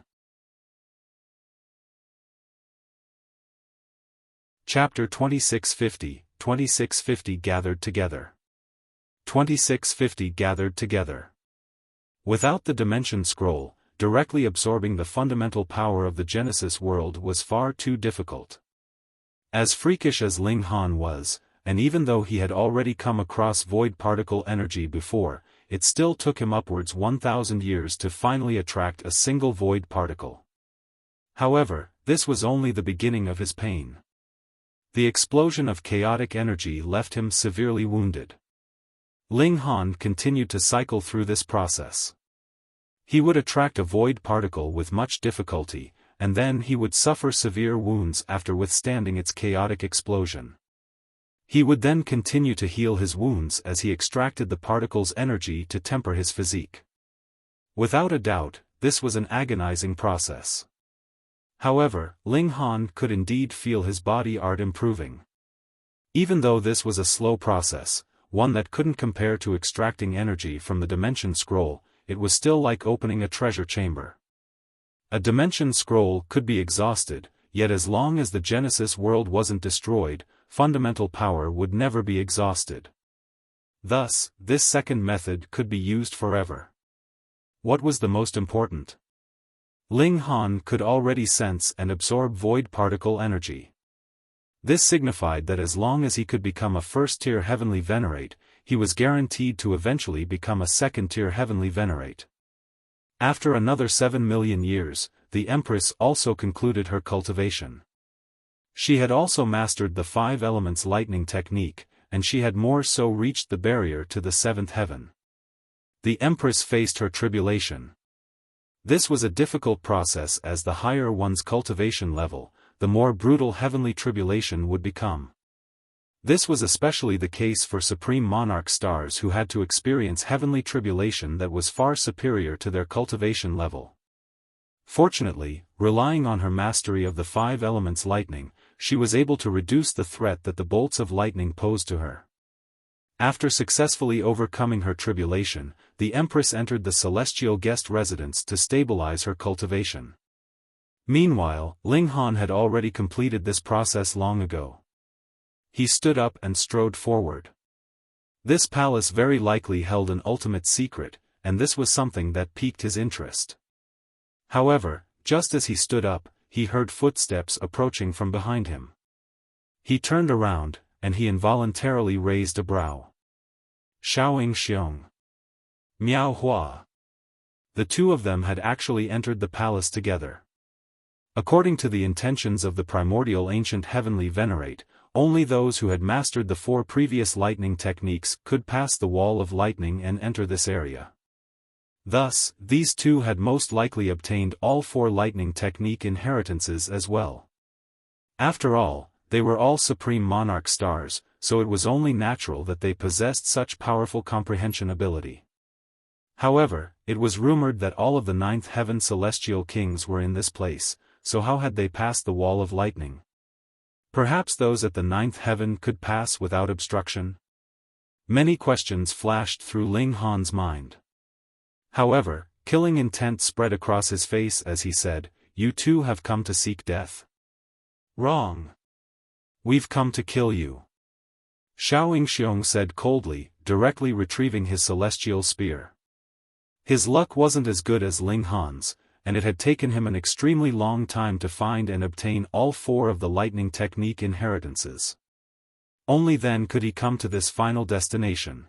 Chapter 2650, 2650 Gathered Together. 2650 Gathered Together. Without the dimension scroll, directly absorbing the fundamental power of the Genesis world was far too difficult. As freakish as Ling Han was, and even though he had already come across void particle energy before, it still took him upwards 1,000 years to finally attract a single void particle. However, this was only the beginning of his pain. The explosion of chaotic energy left him severely wounded. Ling Han continued to cycle through this process. He would attract a void particle with much difficulty, and then he would suffer severe wounds after withstanding its chaotic explosion. He would then continue to heal his wounds as he extracted the particle's energy to temper his physique. Without a doubt, this was an agonizing process. However, Ling Han could indeed feel his body art improving. Even though this was a slow process, one that couldn't compare to extracting energy from the dimension scroll, it was still like opening a treasure chamber. A dimension scroll could be exhausted, yet as long as the Genesis world wasn't destroyed, fundamental power would never be exhausted. Thus, this second method could be used forever. What was the most important? Ling Han could already sense and absorb void particle energy. This signified that as long as he could become a first-tier heavenly venerate, he was guaranteed to eventually become a second-tier heavenly venerate. After another 7 million years, the Empress also concluded her cultivation. She had also mastered the 5 elements lightning technique, and she had more so reached the barrier to the 7th heaven. The Empress faced her tribulation. This was a difficult process as the higher one's cultivation level, the more brutal heavenly tribulation would become. This was especially the case for Supreme Monarch stars who had to experience heavenly tribulation that was far superior to their cultivation level. Fortunately, relying on her mastery of the 5 elements lightning, she was able to reduce the threat that the bolts of lightning posed to her. After successfully overcoming her tribulation, the Empress entered the celestial guest residence to stabilize her cultivation. Meanwhile, Ling Han had already completed this process long ago. He stood up and strode forward. This palace very likely held an ultimate secret, and this was something that piqued his interest. However, just as he stood up, he heard footsteps approaching from behind him. He turned around, and he involuntarily raised a brow. Yingxiong. Miao Hua. The two of them had actually entered the palace together. According to the intentions of the primordial ancient heavenly venerate, only those who had mastered the 4 previous lightning techniques could pass the wall of lightning and enter this area. Thus, these two had most likely obtained all 4 lightning technique inheritances as well. After all, they were all supreme monarch stars, so it was only natural that they possessed such powerful comprehension ability. However, it was rumored that all of the 9th heaven celestial kings were in this place, so how had they passed the wall of lightning? Perhaps those at the 9th heaven could pass without obstruction? Many questions flashed through Ling Han's mind. However, killing intent spread across his face as he said, "You two have come to seek death." "Wrong. We've come to kill you," Yingxiong said coldly, directly retrieving his celestial spear. His luck wasn't as good as Ling Han's, and it had taken him an extremely long time to find and obtain all 4 of the lightning technique inheritances. Only then could he come to this final destination.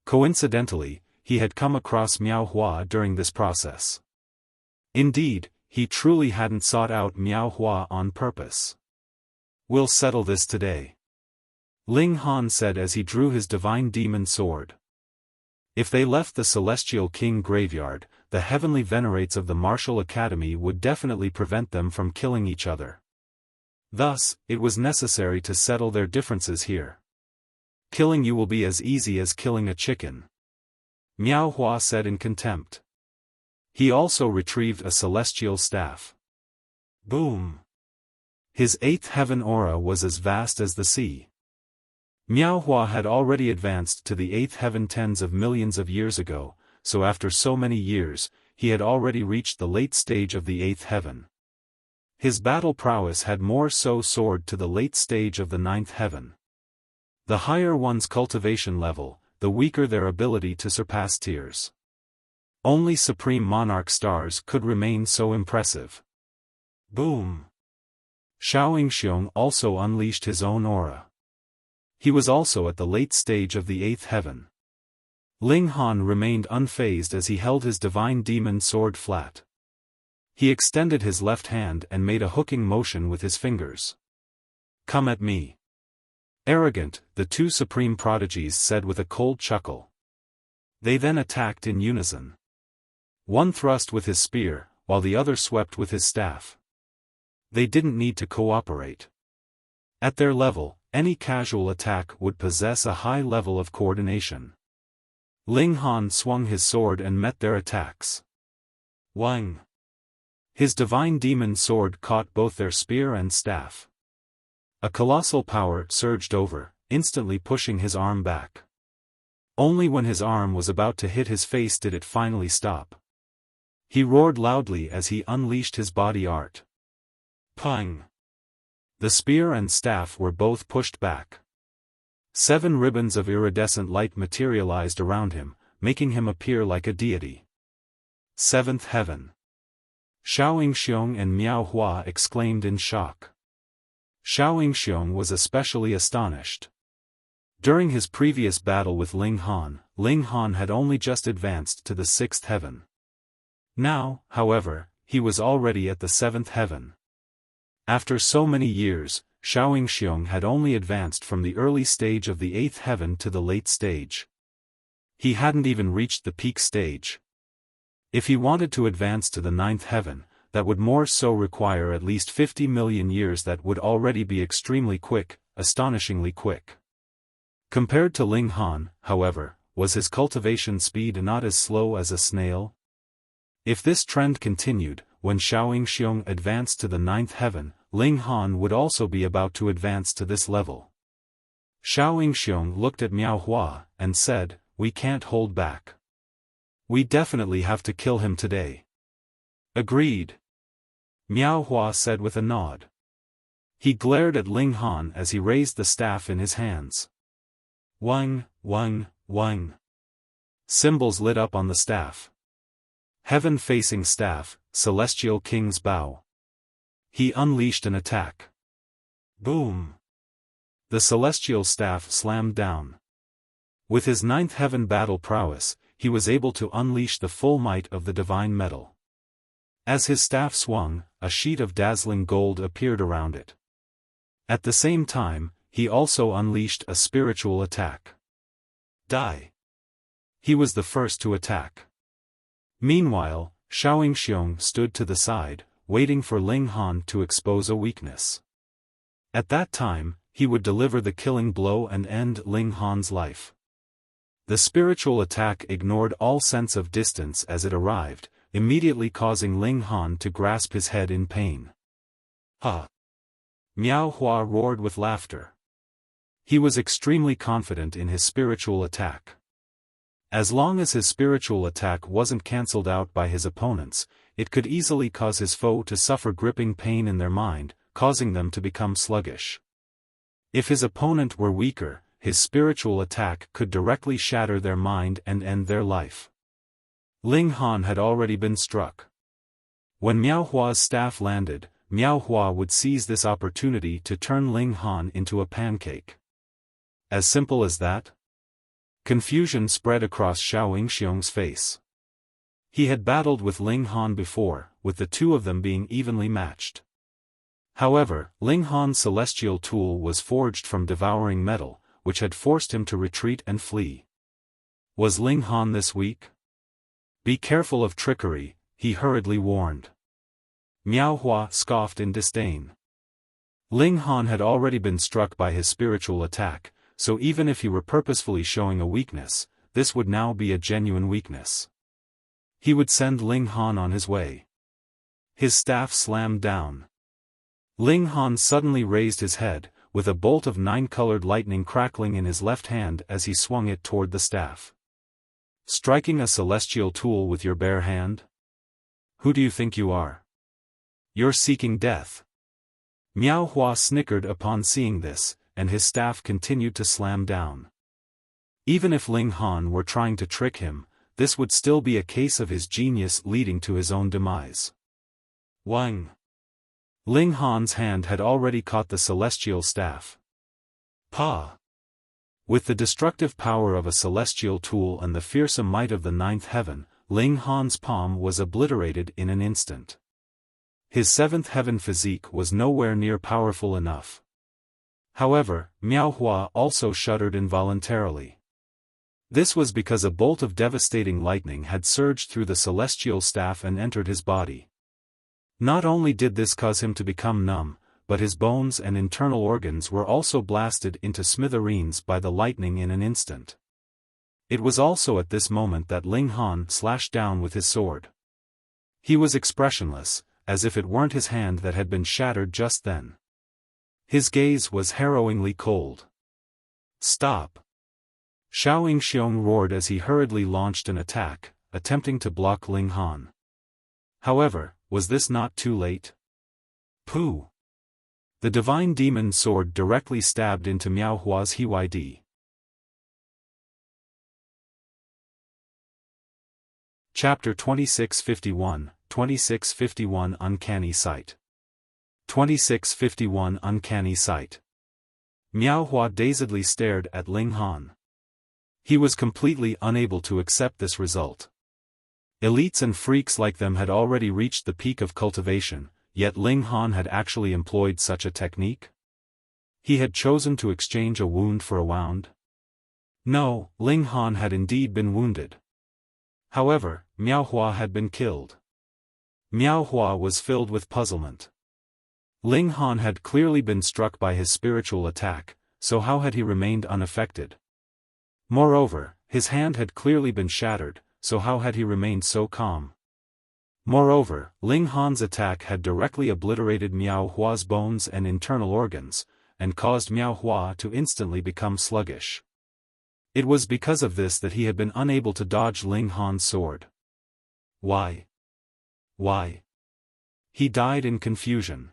Coincidentally, he had come across Miao Hua during this process. Indeed, he truly hadn't sought out Miao Hua on purpose. "We'll settle this today," Ling Han said as he drew his divine demon sword. If they left the Celestial King graveyard, the heavenly venerates of the Martial Academy would definitely prevent them from killing each other. Thus, it was necessary to settle their differences here. "Killing you will be as easy as killing a chicken," Miao Hua said in contempt. He also retrieved a celestial staff. Boom! His 8th heaven aura was as vast as the sea. Miao Hua had already advanced to the 8th heaven tens of millions of years ago, so after so many years, he had already reached the late stage of the 8th heaven. His battle prowess had more so soared to the late stage of the 9th heaven. The higher one's cultivation level, the weaker their ability to surpass tiers. Only supreme monarch stars could remain so impressive. Boom! Yingxiong also unleashed his own aura. He was also at the late stage of the 8th heaven. Ling Han remained unfazed as he held his divine demon sword flat. He extended his left hand and made a hooking motion with his fingers. "Come at me." Arrogant, the 2 supreme prodigies said with a cold chuckle. They then attacked in unison. One thrust with his spear, while the other swept with his staff. They didn't need to cooperate. At their level, any casual attack would possess a high level of coordination. Ling Han swung his sword and met their attacks. Wang! His divine demon sword caught both their spear and staff. A colossal power surged over, instantly pushing his arm back. Only when his arm was about to hit his face did it finally stop. He roared loudly as he unleashed his body art. Pang! The spear and staff were both pushed back. 7 ribbons of iridescent light materialized around him, making him appear like a deity. 7th heaven. Yingxiong and Miao Hua exclaimed in shock. Yingxiong was especially astonished. During his previous battle with Ling Han had only just advanced to the 6th heaven. Now, however, he was already at the 7th heaven. After so many years, Yingxiong had only advanced from the early stage of the 8th heaven to the late stage. He hadn't even reached the peak stage. If he wanted to advance to the 9th heaven, that would more so require at least 50 million years. That would already be extremely quick, astonishingly quick. Compared to Ling Han, however, was his cultivation speed not as slow as a snail? If this trend continued, when Yingxiong advanced to the 9th heaven, Ling Han would also be about to advance to this level. Yingxiong looked at Miao Hua, and said, "We can't hold back. We definitely have to kill him today." "Agreed," Miao Hua said with a nod. He glared at Ling Han as he raised the staff in his hands. Wang, wang, wang. Symbols lit up on the staff. Heaven-facing staff, Celestial King's bow. He unleashed an attack. Boom! The celestial staff slammed down. With his ninth heaven battle prowess, he was able to unleash the full might of the divine metal. As his staff swung, a sheet of dazzling gold appeared around it. At the same time, he also unleashed a spiritual attack. Die! He was the first to attack. Meanwhile, Yingxiong stood to the side, waiting for Ling Han to expose a weakness. At that time, he would deliver the killing blow and end Ling Han's life. The spiritual attack ignored all sense of distance as it arrived, immediately causing Ling Han to grasp his head in pain. Ha! Miao Hua roared with laughter. He was extremely confident in his spiritual attack. As long as his spiritual attack wasn't cancelled out by his opponents, it could easily cause his foe to suffer gripping pain in their mind, causing them to become sluggish. If his opponent were weaker, his spiritual attack could directly shatter their mind and end their life. Ling Han had already been struck. When Miao Hua's staff landed, Miao Hua would seize this opportunity to turn Ling Han into a pancake. As simple as that? Confusion spread across Yingxiong's face. He had battled with Ling Han before, with the two of them being evenly matched. However, Ling Han's celestial tool was forged from devouring metal, which had forced him to retreat and flee. Was Ling Han this weak? Be careful of trickery, he hurriedly warned. Miao Hua scoffed in disdain. Ling Han had already been struck by his spiritual attack, so even if he were purposefully showing a weakness, this would now be a genuine weakness. He would send Ling Han on his way. His staff slammed down. Ling Han suddenly raised his head, with a bolt of 9-colored lightning crackling in his left hand as he swung it toward the staff. Striking a celestial tool with your bare hand? Who do you think you are? You're seeking death. Miao Hua snickered upon seeing this, and his staff continued to slam down. Even if Ling Han were trying to trick him, this would still be a case of his genius leading to his own demise. Wang! Ling Han's hand had already caught the celestial staff. Pa! With the destructive power of a celestial tool and the fearsome might of the ninth heaven, Ling Han's palm was obliterated in an instant. His seventh heaven physique was nowhere near powerful enough. However, Miao Hua also shuddered involuntarily. This was because a bolt of devastating lightning had surged through the celestial staff and entered his body. Not only did this cause him to become numb, but his bones and internal organs were also blasted into smithereens by the lightning in an instant. It was also at this moment that Ling Han slashed down with his sword. He was expressionless, as if it weren't his hand that had been shattered just then. His gaze was harrowingly cold. Stop! Yingxiong roared as he hurriedly launched an attack, attempting to block Ling Han. However, was this not too late? Pooh! The divine demon sword directly stabbed into Miao Hua's Hyd. Chapter 2651, 2651 Uncanny Sight. 2651 Uncanny Sight. Miao Hua dazedly stared at Ling Han. He was completely unable to accept this result. Elites and freaks like them had already reached the peak of cultivation, yet Ling Han had actually employed such a technique? He had chosen to exchange a wound for a wound? No, Ling Han had indeed been wounded. However, Miao Hua had been killed. Miao Hua was filled with puzzlement. Ling Han had clearly been struck by his spiritual attack, so how had he remained unaffected? Moreover, his hand had clearly been shattered, so how had he remained so calm? Moreover, Ling Han's attack had directly obliterated Miao Hua's bones and internal organs, and caused Miao Hua to instantly become sluggish. It was because of this that he had been unable to dodge Ling Han's sword. Why? Why? He died in confusion.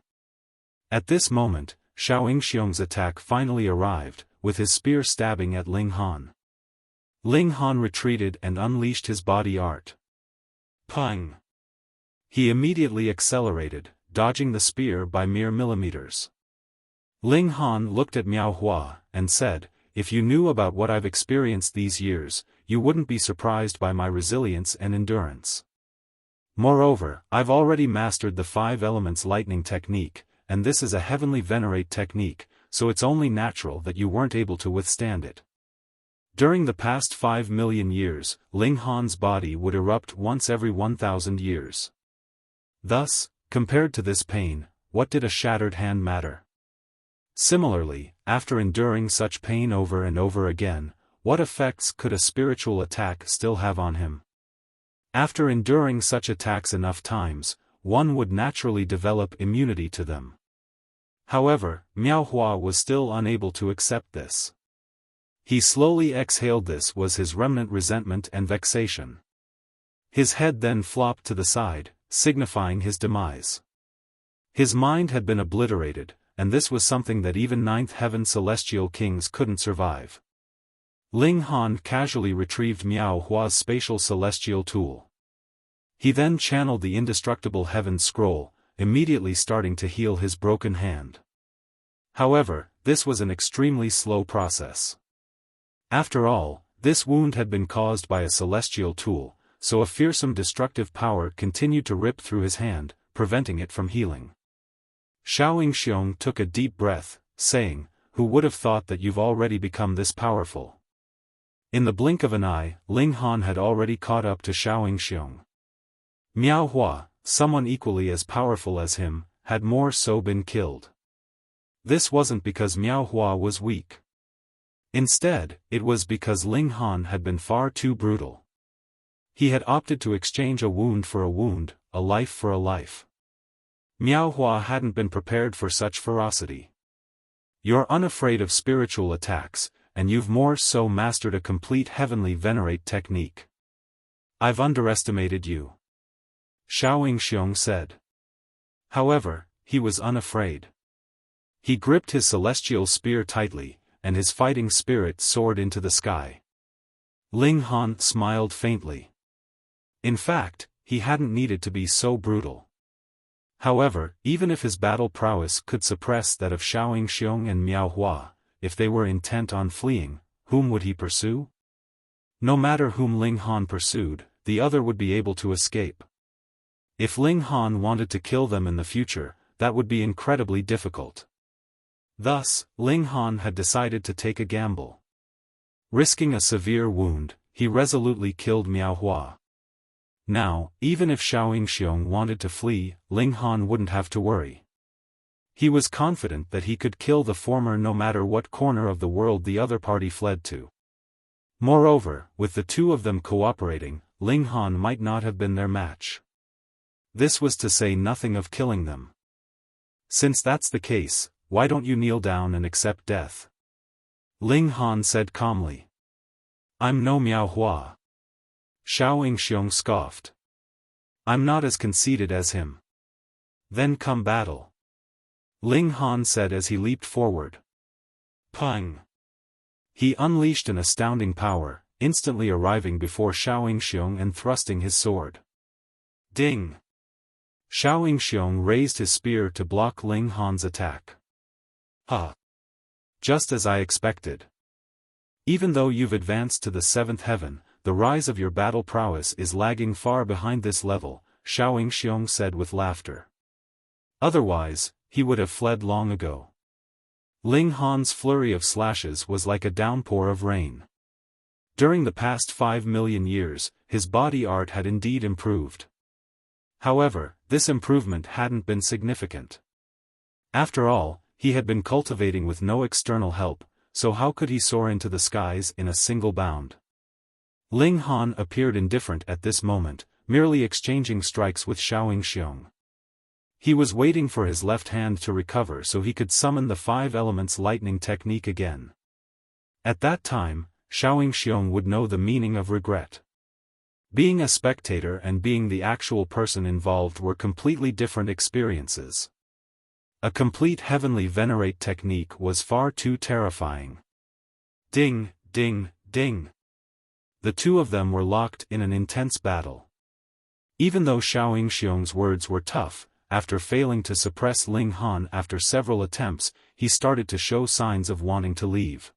At this moment, Yingxiong's attack finally arrived, with his spear stabbing at Ling Han. Ling Han retreated and unleashed his body art. Pang! He immediately accelerated, dodging the spear by mere millimeters. Ling Han looked at Miao Hua, and said, "If you knew about what I've experienced these years, you wouldn't be surprised by my resilience and endurance. Moreover, I've already mastered the 5 elements lightning technique, and this is a heavenly venerate technique, so it's only natural that you weren't able to withstand it." During the past 5 million years, Ling Han's body would erupt once every 1,000 years. Thus, compared to this pain, what did a shattered hand matter? Similarly, after enduring such pain over and over again, what effects could a spiritual attack still have on him? After enduring such attacks enough times, one would naturally develop immunity to them. However, Miao Hua was still unable to accept this. He slowly exhaled. This was his remnant resentment and vexation. His head then flopped to the side, signifying his demise. His mind had been obliterated, and this was something that even 9th heaven celestial kings couldn't survive. Ling Han casually retrieved Miao Hua's spatial celestial tool. He then channeled the indestructible heaven scroll, immediately starting to heal his broken hand. However, this was an extremely slow process. After all, this wound had been caused by a celestial tool, so a fearsome destructive power continued to rip through his hand, preventing it from healing. Yingxiong took a deep breath, saying, "Who would have thought that you've already become this powerful?" In the blink of an eye, Ling Han had already caught up to Yingxiong. Miao Hua, someone equally as powerful as him, had more so been killed. This wasn't because Miao Hua was weak. Instead, it was because Ling Han had been far too brutal. He had opted to exchange a wound for a wound, a life for a life. Miao Hua hadn't been prepared for such ferocity. You're unafraid of spiritual attacks, and you've more so mastered a complete heavenly venerate technique. I've underestimated you, Yingxiong said. However, he was unafraid. He gripped his celestial spear tightly, and his fighting spirit soared into the sky. Ling Han smiled faintly. In fact, he hadn't needed to be so brutal. However, even if his battle prowess could suppress that of Yingxiong and Miao Hua, if they were intent on fleeing, whom would he pursue? No matter whom Ling Han pursued, the other would be able to escape. If Ling Han wanted to kill them in the future, that would be incredibly difficult. Thus, Ling Han had decided to take a gamble. Risking a severe wound, he resolutely killed Miao Hua. Now, even if Yingxiong wanted to flee, Ling Han wouldn't have to worry. He was confident that he could kill the former no matter what corner of the world the other party fled to. Moreover, with the two of them cooperating, Ling Han might not have been their match. This was to say nothing of killing them. Since that's the case, why don't you kneel down and accept death? Ling Han said calmly. I'm no Miao Hua. Yingxiong scoffed. I'm not as conceited as him. Then come battle. Ling Han said as he leaped forward. Pang! He unleashed an astounding power, instantly arriving before Yingxiong and thrusting his sword. Ding! Yingxiong raised his spear to block Ling Han's attack. Ha! Just as I expected. Even though you've advanced to the 7th heaven, the rise of your battle prowess is lagging far behind this level, Yingxiong said with laughter. Otherwise, he would have fled long ago. Ling Han's flurry of slashes was like a downpour of rain. During the past 5 million years, his body art had indeed improved. However, this improvement hadn't been significant. After all, he had been cultivating with no external help, so how could he soar into the skies in a single bound? Ling Han appeared indifferent at this moment, merely exchanging strikes with Yingxiong. He was waiting for his left hand to recover so he could summon the 5 elements lightning technique again. At that time, Yingxiong would know the meaning of regret. Being a spectator and being the actual person involved were completely different experiences. A complete heavenly venerate technique was far too terrifying. Ding, ding, ding. The two of them were locked in an intense battle. Even though Yingxiong's words were tough, after failing to suppress Ling Han after several attempts, he started to show signs of wanting to leave.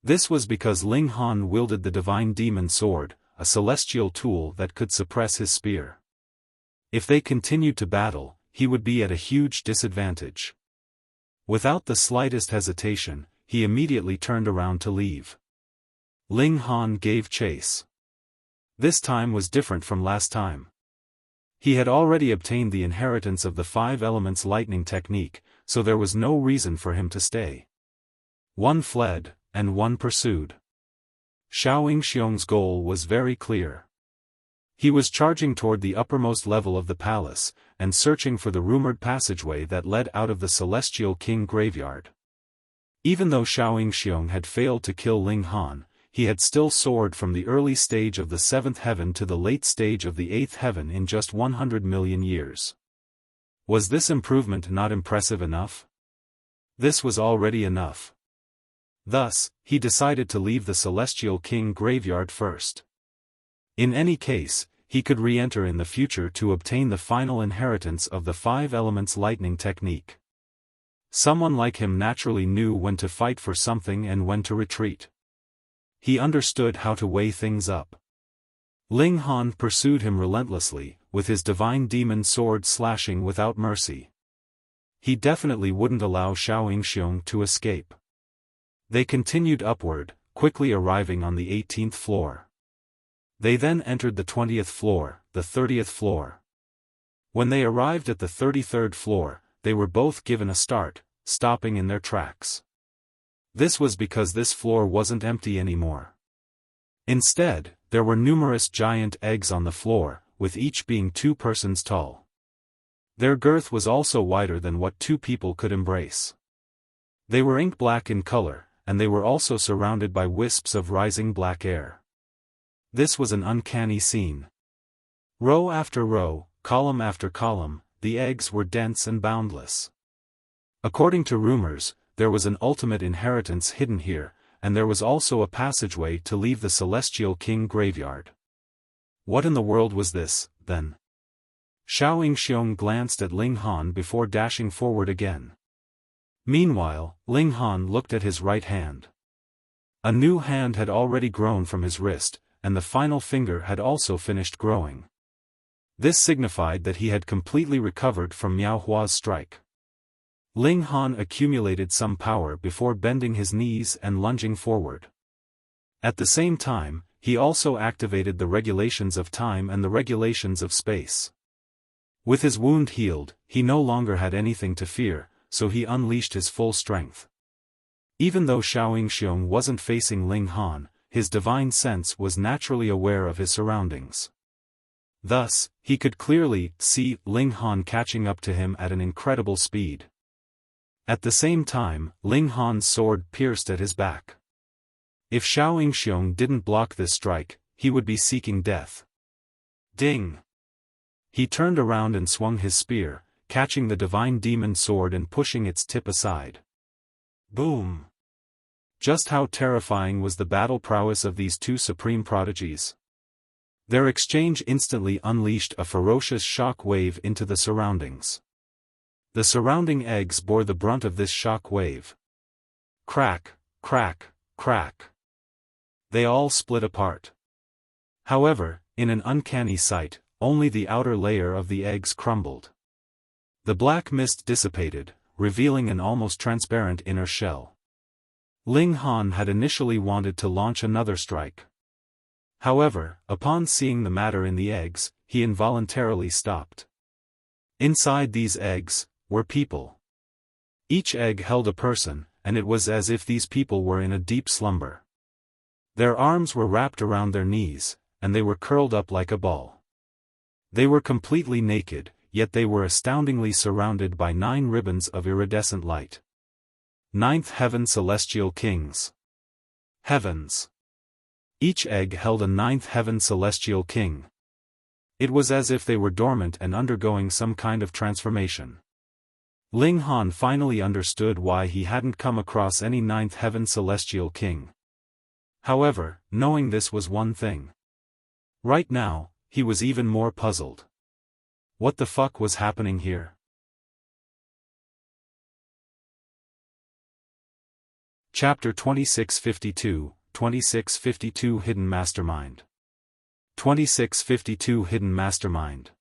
This was because Ling Han wielded the divine demon sword, a celestial tool that could suppress his spear. If they continued to battle, he would be at a huge disadvantage. Without the slightest hesitation, he immediately turned around to leave. Ling Han gave chase. This time was different from last time. He had already obtained the inheritance of the 5 elements lightning technique, so there was no reason for him to stay. One fled, and one pursued. Yingxiong's goal was very clear. He was charging toward the uppermost level of the palace, and searching for the rumored passageway that led out of the Celestial King graveyard. Even though Yingxiong had failed to kill Ling Han, he had still soared from the early stage of the 7th heaven to the late stage of the 8th heaven in just 100 million years. Was this improvement not impressive enough? This was already enough. Thus, he decided to leave the Celestial King graveyard first. In any case, he could re-enter in the future to obtain the final inheritance of the 5 elements lightning technique. Someone like him naturally knew when to fight for something and when to retreat. He understood how to weigh things up. Ling Han pursued him relentlessly, with his divine demon sword slashing without mercy. He definitely wouldn't allow Yingxiong to escape. They continued upward, quickly arriving on the 18th floor. They then entered the 20th floor, the 30th floor. When they arrived at the 33rd floor, they were both given a start, stopping in their tracks. This was because this floor wasn't empty anymore. Instead, there were numerous giant eggs on the floor, with each being 2 persons tall. Their girth was also wider than what 2 people could embrace. They were ink black in color, and they were also surrounded by wisps of rising black air. This was an uncanny scene. Row after row, column after column, the eggs were dense and boundless. According to rumors, there was an ultimate inheritance hidden here, and there was also a passageway to leave the Celestial King graveyard. What in the world was this, then? Yingxiong glanced at Ling Han before dashing forward again. Meanwhile, Ling Han looked at his right hand. A new hand had already grown from his wrist, and the final finger had also finished growing. This signified that he had completely recovered from Miao Hua's strike. Ling Han accumulated some power before bending his knees and lunging forward. At the same time, he also activated the regulations of time and the regulations of space. With his wound healed, he no longer had anything to fear, so he unleashed his full strength. Even though Yingxiong wasn't facing Ling Han, his divine sense was naturally aware of his surroundings. Thus, he could clearly see Ling Han catching up to him at an incredible speed. At the same time, Ling Han's sword pierced at his back. If Yingxiong didn't block this strike, he would be seeking death. Ding! He turned around and swung his spear, catching the divine demon sword and pushing its tip aside. Boom! Just how terrifying was the battle prowess of these 2 supreme prodigies? Their exchange instantly unleashed a ferocious shock wave into the surroundings. The surrounding eggs bore the brunt of this shock wave. Crack, crack, crack. They all split apart. However, in an uncanny sight, only the outer layer of the eggs crumbled. The black mist dissipated, revealing an almost transparent inner shell. Ling Han had initially wanted to launch another strike. However, upon seeing the matter in the eggs, he involuntarily stopped. Inside these eggs were people. Each egg held a person, and it was as if these people were in a deep slumber. Their arms were wrapped around their knees, and they were curled up like a ball. They were completely naked, yet they were astoundingly surrounded by 9 ribbons of iridescent light. 9th Heaven Celestial Kings. Heavens. Each egg held a 9th Heaven Celestial King. It was as if they were dormant and undergoing some kind of transformation. Ling Han finally understood why he hadn't come across any 9th Heaven Celestial King. However, knowing this was one thing. Right now, he was even more puzzled. What the fuck was happening here? Chapter 2652, 2652 Hidden Mastermind. 2652 Hidden Mastermind.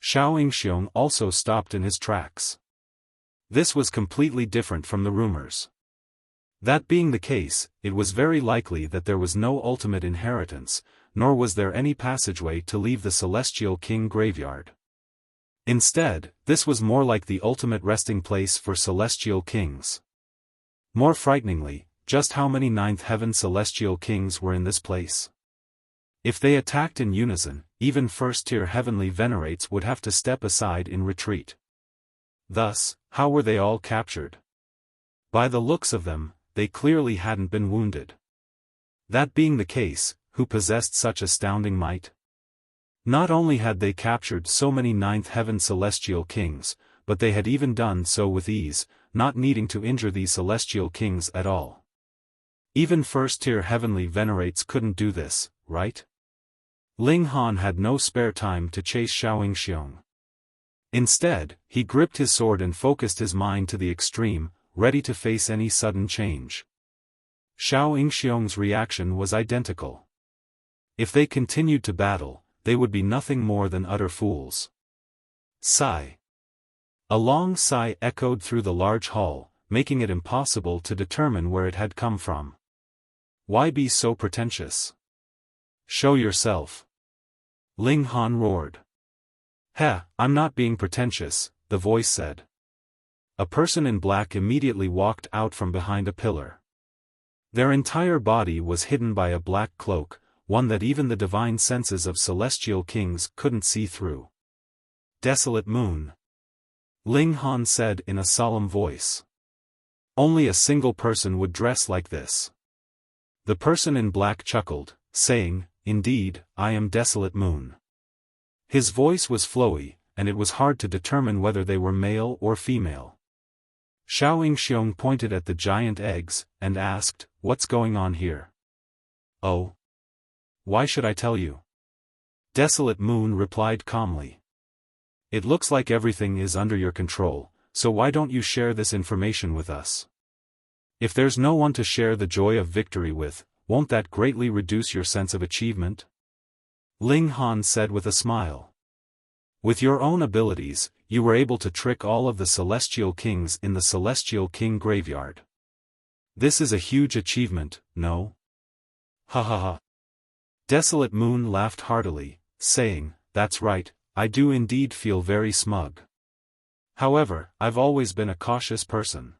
Yingxiong also stopped in his tracks. This was completely different from the rumors. That being the case, it was very likely that there was no ultimate inheritance, nor was there any passageway to leave the Celestial King graveyard. Instead, this was more like the ultimate resting place for Celestial Kings. More frighteningly, just how many Ninth Heaven Celestial Kings were in this place? If they attacked in unison, even first-tier heavenly venerates would have to step aside in retreat. Thus, how were they all captured? By the looks of them, they clearly hadn't been wounded. That being the case, who possessed such astounding might? Not only had they captured so many Ninth Heaven Celestial Kings, but they had even done so with ease, not needing to injure these Celestial Kings at all. Even first-tier heavenly venerates couldn't do this, right? Ling Han had no spare time to chase Yingxiong. Instead, he gripped his sword and focused his mind to the extreme, ready to face any sudden change. Yingxiong's reaction was identical. If they continued to battle, they would be nothing more than utter fools. Sigh. A long sigh echoed through the large hall, making it impossible to determine where it had come from. Why be so pretentious? Show yourself. Ling Han roared. I'm not being pretentious, the voice said. A person in black immediately walked out from behind a pillar. Their entire body was hidden by a black cloak, one that even the divine senses of celestial kings couldn't see through. Desolate moon. Ling Han said in a solemn voice. Only a single person would dress like this. The person in black chuckled, saying, Indeed, I am Desolate Moon. His voice was flowy, and it was hard to determine whether they were male or female. Yingxiong pointed at the giant eggs, and asked, What's going on here? Oh. Why should I tell you? Desolate Moon replied calmly. It looks like everything is under your control, so why don't you share this information with us? If there's no one to share the joy of victory with, won't that greatly reduce your sense of achievement? Ling Han said with a smile. With your own abilities, you were able to trick all of the Celestial Kings in the Celestial King graveyard. This is a huge achievement, no? Ha ha ha. Desolate Moon laughed heartily, saying, That's right, I do indeed feel very smug. However, I've always been a cautious person.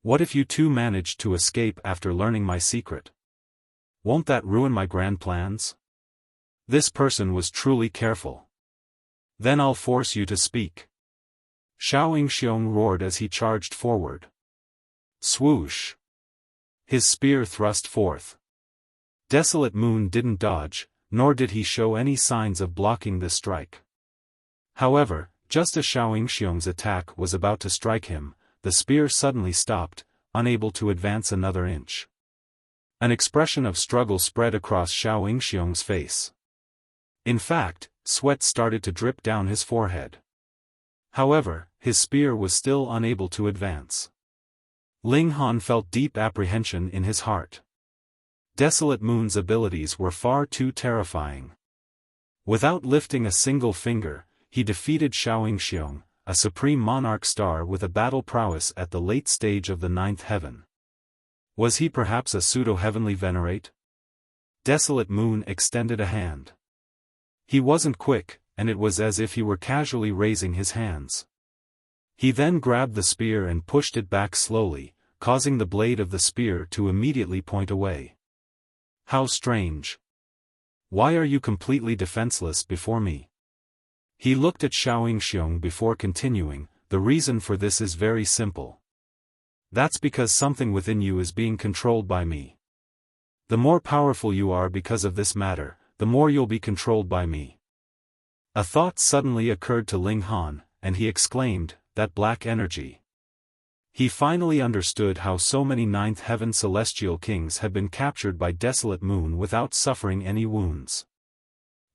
What if you two managed to escape after learning my secret? Won't that ruin my grand plans? This person was truly careful. Then I'll force you to speak. Yingxiong roared as he charged forward. Swoosh. His spear thrust forth. Desolate Moon didn't dodge, nor did he show any signs of blocking the strike. However, just as Yingxiong's attack was about to strike him, the spear suddenly stopped, unable to advance another inch. An expression of struggle spread across Yingxiong's face. In fact, sweat started to drip down his forehead. However, his spear was still unable to advance. Ling Han felt deep apprehension in his heart. Desolate Moon's abilities were far too terrifying. Without lifting a single finger, he defeated Yingxiong, a supreme monarch star with a battle prowess at the late stage of the ninth heaven. Was he perhaps a pseudo-heavenly venerate? Desolate Moon extended a hand. He wasn't quick, and it was as if he were casually raising his hands. He then grabbed the spear and pushed it back slowly, causing the blade of the spear to immediately point away. How strange. Why are you completely defenseless before me? He looked at Yingxiong before continuing, the reason for this is very simple. That's because something within you is being controlled by me. The more powerful you are because of this matter, the more you'll be controlled by me. A thought suddenly occurred to Ling Han, and he exclaimed, That black energy. He finally understood how so many ninth heaven celestial kings had been captured by Desolate Moon without suffering any wounds.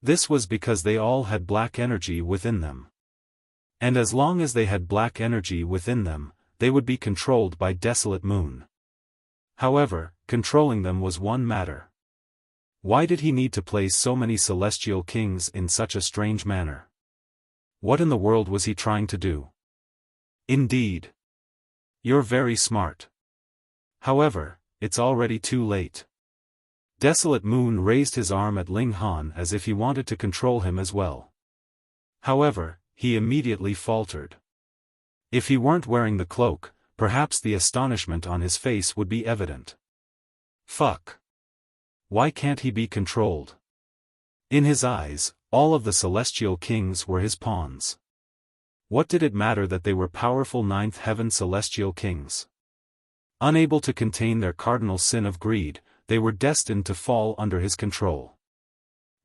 This was because they all had black energy within them. And as long as they had black energy within them, they would be controlled by Desolate Moon. However, controlling them was one matter. Why did he need to place so many celestial kings in such a strange manner? What in the world was he trying to do? Indeed. You're very smart. However, it's already too late. Desolate Moon raised his arm at Ling Han as if he wanted to control him as well. However, he immediately faltered. If he weren't wearing the cloak, perhaps the astonishment on his face would be evident. Fuck. Why can't he be controlled? In his eyes, all of the celestial kings were his pawns. What did it matter that they were powerful ninth heaven celestial kings? Unable to contain their cardinal sin of greed, they were destined to fall under his control.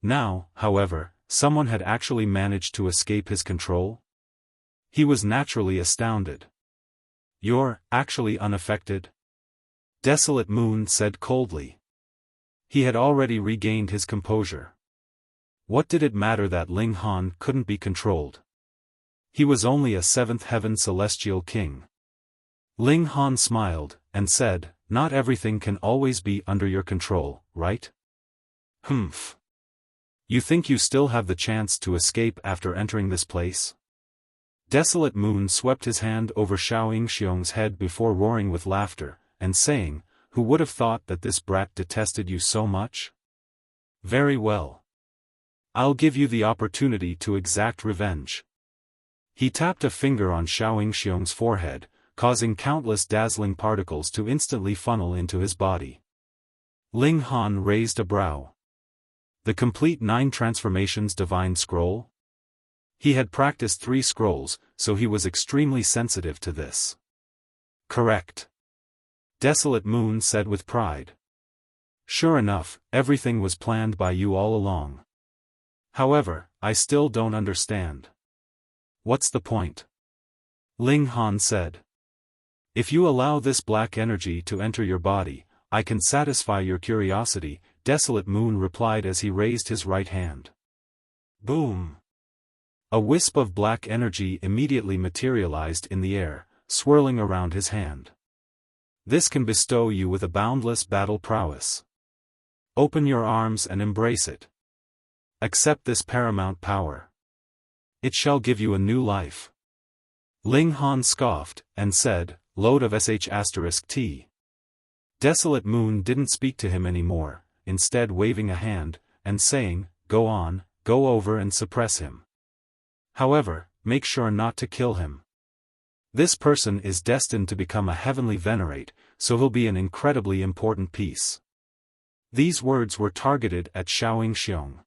Now, however, someone had actually managed to escape his control? He was naturally astounded. You're actually unaffected? Desolate Moon said coldly. He had already regained his composure. What did it matter that Ling Han couldn't be controlled? He was only a seventh heaven celestial king. Ling Han smiled, and said, "Not everything can always be under your control, right?" Humph. You think you still have the chance to escape after entering this place? Desolate Moon swept his hand over Yingxiong's head before roaring with laughter, and saying, "Who would have thought that this brat detested you so much? Very well. I'll give you the opportunity to exact revenge." He tapped a finger on Yingxiong's forehead, causing countless dazzling particles to instantly funnel into his body. Ling Han raised a brow. The complete 9 transformations divine scroll? He had practiced 3 scrolls, so he was extremely sensitive to this. Correct. Desolate Moon said with pride. Sure enough, everything was planned by you all along. However, I still don't understand. What's the point? Ling Han said. If you allow this black energy to enter your body, I can satisfy your curiosity, Desolate Moon replied as he raised his right hand. Boom! A wisp of black energy immediately materialized in the air, swirling around his hand. This can bestow you with a boundless battle prowess. Open your arms and embrace it. Accept this paramount power. It shall give you a new life. Ling Han scoffed, and said, "Load of sh*t." Desolate Moon didn't speak to him anymore, instead waving a hand, and saying, "Go on, go over and suppress him. However, make sure not to kill him. This person is destined to become a heavenly venerate, so he'll be an incredibly important piece." These words were targeted at Yingxiong.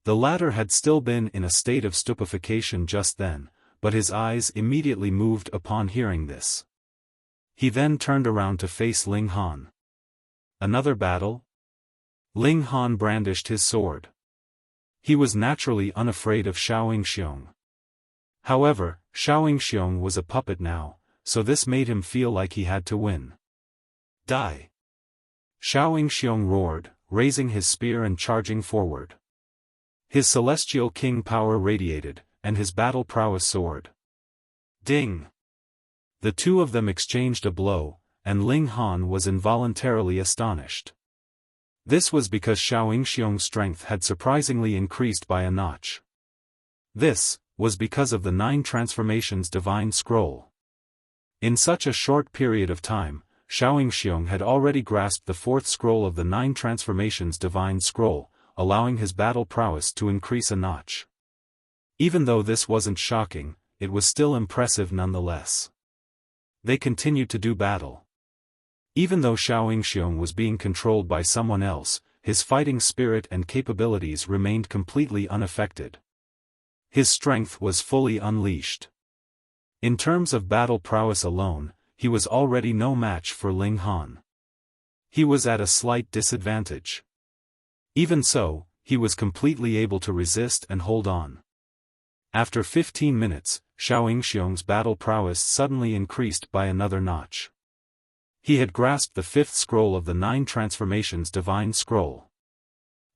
The latter had still been in a state of stupefaction just then, but his eyes immediately moved upon hearing this. He then turned around to face Ling Han. Another battle? Ling Han brandished his sword. He was naturally unafraid of Yingxiong. However, Yingxiong was a puppet now, so this made him feel like he had to win. Die! Yingxiong roared, raising his spear and charging forward. His celestial king power radiated, and his battle prowess soared. Ding! The two of them exchanged a blow, and Ling Han was involuntarily astonished. This was because Yingxiong's strength had surprisingly increased by a notch. This was because of the 9 transformations divine scroll. In such a short period of time, Yingxiong had already grasped the 4th scroll of the 9 transformations divine scroll, allowing his battle prowess to increase a notch. Even though this wasn't shocking, it was still impressive nonetheless. They continued to do battle. Even though Yingxiong was being controlled by someone else, his fighting spirit and capabilities remained completely unaffected. His strength was fully unleashed. In terms of battle prowess alone, he was already no match for Ling Han. He was at a slight disadvantage. Even so, he was completely able to resist and hold on. After 15 minutes, Yingxiong's battle prowess suddenly increased by another notch. He had grasped the 5th scroll of the 9 transformations divine scroll.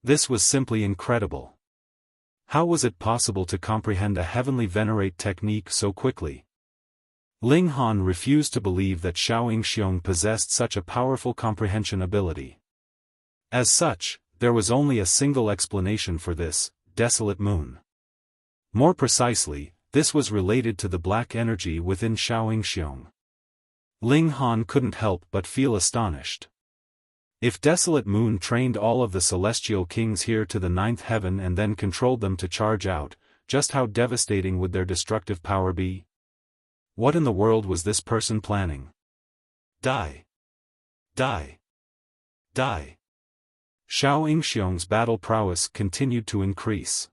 This was simply incredible. How was it possible to comprehend a heavenly venerate technique so quickly? Ling Han refused to believe that Yingxiong possessed such a powerful comprehension ability. As such, there was only a single explanation for this: Desolate Moon. More precisely, this was related to the black energy within Yingxiong. Ling Han couldn't help but feel astonished. If Desolate Moon trained all of the celestial kings here to the ninth heaven and then controlled them to charge out, just how devastating would their destructive power be? What in the world was this person planning? Die! Die! Die! Yingxiong's battle prowess continued to increase.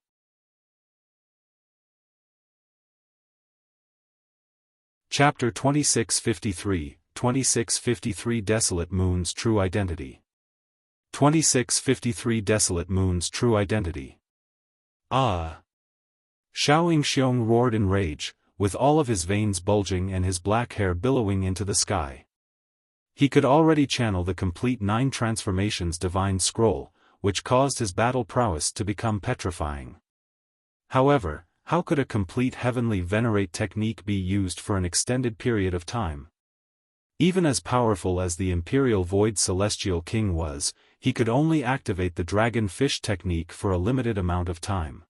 Chapter 2653, 2653 Desolate Moon's True Identity. 2653 Desolate Moon's True Identity. Ah! Yingxiong roared in rage, with all of his veins bulging and his black hair billowing into the sky. He could already channel the complete 9 transformations divine scroll, which caused his battle prowess to become petrifying. However, how could a complete heavenly venerate technique be used for an extended period of time? Even as powerful as the Imperial Void Celestial King was, he could only activate the Dragon Fish technique for a limited amount of time.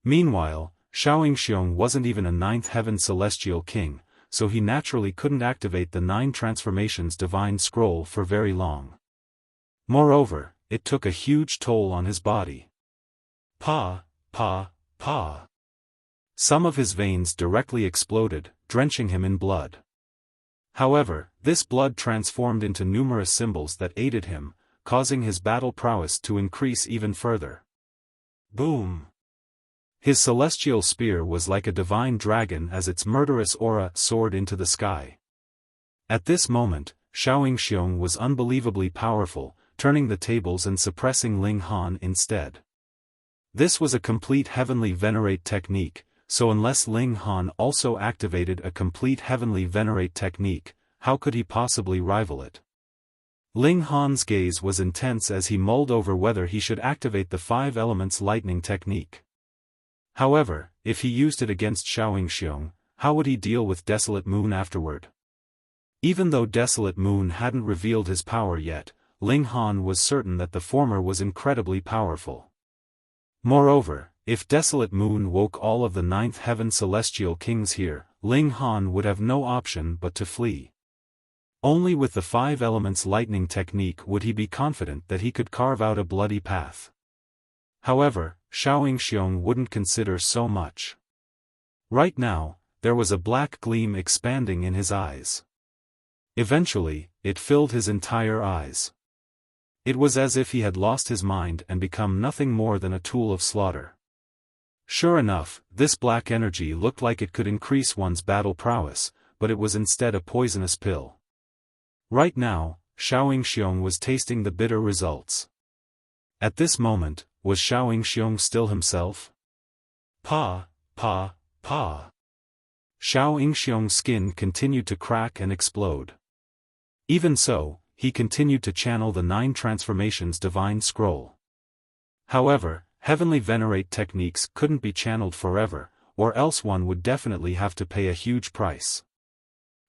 Meanwhile, Yingxiong wasn't even a 9th Heaven Celestial King, so he naturally couldn't activate the 9 transformations divine scroll for very long. Moreover, it took a huge toll on his body. Pa! Some of his veins directly exploded, drenching him in blood. However, this blood transformed into numerous symbols that aided him, causing his battle prowess to increase even further. Boom! His celestial spear was like a divine dragon as its murderous aura soared into the sky. At this moment, Yingxiong was unbelievably powerful, turning the tables and suppressing Ling Han instead. This was a complete heavenly venerate technique, so unless Ling Han also activated a complete heavenly venerate technique, how could he possibly rival it? Ling Han's gaze was intense as he mulled over whether he should activate the 5 elements lightning technique. However, if he used it against Yingxiong, how would he deal with Desolate Moon afterward? Even though Desolate Moon hadn't revealed his power yet, Ling Han was certain that the former was incredibly powerful. Moreover, if Desolate Moon woke all of the 9th Heaven Celestial Kings here, Ling Han would have no option but to flee. Only with the 5 elements lightning technique would he be confident that he could carve out a bloody path. However, Yingxiong wouldn't consider so much. Right now, there was a black gleam expanding in his eyes. Eventually, it filled his entire eyes. It was as if he had lost his mind and become nothing more than a tool of slaughter. Sure enough, this black energy looked like it could increase one's battle prowess, but it was instead a poisonous pill. Right now, Yingxiong was tasting the bitter results. At this moment, was Yingxiong still himself? Pa! Yingxiong's skin continued to crack and explode. Even so, he continued to channel the 9 transformations divine scroll. However, heavenly venerate techniques couldn't be channeled forever, or else one would definitely have to pay a huge price.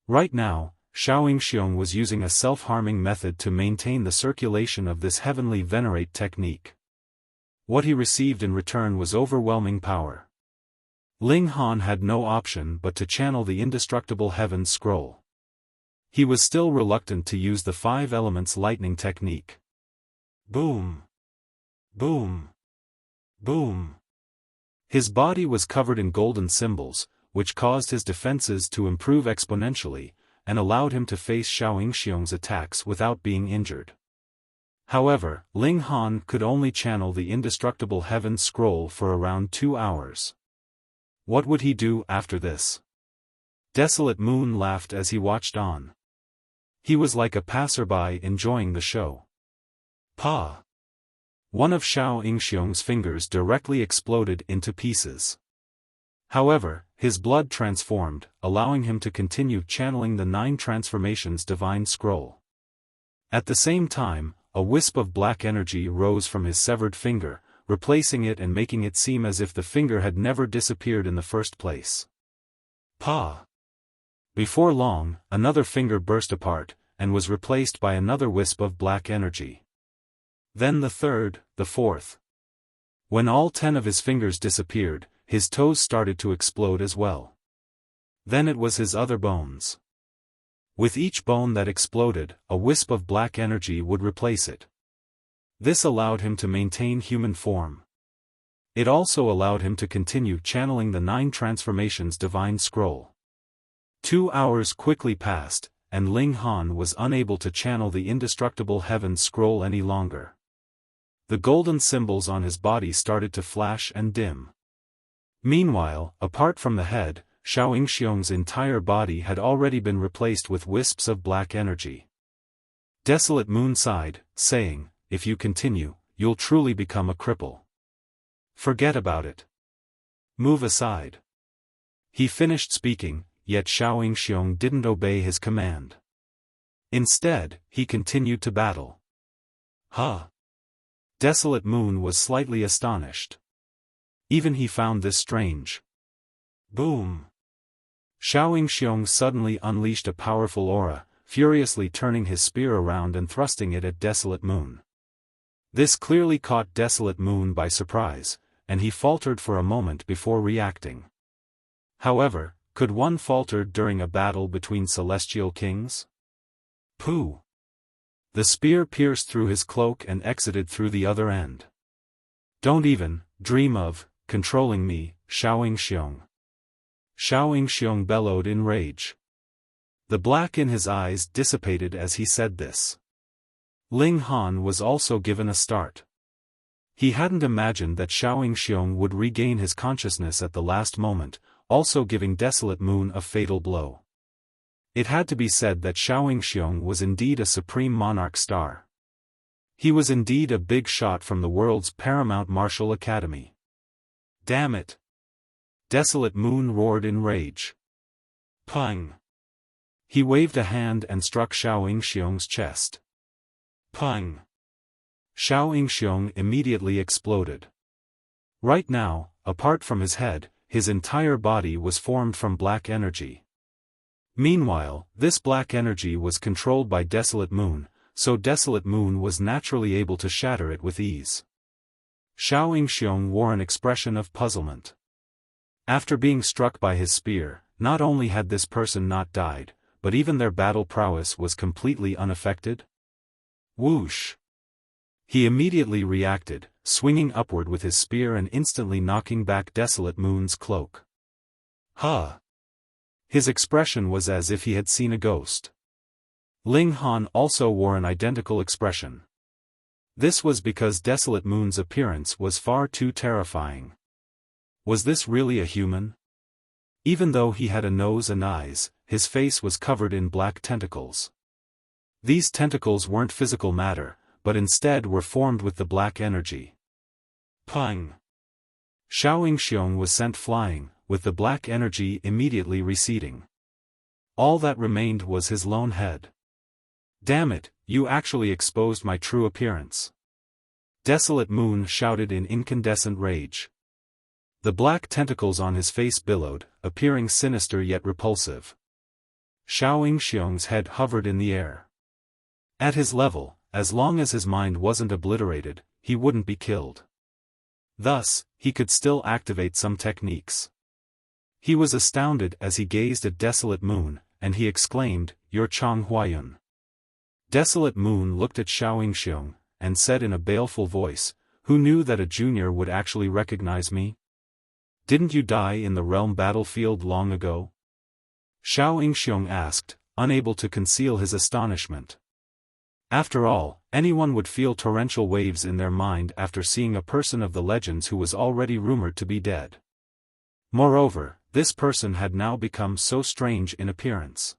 Right now, Yingxiong was using a self-harming method to maintain the circulation of this heavenly venerate technique. What he received in return was overwhelming power. Ling Han had no option but to channel the indestructible heaven scroll. He was still reluctant to use the 5 elements lightning technique. Boom! Boom! Boom! His body was covered in golden symbols, which caused his defenses to improve exponentially, and allowed him to face Yingxiong's attacks without being injured. However, Ling Han could only channel the indestructible heaven scroll for around 2 hours. What would he do after this? Desolate Moon laughed as he watched on. He was like a passerby enjoying the show. Pa! One of Yingxiong's fingers directly exploded into pieces. However, his blood transformed, allowing him to continue channeling the 9 transformations divine scroll. At the same time, a wisp of black energy rose from his severed finger, replacing it and making it seem as if the finger had never disappeared in the first place. Pa! Before long, another finger burst apart, and was replaced by another wisp of black energy. Then the third, the fourth. When all 10 of his fingers disappeared, his toes started to explode as well. Then it was his other bones. With each bone that exploded, a wisp of black energy would replace it. This allowed him to maintain human form. It also allowed him to continue channeling the 9 transformations divine scroll. 2 hours quickly passed, and Ling Han was unable to channel the indestructible heaven scroll any longer. The golden symbols on his body started to flash and dim. Meanwhile, apart from the head, Yingxiong's entire body had already been replaced with wisps of black energy. Desolate Moon sighed, saying, "If you continue, you'll truly become a cripple. Forget about it. Move aside." He finished speaking, yet Yingxiong didn't obey his command. Instead, he continued to battle. Huh? Desolate Moon was slightly astonished. Even he found this strange. Boom! Yingxiong suddenly unleashed a powerful aura, furiously turning his spear around and thrusting it at Desolate Moon. This clearly caught Desolate Moon by surprise, and he faltered for a moment before reacting. However, could one falter during a battle between celestial kings? Pooh! The spear pierced through his cloak and exited through the other end. Don't even dream of controlling me, Yingxiong. Yingxiong bellowed in rage. The black in his eyes dissipated as he said this. Ling Han was also given a start. He hadn't imagined that Yingxiong would regain his consciousness at the last moment, also giving Desolate Moon a fatal blow. It had to be said that Yingxiong was indeed a supreme monarch star. He was indeed a big shot from the world's paramount martial academy. Damn it! Desolate Moon roared in rage. Pang! He waved a hand and struck Yingxiong's chest. Pang! Yingxiong immediately exploded. Right now, apart from his head, his entire body was formed from black energy. Meanwhile, this black energy was controlled by Desolate Moon, so Desolate Moon was naturally able to shatter it with ease. Yingxiong wore an expression of puzzlement. After being struck by his spear, not only had this person not died, but even their battle prowess was completely unaffected. Whoosh! He immediately reacted, swinging upward with his spear and instantly knocking back Desolate Moon's cloak. Huh! His expression was as if he had seen a ghost. Ling Han also wore an identical expression. This was because Desolate Moon's appearance was far too terrifying. Was this really a human? Even though he had a nose and eyes, his face was covered in black tentacles. These tentacles weren't physical matter, but instead were formed with the black energy. Pang! Yingxiong was sent flying, with the black energy immediately receding. All that remained was his lone head. Damn it, you actually exposed my true appearance. Desolate Moon shouted in incandescent rage. The black tentacles on his face billowed, appearing sinister yet repulsive. Yingxiong's head hovered in the air. At his level, as long as his mind wasn't obliterated, he wouldn't be killed. Thus, he could still activate some techniques. He was astounded as he gazed at Desolate Moon, and he exclaimed, "You're Chang Huayun." Desolate Moon looked at Yingxiong, and said in a baleful voice, "Who knew that a junior would actually recognize me? Didn't you die in the realm battlefield long ago?" Yingxiong asked, unable to conceal his astonishment. After all, anyone would feel torrential waves in their mind after seeing a person of the legends who was already rumored to be dead. Moreover, this person had now become so strange in appearance.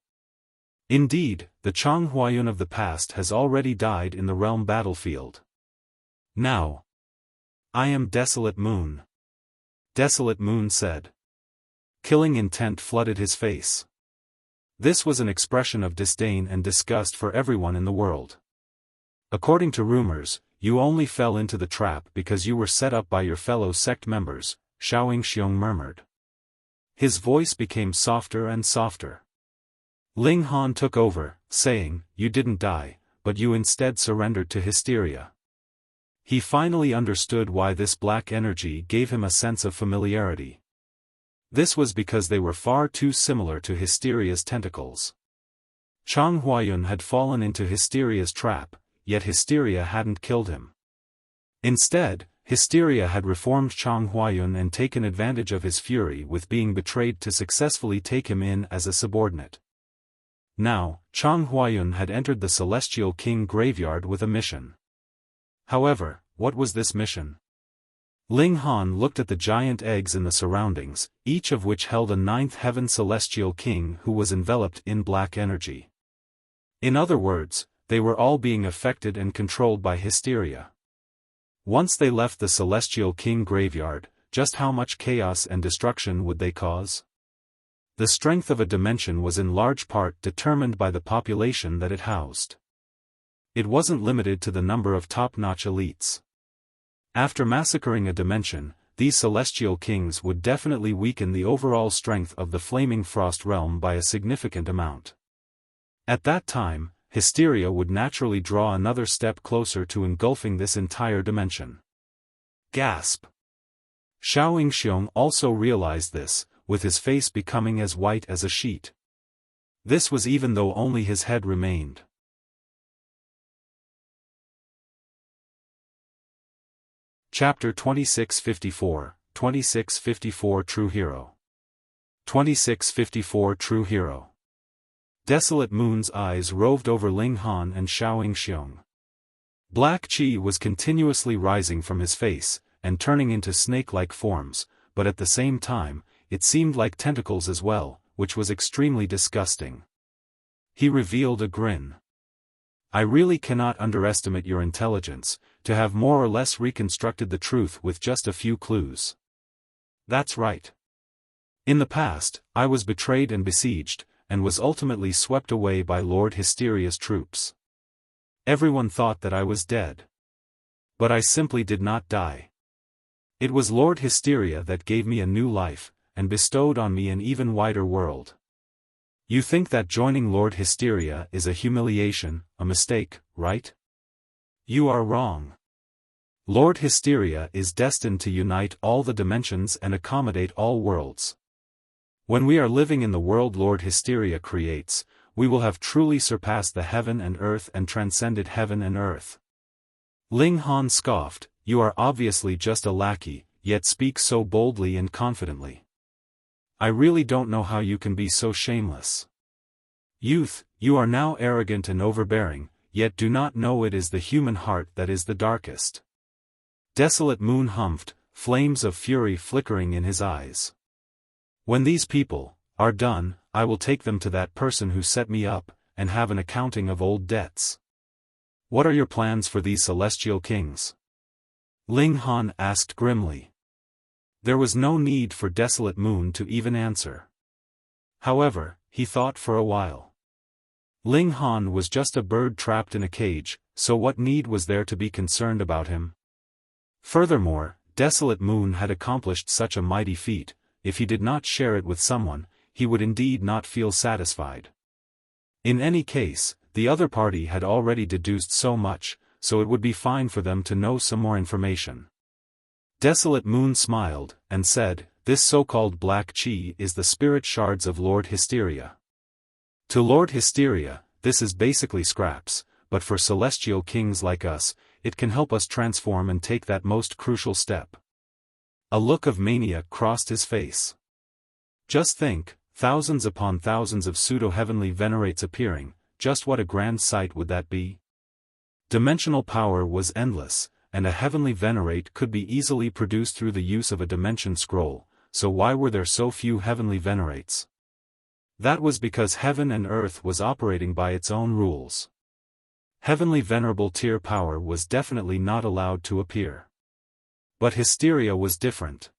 Indeed, the Chang Huayun of the past has already died in the realm battlefield. Now, I am Desolate Moon. Desolate Moon said. Killing intent flooded his face. This was an expression of disdain and disgust for everyone in the world. According to rumors, you only fell into the trap because you were set up by your fellow sect members, Yingxiong murmured. His voice became softer and softer. Ling Han took over, saying, "You didn't die, but you instead surrendered to hysteria." He finally understood why this black energy gave him a sense of familiarity. This was because they were far too similar to hysteria's tentacles. Chang Huayun had fallen into hysteria's trap, yet hysteria hadn't killed him. Instead, hysteria had reformed Chang Huayun and taken advantage of his fury with being betrayed to successfully take him in as a subordinate. Now, Chang Huayun had entered the Celestial King graveyard with a mission. However, what was this mission? Ling Han looked at the giant eggs in the surroundings, each of which held a ninth heaven Celestial King who was enveloped in black energy. In other words, they were all being affected and controlled by hysteria. Once they left the Celestial King graveyard, just how much chaos and destruction would they cause? The strength of a dimension was in large part determined by the population that it housed. It wasn't limited to the number of top-notch elites. After massacring a dimension, these Celestial Kings would definitely weaken the overall strength of the Flaming Frost Realm by a significant amount. At that time, hysteria would naturally draw another step closer to engulfing this entire dimension. Gasp! Yingxiong also realized this, with his face becoming as white as a sheet. This was even though only his head remained. Chapter 2654, 2654 True Hero. 2654 True Hero. Desolate Moon's eyes roved over Ling Han and Yingxiong. Black chi was continuously rising from his face, and turning into snake-like forms, but at the same time, it seemed like tentacles as well, which was extremely disgusting. He revealed a grin. "I really cannot underestimate your intelligence, to have more or less reconstructed the truth with just a few clues." "That's right. In the past, I was betrayed and besieged, and was ultimately swept away by Lord Hysteria's troops. Everyone thought that I was dead. But I simply did not die. It was Lord Hysteria that gave me a new life, and bestowed on me an even wider world. You think that joining Lord Hysteria is a humiliation, a mistake, right? You are wrong. Lord Hysteria is destined to unite all the dimensions and accommodate all worlds. When we are living in the world Lord Hysteria creates, we will have truly surpassed the heaven and earth and transcended heaven and earth." Ling Han scoffed, "You are obviously just a lackey, yet speak so boldly and confidently. I really don't know how you can be so shameless. Youth, you are now arrogant and overbearing, yet do not know it is the human heart that is the darkest." Desolate Moon humphed, flames of fury flickering in his eyes. "When these people are done, I will take them to that person who set me up, and have an accounting of old debts." "What are your plans for these Celestial Kings?" Ling Han asked grimly. There was no need for Desolate Moon to even answer. However, he thought for a while. Ling Han was just a bird trapped in a cage, so what need was there to be concerned about him? Furthermore, Desolate Moon had accomplished such a mighty feat. If he did not share it with someone, he would indeed not feel satisfied. In any case, the other party had already deduced so much, so it would be fine for them to know some more information. Desolate Moon smiled, and said, "This so-called black chi is the spirit shards of Lord Hysteria. To Lord Hysteria, this is basically scraps, but for celestial kings like us, it can help us transform and take that most crucial step." A look of mania crossed his face. Just think, thousands upon thousands of pseudo-heavenly venerates appearing, just what a grand sight would that be? Dimensional power was endless, and a heavenly venerate could be easily produced through the use of a dimension scroll, so why were there so few heavenly venerates? That was because heaven and earth was operating by its own rules. Heavenly venerable tier power was definitely not allowed to appear. But Hysteria was different.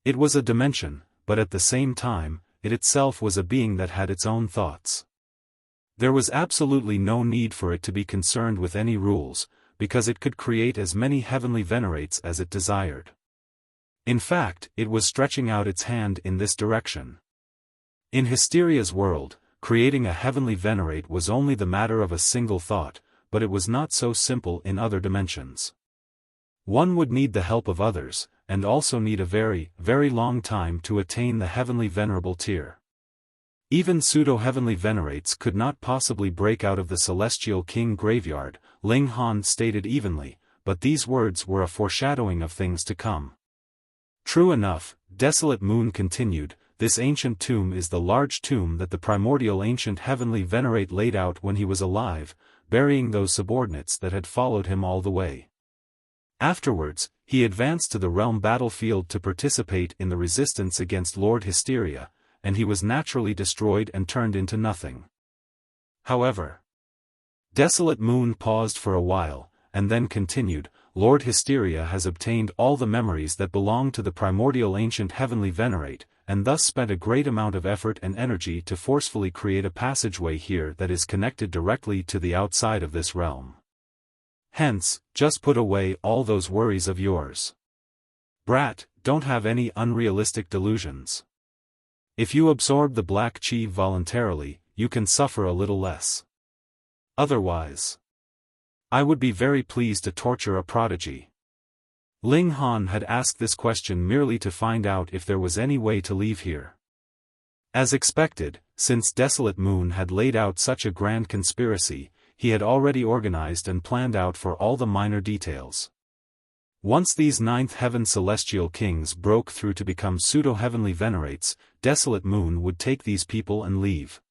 It was a dimension, but at the same time, it itself was a being that had its own thoughts. There was absolutely no need for it to be concerned with any rules, because it could create as many heavenly venerates as it desired. In fact, it was stretching out its hand in this direction. In Hysteria's world, creating a heavenly venerate was only the matter of a single thought, but it was not so simple in other dimensions. One would need the help of others, and also need a very, very long time to attain the heavenly venerable tier. Even pseudo-heavenly venerates could not possibly break out of the Celestial King graveyard, Ling Han stated evenly, but these words were a foreshadowing of things to come. True enough, Desolate Moon continued, this ancient tomb is the large tomb that the primordial ancient heavenly venerate laid out when he was alive, burying those subordinates that had followed him all the way. Afterwards, he advanced to the realm battlefield to participate in the resistance against Lord Hysteria, and he was naturally destroyed and turned into nothing. However, Desolate Moon paused for a while, and then continued, Lord Hysteria has obtained all the memories that belong to the primordial ancient heavenly venerate, and thus spent a great amount of effort and energy to forcefully create a passageway here that is connected directly to the outside of this realm. Hence, just put away all those worries of yours. Brat, don't have any unrealistic delusions. If you absorb the black chi voluntarily, you can suffer a little less. Otherwise, I would be very pleased to torture a prodigy. Ling Han had asked this question merely to find out if there was any way to leave here. As expected, since Desolate Moon had laid out such a grand conspiracy, he had already organized and planned out for all the minor details. Once these ninth heaven celestial kings broke through to become pseudo-heavenly venerates, Desolate Moon would take these people and leave.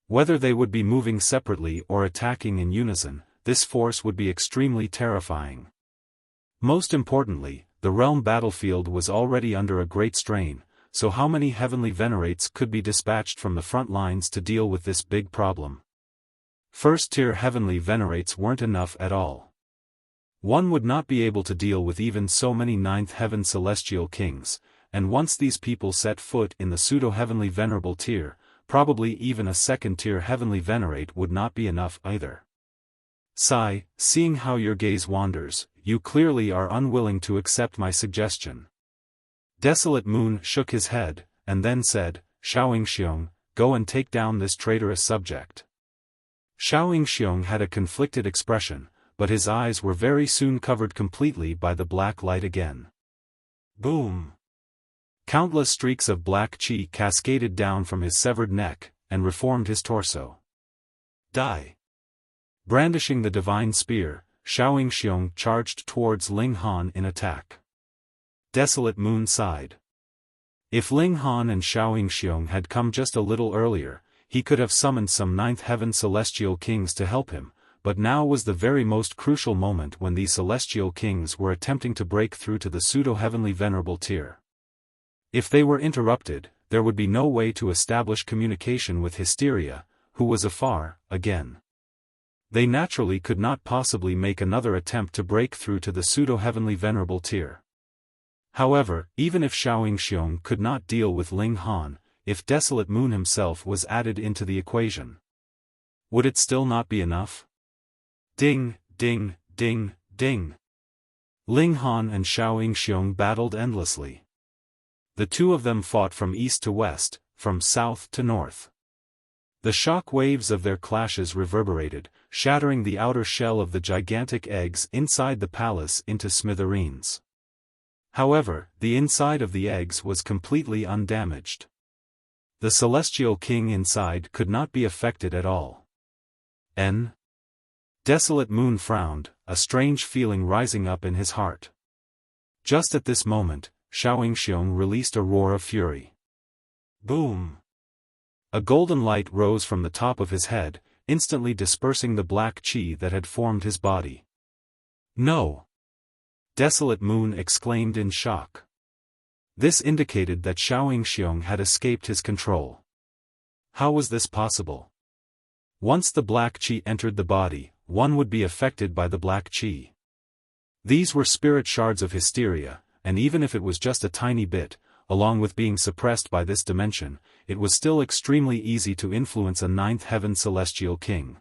Whether they would be moving separately or attacking in unison, this force would be extremely terrifying. Most importantly, the realm battlefield was already under a great strain, so how many heavenly venerates could be dispatched from the front lines to deal with this big problem? First-tier heavenly venerates weren't enough at all. One would not be able to deal with even so many ninth heaven celestial kings, and once these people set foot in the pseudo-heavenly venerable tier, probably even a second-tier heavenly venerate would not be enough either. Sigh, seeing how your gaze wanders, you clearly are unwilling to accept my suggestion. Desolate Moon shook his head, and then said, Yingxiong, go and take down this traitorous subject. Yingxiong had a conflicted expression, but his eyes were very soon covered completely by the black light again. Boom! Countless streaks of black chi cascaded down from his severed neck, and reformed his torso. Die! Brandishing the divine spear, Yingxiong charged towards Ling Han in attack. Desolate Moon sighed. If Ling Han and Yingxiong had come just a little earlier, he could have summoned some ninth heaven celestial kings to help him, but now was the very most crucial moment when these celestial kings were attempting to break through to the pseudo-heavenly venerable tier. If they were interrupted, there would be no way to establish communication with Hysteria, who was afar, again. They naturally could not possibly make another attempt to break through to the pseudo-heavenly venerable tier. However, even if Yingxiong could not deal with Ling Han, if Desolate Moon himself was added into the equation, would it still not be enough? Ding, ding, ding, ding. Ling Han and Yingxiong battled endlessly. The two of them fought from east to west, from south to north. The shock waves of their clashes reverberated, shattering the outer shell of the gigantic eggs inside the palace into smithereens. However, the inside of the eggs was completely undamaged. The celestial king inside could not be affected at all. Desolate Moon frowned, a strange feeling rising up in his heart. Just at this moment, Yingxiong released a roar of fury. Boom! A golden light rose from the top of his head, instantly dispersing the black chi that had formed his body. No! Desolate Moon exclaimed in shock. This indicated that Yingxiong had escaped his control. How was this possible? Once the black chi entered the body, one would be affected by the black chi. These were spirit shards of Hysteria, and even if it was just a tiny bit, along with being suppressed by this dimension, it was still extremely easy to influence a ninth heaven celestial king.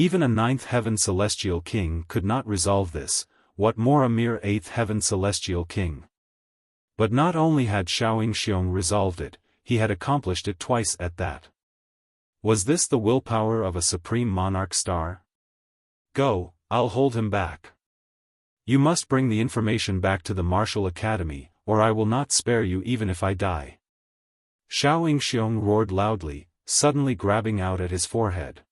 Even a ninth heaven celestial king could not resolve this, what more a mere eighth heaven celestial king. But not only had Yingxiong resolved it, he had accomplished it twice at that. Was this the willpower of a supreme monarch star? Go, I'll hold him back. You must bring the information back to the Martial Academy, or I will not spare you even if I die. Yingxiong roared loudly, suddenly grabbing out at his forehead.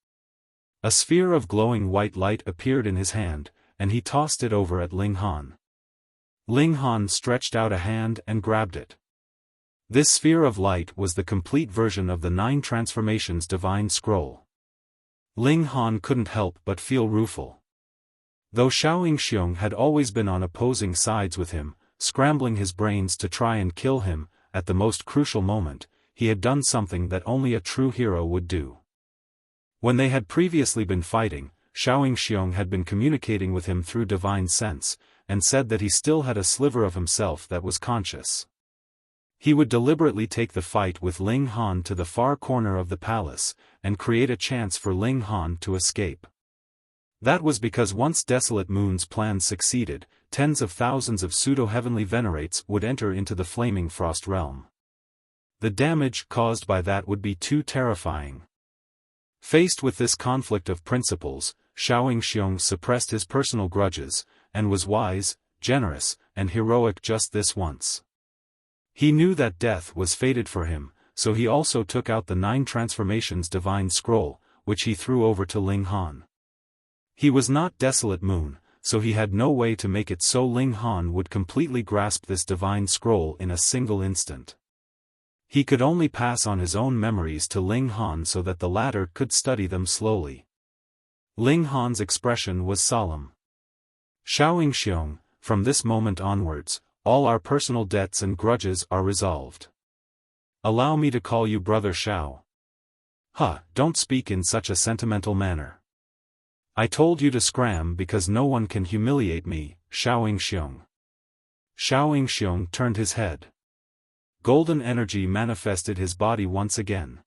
A sphere of glowing white light appeared in his hand, and he tossed it over at Ling Han. Ling Han stretched out a hand and grabbed it. This sphere of light was the complete version of the 9 Transformations Divine Scroll. Ling Han couldn't help but feel rueful. Though Yingxiong had always been on opposing sides with him, scrambling his brains to try and kill him, at the most crucial moment, he had done something that only a true hero would do. When they had previously been fighting, Yingxiong had been communicating with him through divine sense, and said that he still had a sliver of himself that was conscious. He would deliberately take the fight with Ling Han to the far corner of the palace, and create a chance for Ling Han to escape. That was because once Desolate Moon's plan succeeded, tens of thousands of pseudo-heavenly venerates would enter into the flaming frost realm. The damage caused by that would be too terrifying. Faced with this conflict of principles, Yingxiong suppressed his personal grudges, and was wise, generous, and heroic just this once. He knew that death was fated for him, so he also took out the 9 Transformations Divine Scroll, which he threw over to Ling Han. He was not Desolate Moon, so he had no way to make it so Ling Han would completely grasp this divine scroll in a single instant. He could only pass on his own memories to Ling Han so that the latter could study them slowly. Ling Han's expression was solemn. Yingxiong, from this moment onwards, all our personal debts and grudges are resolved. Allow me to call you Brother Xiao. Don't speak in such a sentimental manner. I told you to scram because no one can humiliate me, Yingxiong. Yingxiong turned his head. Golden energy manifested his body once again.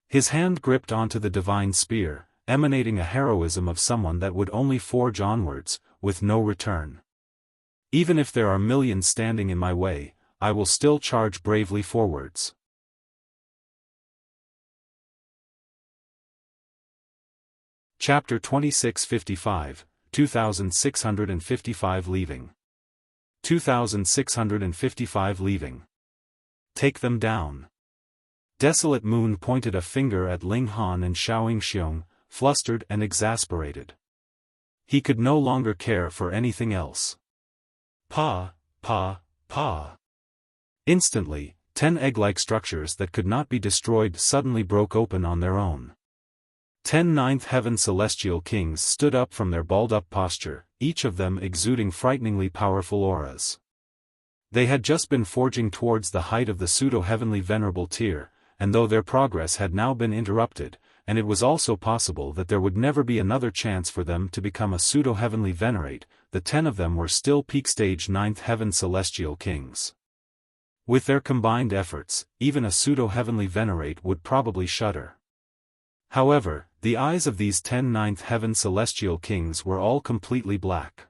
His hand gripped onto the divine spear, emanating a heroism of someone that would only forge onwards, with no return. Even if there are millions standing in my way, I will still charge bravely forwards. Chapter 2655, 2655 Leaving. 2655 Leaving. Take them down. Desolate Moon pointed a finger at Ling Han and Yingxiong, flustered and exasperated. He could no longer care for anything else. Pa. Instantly, 10 egg-like structures that could not be destroyed suddenly broke open on their own. 10 ninth heaven celestial kings stood up from their balled-up posture, each of them exuding frighteningly powerful auras. They had just been forging towards the height of the pseudo-heavenly venerable tier, and though their progress had now been interrupted, and it was also possible that there would never be another chance for them to become a pseudo-heavenly venerate, the 10 of them were still peak-stage ninth heaven celestial kings. With their combined efforts, even a pseudo-heavenly venerate would probably shudder. However, the eyes of these 10 ninth heaven celestial kings were all completely black.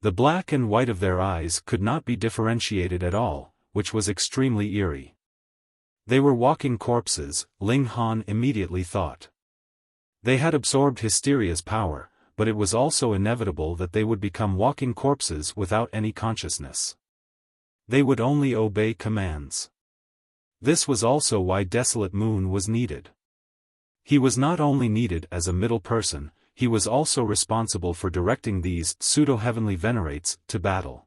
The black and white of their eyes could not be differentiated at all, which was extremely eerie. They were walking corpses, Ling Han immediately thought. They had absorbed Hysteria's power, but it was also inevitable that they would become walking corpses without any consciousness. They would only obey commands. This was also why Desolate Moon was needed. He was not only needed as a middle person, he was also responsible for directing these pseudo-heavenly venerates to battle.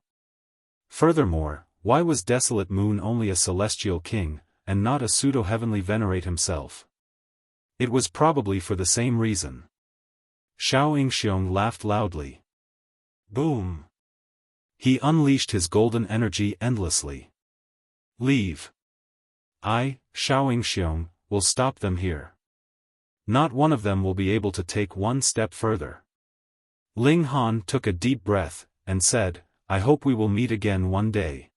Furthermore, why was Desolate Moon only a celestial king, and not a pseudo-heavenly venerate himself? It was probably for the same reason. Yingxiong laughed loudly. Boom! He unleashed his golden energy endlessly. Leave. I, Yingxiong, will stop them here. Not one of them will be able to take one step further. Ling Han took a deep breath, and said, I hope we will meet again one day.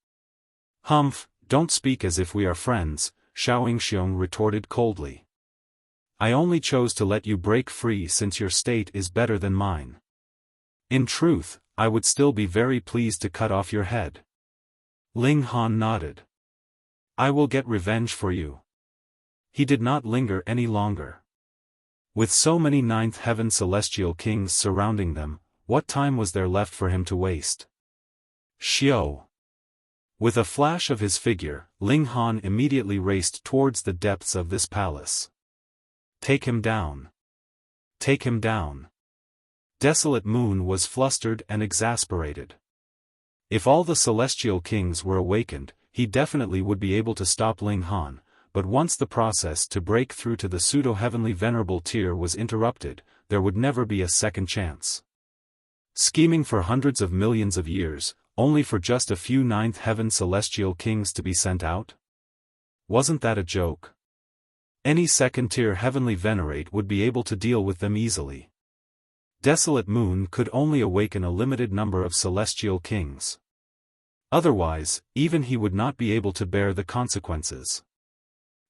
Humph, don't speak as if we are friends, Yingxiong retorted coldly. I only chose to let you break free since your state is better than mine. In truth, I would still be very pleased to cut off your head. Ling Han nodded. I will get revenge for you. He did not linger any longer. With so many ninth heaven celestial kings surrounding them, what time was there left for him to waste? Xiao. With a flash of his figure, Ling Han immediately raced towards the depths of this palace. Take him down. Take him down. Desolate Moon was flustered and exasperated. If all the celestial kings were awakened, he definitely would be able to stop Ling Han, but once the process to break through to the pseudo-heavenly venerable tier was interrupted, there would never be a second chance. Scheming for hundreds of millions of years, only for just a few ninth heaven celestial kings to be sent out? Wasn't that a joke? Any second-tier heavenly venerate would be able to deal with them easily. Desolate Moon could only awaken a limited number of celestial kings. Otherwise, even he would not be able to bear the consequences.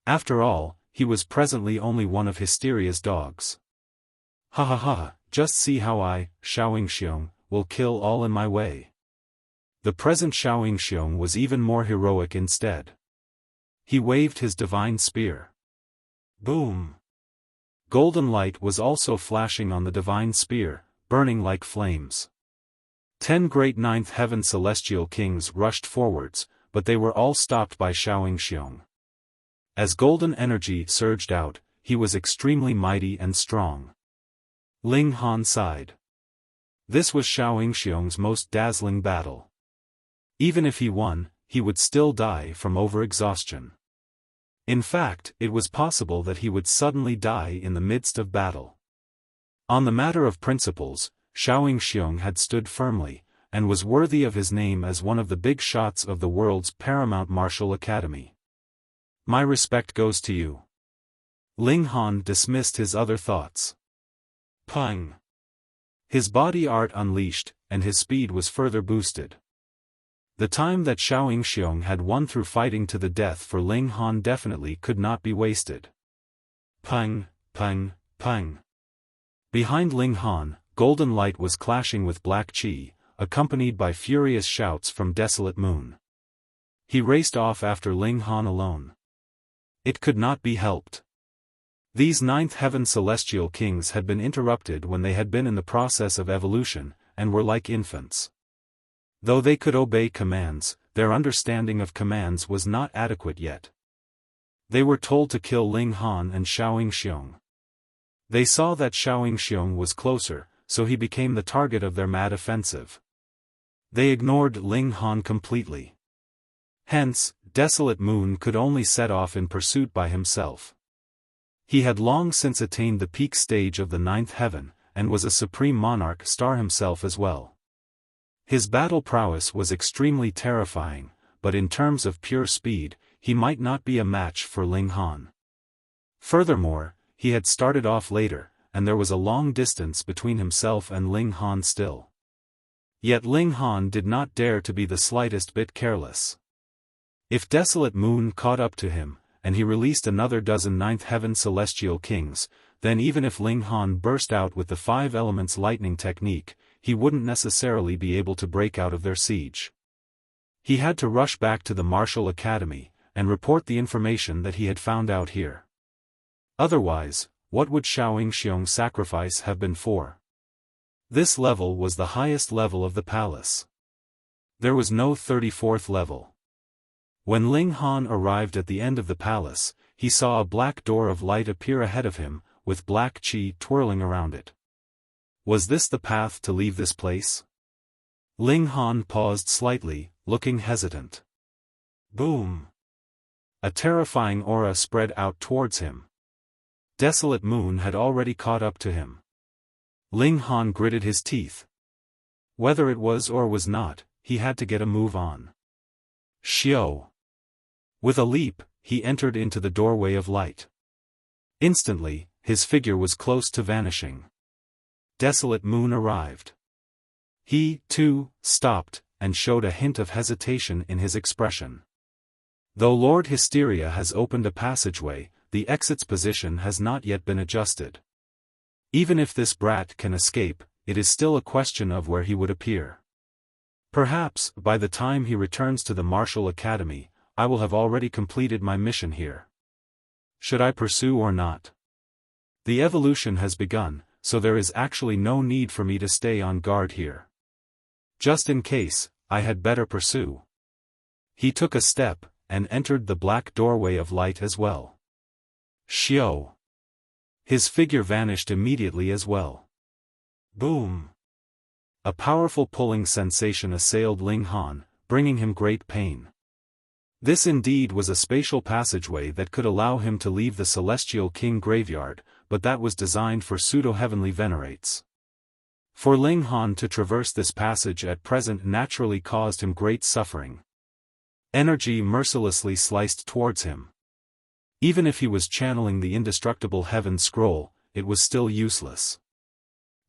After all, he was presently only one of Hysteria's dogs. Ha ha ha, just see how I, Yingxiong, will kill all in my way. The present Yingxiong was even more heroic instead. He waved his divine spear. Boom! Golden light was also flashing on the divine spear, burning like flames. 10 great ninth heaven celestial kings rushed forwards, but they were all stopped by Yingxiong. As golden energy surged out, he was extremely mighty and strong. Ling Han sighed. This was Yingxiong's most dazzling battle. Even if he won, he would still die from overexhaustion. In fact, it was possible that he would suddenly die in the midst of battle. On the matter of principles, Yingxiong had stood firmly, and was worthy of his name as one of the big shots of the world's paramount martial academy. My respect goes to you. Ling Han dismissed his other thoughts. Pang! His body art unleashed, and his speed was further boosted. The time that Yingxiong had won through fighting to the death for Ling Han definitely could not be wasted. Pang, pang, pang. Behind Ling Han, golden light was clashing with black qi, accompanied by furious shouts from Desolate Moon. He raced off after Ling Han alone. It could not be helped. These ninth heaven celestial kings had been interrupted when they had been in the process of evolution, and were like infants. Though they could obey commands, their understanding of commands was not adequate yet. They were told to kill Ling Han and Yingxiong. They saw that Yingxiong was closer, so he became the target of their mad offensive. They ignored Ling Han completely. Hence, Desolate Moon could only set off in pursuit by himself. He had long since attained the peak stage of the ninth heaven, and was a supreme monarch star himself as well. His battle prowess was extremely terrifying, but in terms of pure speed, he might not be a match for Ling Han. Furthermore, he had started off later, and there was a long distance between himself and Ling Han still. Yet Ling Han did not dare to be the slightest bit careless. If Desolate Moon caught up to him, and he released another dozen ninth heaven celestial kings, then even if Ling Han burst out with the 5 elements lightning technique, he wouldn't necessarily be able to break out of their siege. He had to rush back to the Martial Academy, and report the information that he had found out here. Otherwise, what would Yingxiong's sacrifice have been for? This level was the highest level of the palace. There was no 34th level. When Ling Han arrived at the end of the palace, he saw a black door of light appear ahead of him, with black qi twirling around it. Was this the path to leave this place? Ling Han paused slightly, looking hesitant. Boom! A terrifying aura spread out towards him. Desolate Moon had already caught up to him. Ling Han gritted his teeth. Whether it was or was not, he had to get a move on. Xiao! With a leap, he entered into the doorway of light. Instantly, his figure was close to vanishing. Desolate Moon arrived. He, too, stopped, and showed a hint of hesitation in his expression. Though Lord Hysteria has opened a passageway, the exit's position has not yet been adjusted. Even if this brat can escape, it is still a question of where he would appear. Perhaps, by the time he returns to the Martial Academy, I will have already completed my mission here. Should I pursue or not? The evolution has begun, so there is actually no need for me to stay on guard here. Just in case, I had better pursue. He took a step, and entered the black doorway of light as well. Xiao. His figure vanished immediately as well. Boom. A powerful pulling sensation assailed Ling Han, bringing him great pain. This indeed was a spatial passageway that could allow him to leave the Celestial King graveyard, but that was designed for pseudo-heavenly venerates. For Ling Han to traverse this passage at present naturally caused him great suffering. Energy mercilessly sliced towards him. Even if he was channeling the indestructible Heaven Scroll, it was still useless.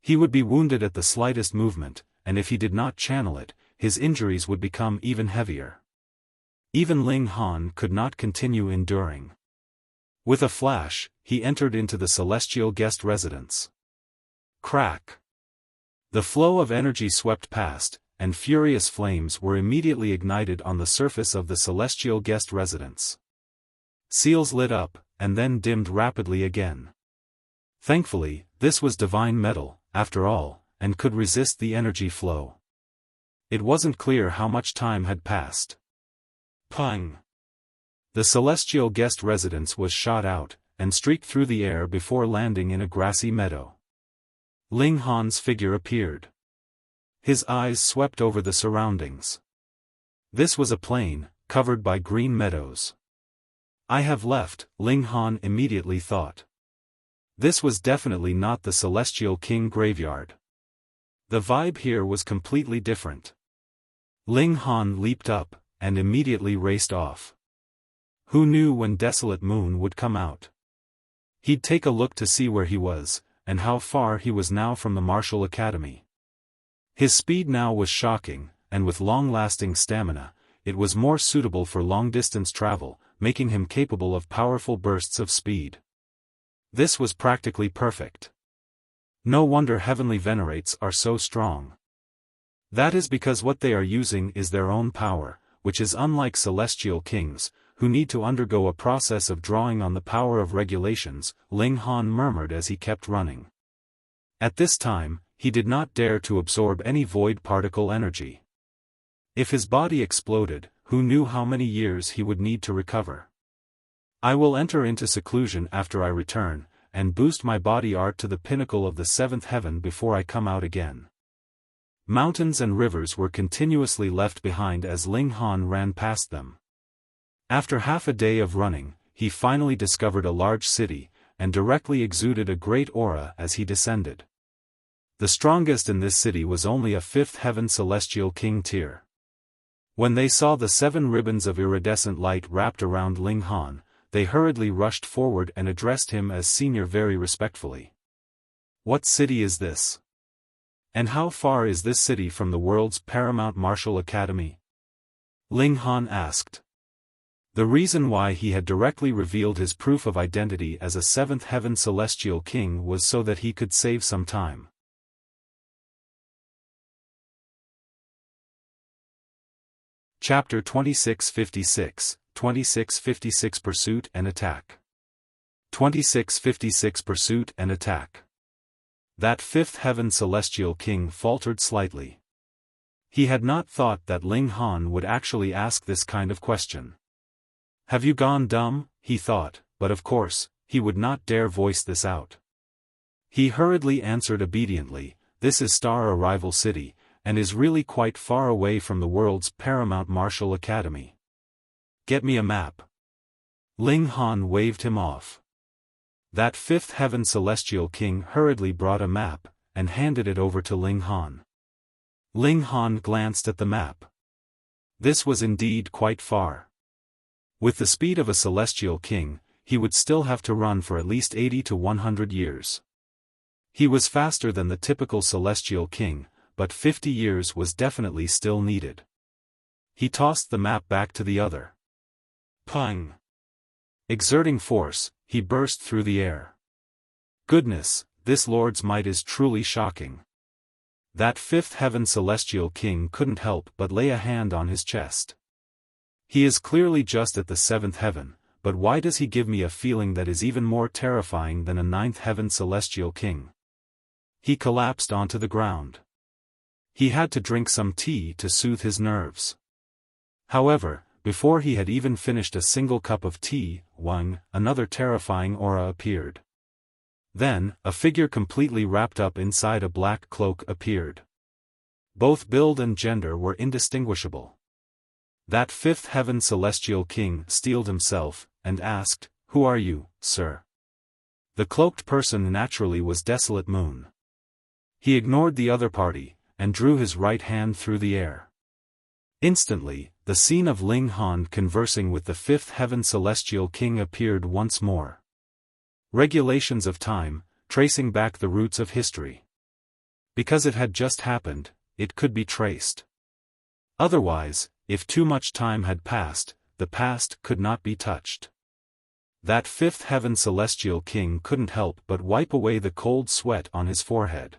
He would be wounded at the slightest movement, and if he did not channel it, his injuries would become even heavier. Even Ling Han could not continue enduring. With a flash, he entered into the celestial guest residence. Crack! The flow of energy swept past, and furious flames were immediately ignited on the surface of the celestial guest residence. Seals lit up, and then dimmed rapidly again. Thankfully, this was divine metal, after all, and could resist the energy flow. It wasn't clear how much time had passed. Pang! The celestial guest residence was shot out, and streaked through the air before landing in a grassy meadow. Ling Han's figure appeared. His eyes swept over the surroundings. This was a plain, covered by green meadows. I have left, Ling Han immediately thought. This was definitely not the Celestial King graveyard. The vibe here was completely different. Ling Han leaped up, and immediately raced off. Who knew when Desolate Moon would come out? He'd take a look to see where he was, and how far he was now from the Martial Academy. His speed now was shocking, and with long-lasting stamina, it was more suitable for long-distance travel, making him capable of powerful bursts of speed. This was practically perfect. No wonder heavenly venerates are so strong. That is because what they are using is their own power, which is unlike celestial kings, who need to undergo a process of drawing on the power of regulations, Ling Han murmured as he kept running. At this time, he did not dare to absorb any void particle energy. If his body exploded, who knew how many years he would need to recover? I will enter into seclusion after I return, and boost my body art to the pinnacle of the seventh heaven before I come out again. Mountains and rivers were continuously left behind as Ling Han ran past them. After half a day of running, he finally discovered a large city, and directly exuded a great aura as he descended. The strongest in this city was only a fifth heaven celestial king tier. When they saw the 7 ribbons of iridescent light wrapped around Ling Han, they hurriedly rushed forward and addressed him as senior very respectfully. What city is this? And how far is this city from the world's paramount martial academy? Ling Han asked. The reason why he had directly revealed his proof of identity as a 7th heaven celestial king was so that he could save some time. Chapter 2656, 2656 Pursuit and Attack. 2656 Pursuit and Attack. That 5th heaven celestial king faltered slightly. He had not thought that Ling Han would actually ask this kind of question. Have you gone dumb? He thought, but of course, he would not dare voice this out. He hurriedly answered obediently, this is Star Arrival City, and is really quite far away from the world's paramount martial academy. Get me a map. Ling Han waved him off. That 5th heaven celestial king hurriedly brought a map, and handed it over to Ling Han. Ling Han glanced at the map. This was indeed quite far. With the speed of a celestial king, he would still have to run for at least 80 to 100 years. He was faster than the typical celestial king, but 50 years was definitely still needed. He tossed the map back to the other. Pang! Exerting force, he burst through the air. Goodness, this Lord's might is truly shocking. That fifth heaven celestial king couldn't help but lay a hand on his chest. He is clearly just at the seventh heaven, but why does he give me a feeling that is even more terrifying than a ninth heaven celestial king? He collapsed onto the ground. He had to drink some tea to soothe his nerves. However, before he had even finished a single cup of tea, another terrifying aura appeared. Then, a figure completely wrapped up inside a black cloak appeared. Both build and gender were indistinguishable. That fifth heaven celestial king steeled himself, and asked, "Who are you, sir?" The cloaked person naturally was Desolate Moon. He ignored the other party, and drew his right hand through the air. Instantly, the scene of Ling Han conversing with the fifth heaven celestial king appeared once more. Regulations of time, tracing back the roots of history. Because it had just happened, it could be traced. Otherwise, if too much time had passed, the past could not be touched. That fifth heaven celestial king couldn't help but wipe away the cold sweat on his forehead.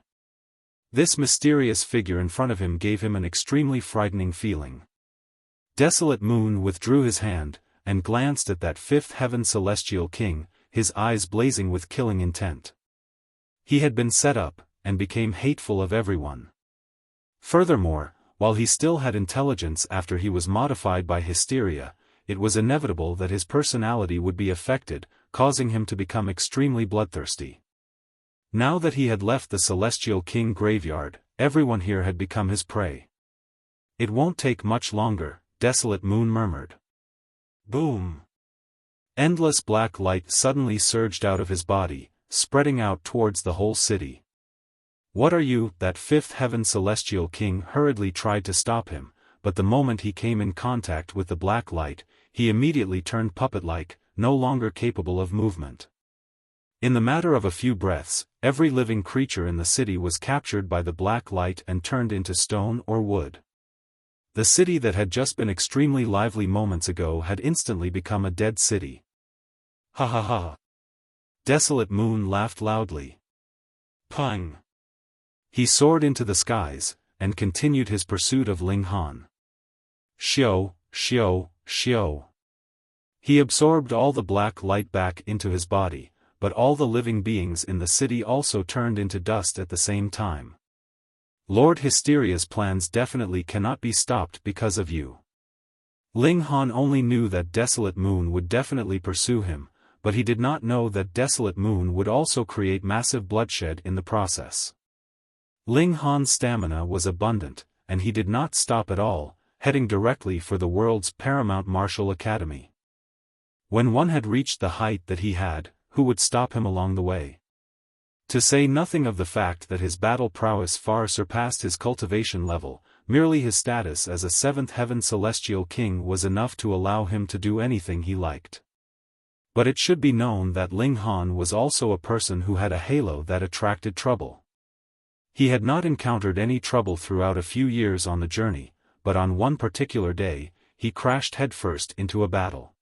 This mysterious figure in front of him gave him an extremely frightening feeling. Desolate Moon withdrew his hand, and glanced at that fifth heaven celestial king, his eyes blazing with killing intent. He had been set up, and became hateful of everyone. Furthermore, while he still had intelligence after he was modified by hysteria, it was inevitable that his personality would be affected, causing him to become extremely bloodthirsty. Now that he had left the Celestial King graveyard, everyone here had become his prey. "It won't take much longer," Desolate Moon murmured. Boom! Endless black light suddenly surged out of his body, spreading out towards the whole city. "What are you?" That fifth heaven celestial king hurriedly tried to stop him, but the moment he came in contact with the black light, he immediately turned puppet-like, no longer capable of movement. In the matter of a few breaths, every living creature in the city was captured by the black light and turned into stone or wood. The city that had just been extremely lively moments ago had instantly become a dead city. Ha ha ha! Desolate Moon laughed loudly. Pang! He soared into the skies, and continued his pursuit of Ling Han. Xiao, Xiao, Xiao. He absorbed all the black light back into his body, but all the living beings in the city also turned into dust at the same time. Lord Hysteria's plans definitely cannot be stopped because of you. Ling Han only knew that Desolate Moon would definitely pursue him, but he did not know that Desolate Moon would also create massive bloodshed in the process. Ling Han's stamina was abundant, and he did not stop at all, heading directly for the world's paramount martial academy. When one had reached the height that he had, who would stop him along the way? To say nothing of the fact that his battle prowess far surpassed his cultivation level, merely his status as a seventh heaven celestial king was enough to allow him to do anything he liked. But it should be known that Ling Han was also a person who had a halo that attracted trouble. He had not encountered any trouble throughout a few years on the journey, but on one particular day, he crashed headfirst into a battle.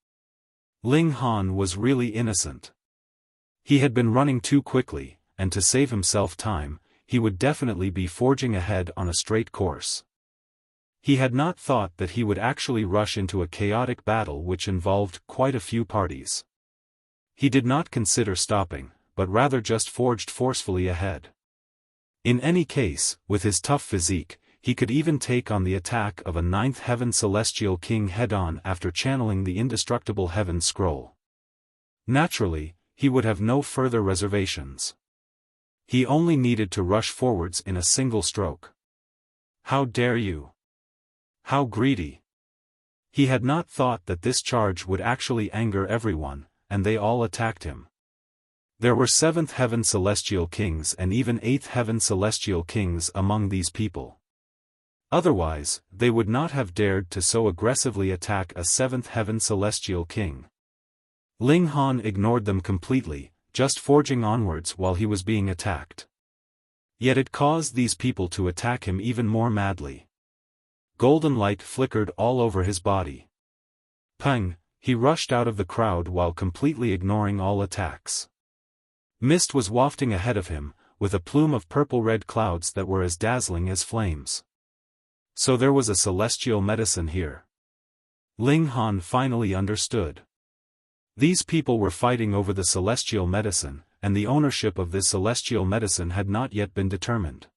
Ling Han was really innocent. He had been running too quickly, and to save himself time, he would definitely be forging ahead on a straight course. He had not thought that he would actually rush into a chaotic battle which involved quite a few parties. He did not consider stopping, but rather just forged forcefully ahead. In any case, with his tough physique, he could even take on the attack of a ninth heaven celestial king head-on after channeling the indestructible heaven scroll. Naturally, he would have no further reservations. He only needed to rush forwards in a single stroke. How dare you! How greedy! He had not thought that this charge would actually anger everyone, and they all attacked him. There were seventh heaven celestial kings and even eighth heaven celestial kings among these people. Otherwise, they would not have dared to so aggressively attack a seventh heaven celestial king. Ling Han ignored them completely, just forging onwards while he was being attacked. Yet it caused these people to attack him even more madly. Golden light flickered all over his body. Pang! He rushed out of the crowd while completely ignoring all attacks. Mist was wafting ahead of him, with a plume of purple-red clouds that were as dazzling as flames. So there was a celestial medicine here. Ling Han finally understood. These people were fighting over the celestial medicine, and the ownership of this celestial medicine had not yet been determined.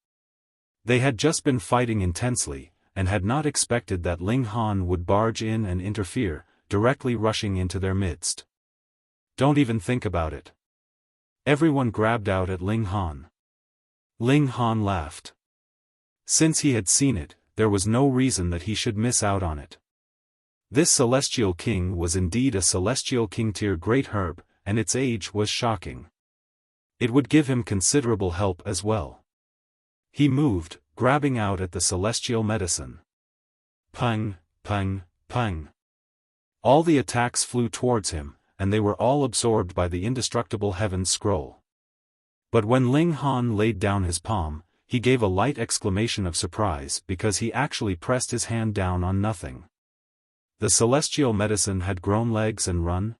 They had just been fighting intensely, and had not expected that Ling Han would barge in and interfere, directly rushing into their midst. Don't even think about it. Everyone grabbed out at Ling Han. Ling Han laughed. Since he had seen it, there was no reason that he should miss out on it. This celestial king was indeed a celestial king tier great herb, and its age was shocking. It would give him considerable help as well. He moved, grabbing out at the celestial medicine. Pang, pang, pang. All the attacks flew towards him, and they were all absorbed by the indestructible heaven scroll. But when Ling Han laid down his palm, he gave a light exclamation of surprise because he actually pressed his hand down on nothing. The celestial medicine had grown legs and run?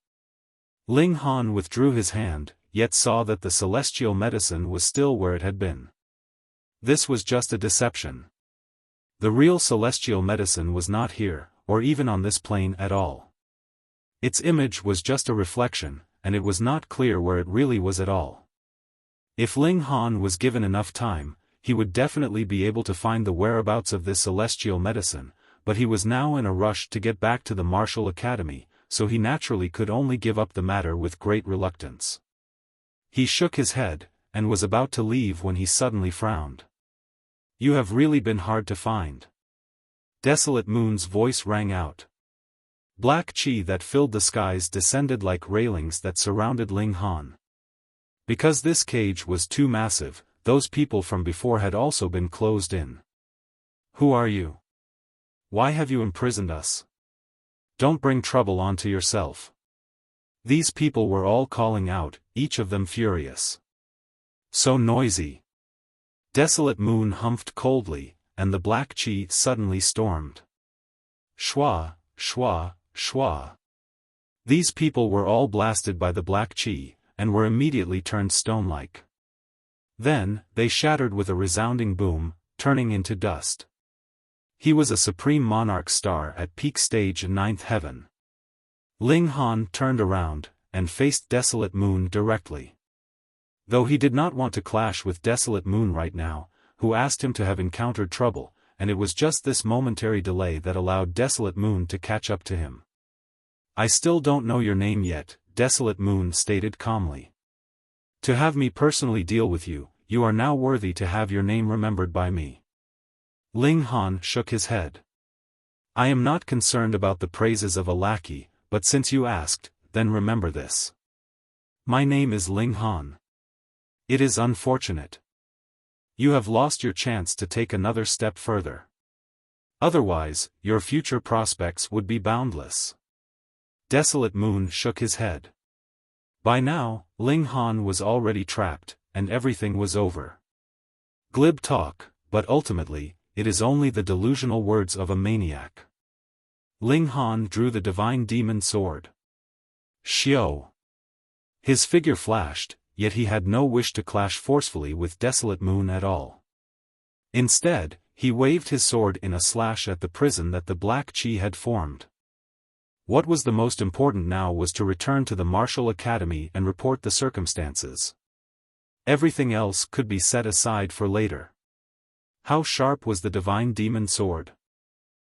Ling Han withdrew his hand, yet saw that the celestial medicine was still where it had been. This was just a deception. The real celestial medicine was not here, or even on this plane at all. Its image was just a reflection, and it was not clear where it really was at all. If Ling Han was given enough time, he would definitely be able to find the whereabouts of this celestial medicine, but he was now in a rush to get back to the martial academy, so he naturally could only give up the matter with great reluctance. He shook his head, and was about to leave when he suddenly frowned. You have really been hard to find. Desolate Moon's voice rang out. Black chi that filled the skies descended like railings that surrounded Ling Han. Because this cage was too massive, those people from before had also been closed in. Who are you? Why have you imprisoned us? Don't bring trouble onto yourself. These people were all calling out, each of them furious. So noisy. Desolate Moon humphed coldly, and the black chi suddenly stormed. Shwa, shwa, shwa. These people were all blasted by the black chi, and were immediately turned stone-like. Then, they shattered with a resounding boom, turning into dust. He was a supreme monarch star at peak stage in 9th heaven. Ling Han turned around, and faced Desolate Moon directly. Though he did not want to clash with Desolate Moon right now, who asked him to have encountered trouble, and it was just this momentary delay that allowed Desolate Moon to catch up to him. I still don't know your name yet, Desolate Moon stated calmly. To have me personally deal with you, you are now worthy to have your name remembered by me. Ling Han shook his head. I am not concerned about the praises of a lackey, but since you asked, then remember this. My name is Ling Han. It is unfortunate. You have lost your chance to take another step further. Otherwise, your future prospects would be boundless. Desolate Moon shook his head. By now, Ling Han was already trapped, and everything was over. Glib talk, but ultimately, it is only the delusional words of a maniac. Ling Han drew the divine demon sword. Xiao. His figure flashed, yet he had no wish to clash forcefully with Desolate Moon at all. Instead, he waved his sword in a slash at the prison that the black chi had formed. What was the most important now was to return to the martial academy and report the circumstances. Everything else could be set aside for later. How sharp was the divine demon sword?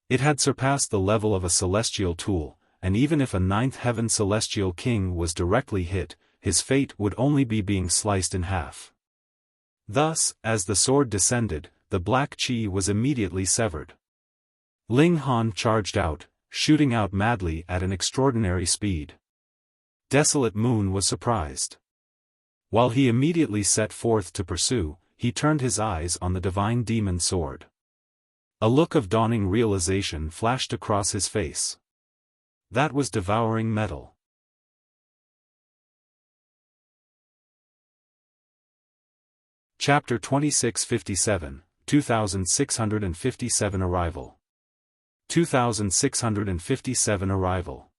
It had surpassed the level of a celestial tool, and even if a 9th heaven celestial king was directly hit, his fate would only be being sliced in half. Thus, as the sword descended, the black chi was immediately severed. Ling Han charged out, shooting out madly at an extraordinary speed. Desolate Moon was surprised. While he immediately set forth to pursue, he turned his eyes on the divine demon sword. A look of dawning realization flashed across his face. That was devouring metal. Chapter 2657, 2657 Arrival. 2657 Arrival.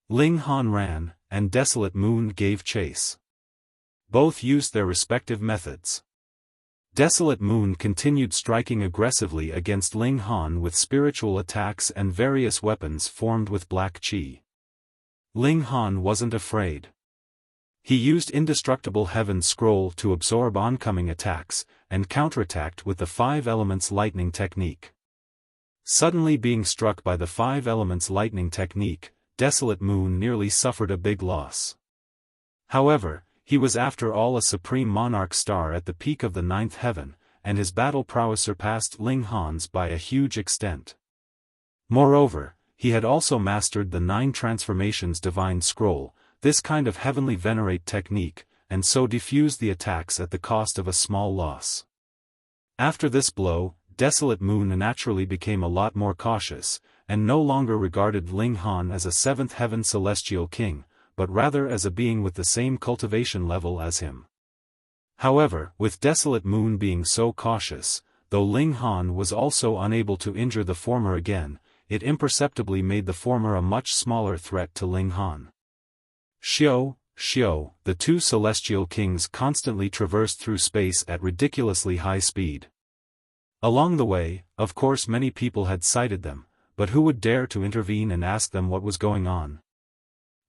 Ling Han ran, and Desolate Moon gave chase. Both used their respective methods. Desolate Moon continued striking aggressively against Ling Han with spiritual attacks and various weapons formed with black qi. Ling Han wasn't afraid. He used Indestructible Heaven Scroll to absorb oncoming attacks, and counterattacked with the 5 Elements Lightning technique. Suddenly being struck by the 5 Elements Lightning technique, Desolate Moon nearly suffered a big loss. However, he was after all a Supreme Monarch star at the peak of the 9th heaven, and his battle prowess surpassed Ling Han's by a huge extent. Moreover, he had also mastered the 9 Transformations Divine Scroll, this kind of Heavenly Venerate technique, and so diffused the attacks at the cost of a small loss. After this blow, Desolate Moon naturally became a lot more cautious, and no longer regarded Ling Han as a 7th heaven celestial king, but rather as a being with the same cultivation level as him. However, with Desolate Moon being so cautious, though Ling Han was also unable to injure the former again, it imperceptibly made the former a much smaller threat to Ling Han. Xiao, the 2 celestial kings constantly traversed through space at ridiculously high speed. Along the way, of course many people had sighted them, but who would dare to intervene and ask them what was going on?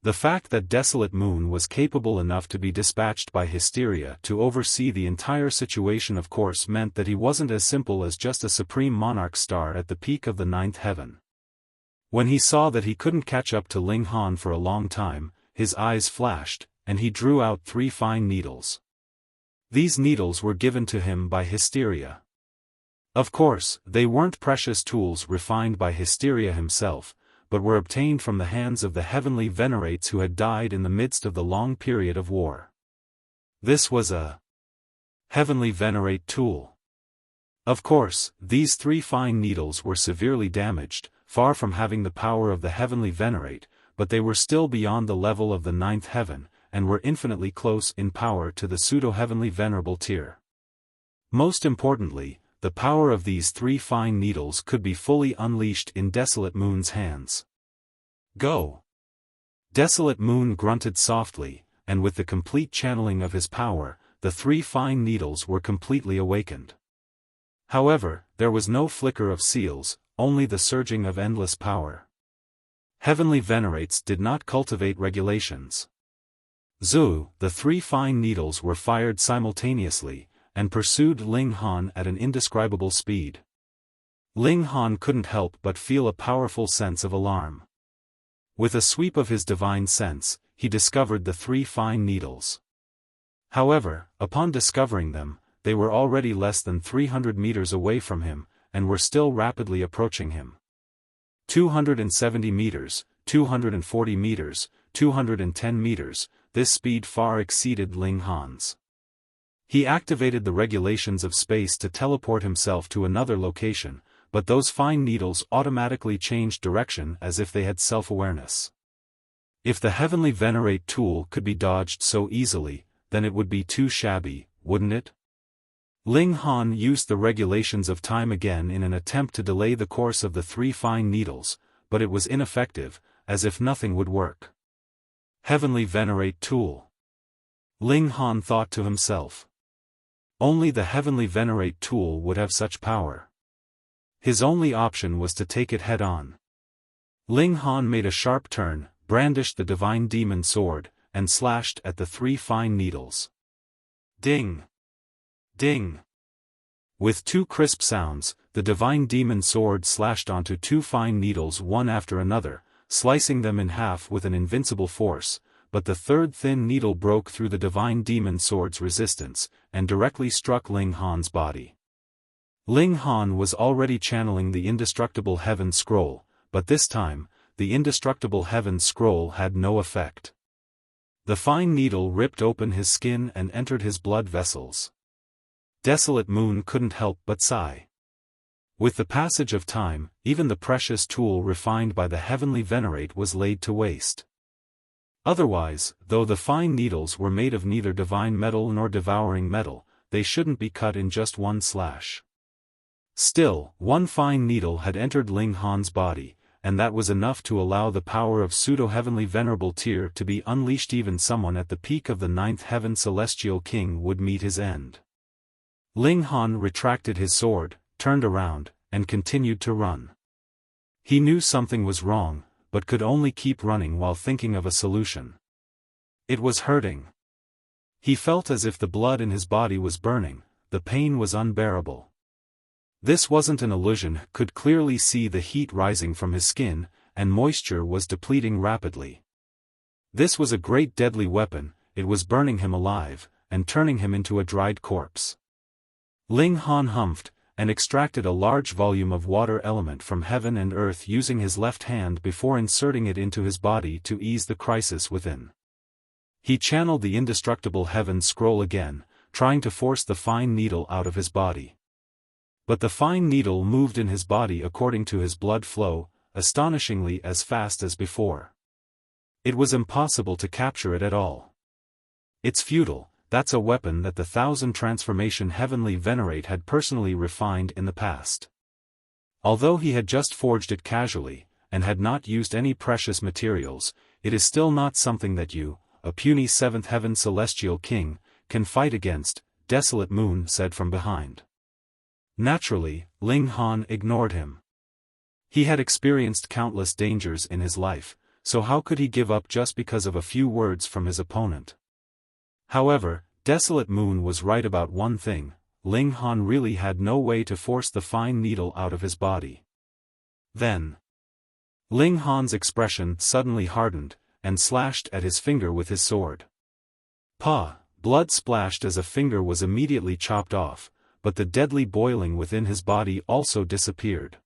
The fact that Desolate Moon was capable enough to be dispatched by Hysteria to oversee the entire situation of course meant that he wasn't as simple as just a Supreme Monarch star at the peak of the 9th heaven. When he saw that he couldn't catch up to Ling Han for a long time, his eyes flashed, and he drew out 3 fine needles. These needles were given to him by Hysteria. Of course, they weren't precious tools refined by Hysteria himself, but were obtained from the hands of the heavenly venerates who had died in the midst of the long period of war. This was a heavenly venerate tool. Of course, these 3 fine needles were severely damaged, far from having the power of the heavenly venerate, but they were still beyond the level of the 9th heaven, and were infinitely close in power to the pseudo-heavenly venerable tier. Most importantly, the power of these 3 fine needles could be fully unleashed in Desolate Moon's hands. Go! Desolate Moon grunted softly, and with the complete channeling of his power, the 3 fine needles were completely awakened. However, there was no flicker of seals, only the surging of endless power. Heavenly venerates did not cultivate regulations. The 3 fine needles were fired simultaneously, and pursued Ling Han at an indescribable speed. Ling Han couldn't help but feel a powerful sense of alarm. With a sweep of his divine sense, he discovered the 3 fine needles. However, upon discovering them, they were already less than 300 meters away from him, and were still rapidly approaching him. 270 meters, 240 meters, 210 meters, this speed far exceeded Ling Han's. He activated the regulations of space to teleport himself to another location, but those fine needles automatically changed direction as if they had self-awareness. If the Heavenly Venerate tool could be dodged so easily, then it would be too shabby, wouldn't it? Ling Han used the regulations of time again in an attempt to delay the course of the 3 fine needles, but it was ineffective, as if nothing would work. Heavenly Venerate tool. Ling Han thought to himself. Only the Heavenly Venerate tool would have such power. His only option was to take it head-on. Ling Han made a sharp turn, brandished the Divine Demon Sword, and slashed at the 3 fine needles. Ding! Ding! With 2 crisp sounds, the Divine Demon Sword slashed onto 2 fine needles one after another, slicing them in half with an invincible force, but the 3rd thin needle broke through the Divine Demon Sword's resistance, and directly struck Ling Han's body. Ling Han was already channeling the Indestructible Heaven Scroll, but this time, the Indestructible Heaven Scroll had no effect. The fine needle ripped open his skin and entered his blood vessels. Desolate Moon couldn't help but sigh. With the passage of time, even the precious tool refined by the Heavenly Venerate was laid to waste. Otherwise, though the fine needles were made of neither divine metal nor devouring metal, they shouldn't be cut in just one slash. Still, 1 fine needle had entered Ling Han's body, and that was enough to allow the power of pseudo-heavenly venerable tier to be unleashed. Even someone at the peak of the ninth heaven celestial king would meet his end. Ling Han retracted his sword, turned around, and continued to run. He knew something was wrong, but could only keep running while thinking of a solution. It was hurting. He felt as if the blood in his body was burning, the pain was unbearable. This wasn't an illusion, could clearly see the heat rising from his skin, and moisture was depleting rapidly. This was a great deadly weapon, it was burning him alive, and turning him into a dried corpse. Ling Han humphed, and extracted a large volume of water element from heaven and earth using his left hand before inserting it into his body to ease the crisis within. He channeled the indestructible heaven scroll again, trying to force the fine needle out of his body. But the fine needle moved in his body according to his blood flow, astonishingly as fast as before. It was impossible to capture it at all. It's futile. That's a weapon that the 1000 transformation heavenly venerate had personally refined in the past. Although he had just forged it casually, and had not used any precious materials, it is still not something that you, a puny 7th heaven celestial king, can fight against, Desolate Moon said from behind. Naturally, Ling Han ignored him. He had experienced countless dangers in his life, so how could he give up just because of a few words from his opponent? However, Desolate Moon was right about one thing, Ling Han really had no way to force the fine needle out of his body. Then, Ling Han's expression suddenly hardened, and slashed at his finger with his sword. Pa! Blood splashed as a finger was immediately chopped off, but the deadly boiling within his body also disappeared.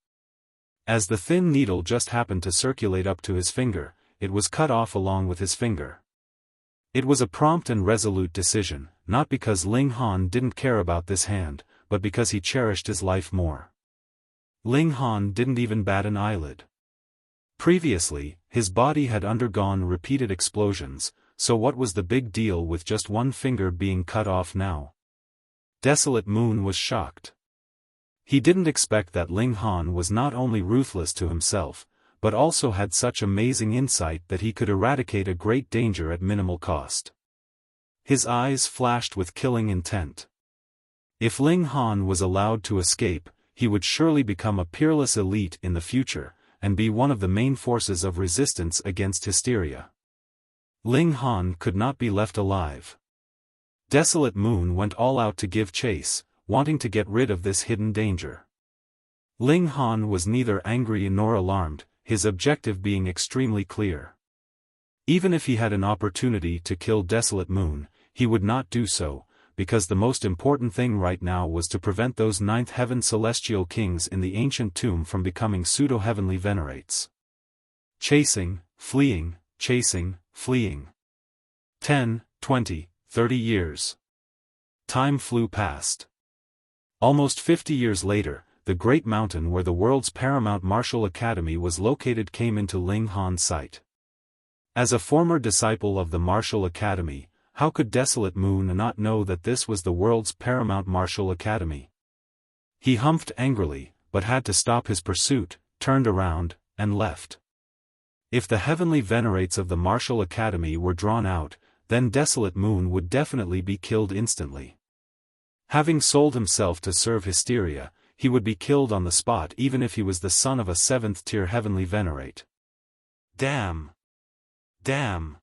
As the thin needle just happened to circulate up to his finger, it was cut off along with his finger. It was a prompt and resolute decision, not because Ling Han didn't care about this hand, but because he cherished his life more. Ling Han didn't even bat an eyelid. Previously, his body had undergone repeated explosions, so what was the big deal with just one finger being cut off now? Desolate Moon was shocked. He didn't expect that Ling Han was not only ruthless to himself, but also had such amazing insight that he could eradicate a great danger at minimal cost. His eyes flashed with killing intent. If Ling Han was allowed to escape, he would surely become a peerless elite in the future, and be one of the main forces of resistance against hysteria. Ling Han could not be left alive. Desolate Moon went all out to give chase, wanting to get rid of this hidden danger. Ling Han was neither angry nor alarmed, his objective being extremely clear. Even if he had an opportunity to kill Desolate Moon, he would not do so, because the most important thing right now was to prevent those 9th heaven celestial kings in the ancient tomb from becoming pseudo-heavenly venerates. Chasing, fleeing, chasing, fleeing. 10, 20, 30 years. Time flew past. Almost 50 years later, the great mountain where the world's paramount martial academy was located came into Ling Han's sight. As a former disciple of the martial academy, how could Desolate Moon not know that this was the world's paramount martial academy? He humphed angrily, but had to stop his pursuit, turned around, and left. If the heavenly venerates of the martial academy were drawn out, then Desolate Moon would definitely be killed instantly. Having sold himself to serve hysteria, he would be killed on the spot even if he was the son of a 7th tier heavenly venerate. Damn! Damn!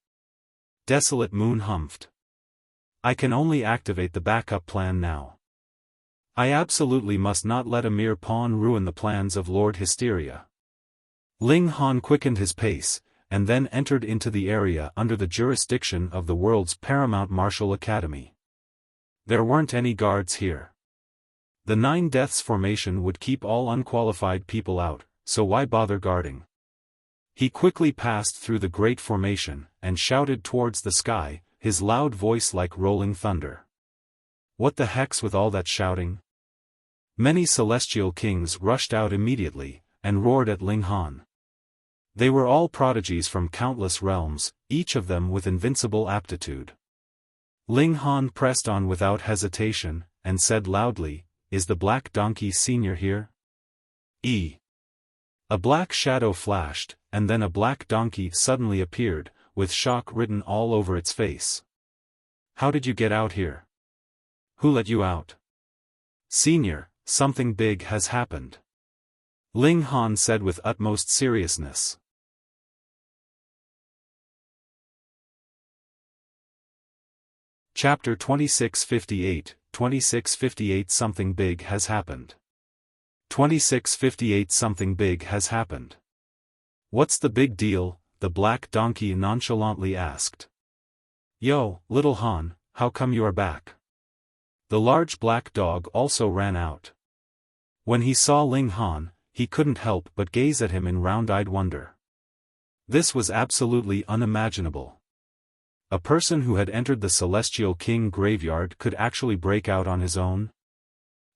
Desolate Moon humphed. I can only activate the backup plan now. I absolutely must not let a mere pawn ruin the plans of Lord Hysteria. Ling Han quickened his pace, and then entered into the area under the jurisdiction of the world's paramount martial academy. There weren't any guards here. The 9 Deaths formation would keep all unqualified people out, so why bother guarding? He quickly passed through the great formation, and shouted towards the sky, his loud voice like rolling thunder. What the heck's with all that shouting? Many celestial kings rushed out immediately, and roared at Ling Han. They were all prodigies from countless realms, each of them with invincible aptitude. Ling Han pressed on without hesitation, and said loudly, "Is the Black Donkey Senior here?" A black shadow flashed, and then a black donkey suddenly appeared, with shock written all over its face. How did you get out here? Who let you out? Senior, something big has happened. Ling Han said with utmost seriousness. Chapter 2658, 2658 Something big has happened. 2658 Something big has happened. What's the big deal? The black donkey nonchalantly asked. Yo, little Han, how come you are back? The large black dog also ran out. When he saw Ling Han, he couldn't help but gaze at him in round-eyed wonder. This was absolutely unimaginable. A person who had entered the Celestial King graveyard could actually break out on his own?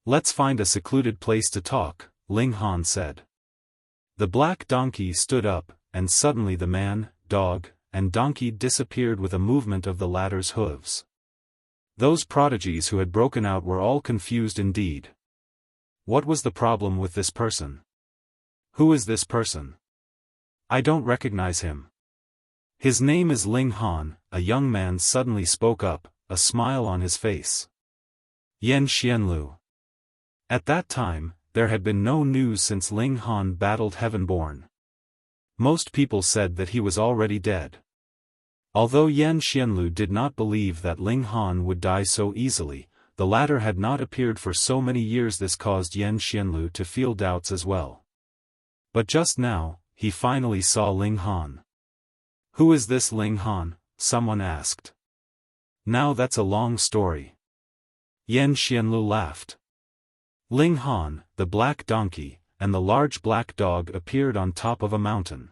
Let's find a secluded place to talk, Ling Han said. The black donkey stood up, and suddenly the man, dog, and donkey disappeared with a movement of the latter's hooves. Those prodigies who had broken out were all confused indeed. What was the problem with this person? Who is this person? I don't recognize him. His name is Ling Han, a young man suddenly spoke up, a smile on his face. Yingxiong. At that time, there had been no news since Ling Han battled Heavenborn. Most people said that he was already dead. Although Yingxiong did not believe that Ling Han would die so easily, the latter had not appeared for so many years. This caused Yingxiong to feel doubts as well. But just now, he finally saw Ling Han. Who is this Ling Han? Someone asked. Now that's a long story. Yingxiong laughed. Ling Han, the black donkey, and the large black dog appeared on top of a mountain.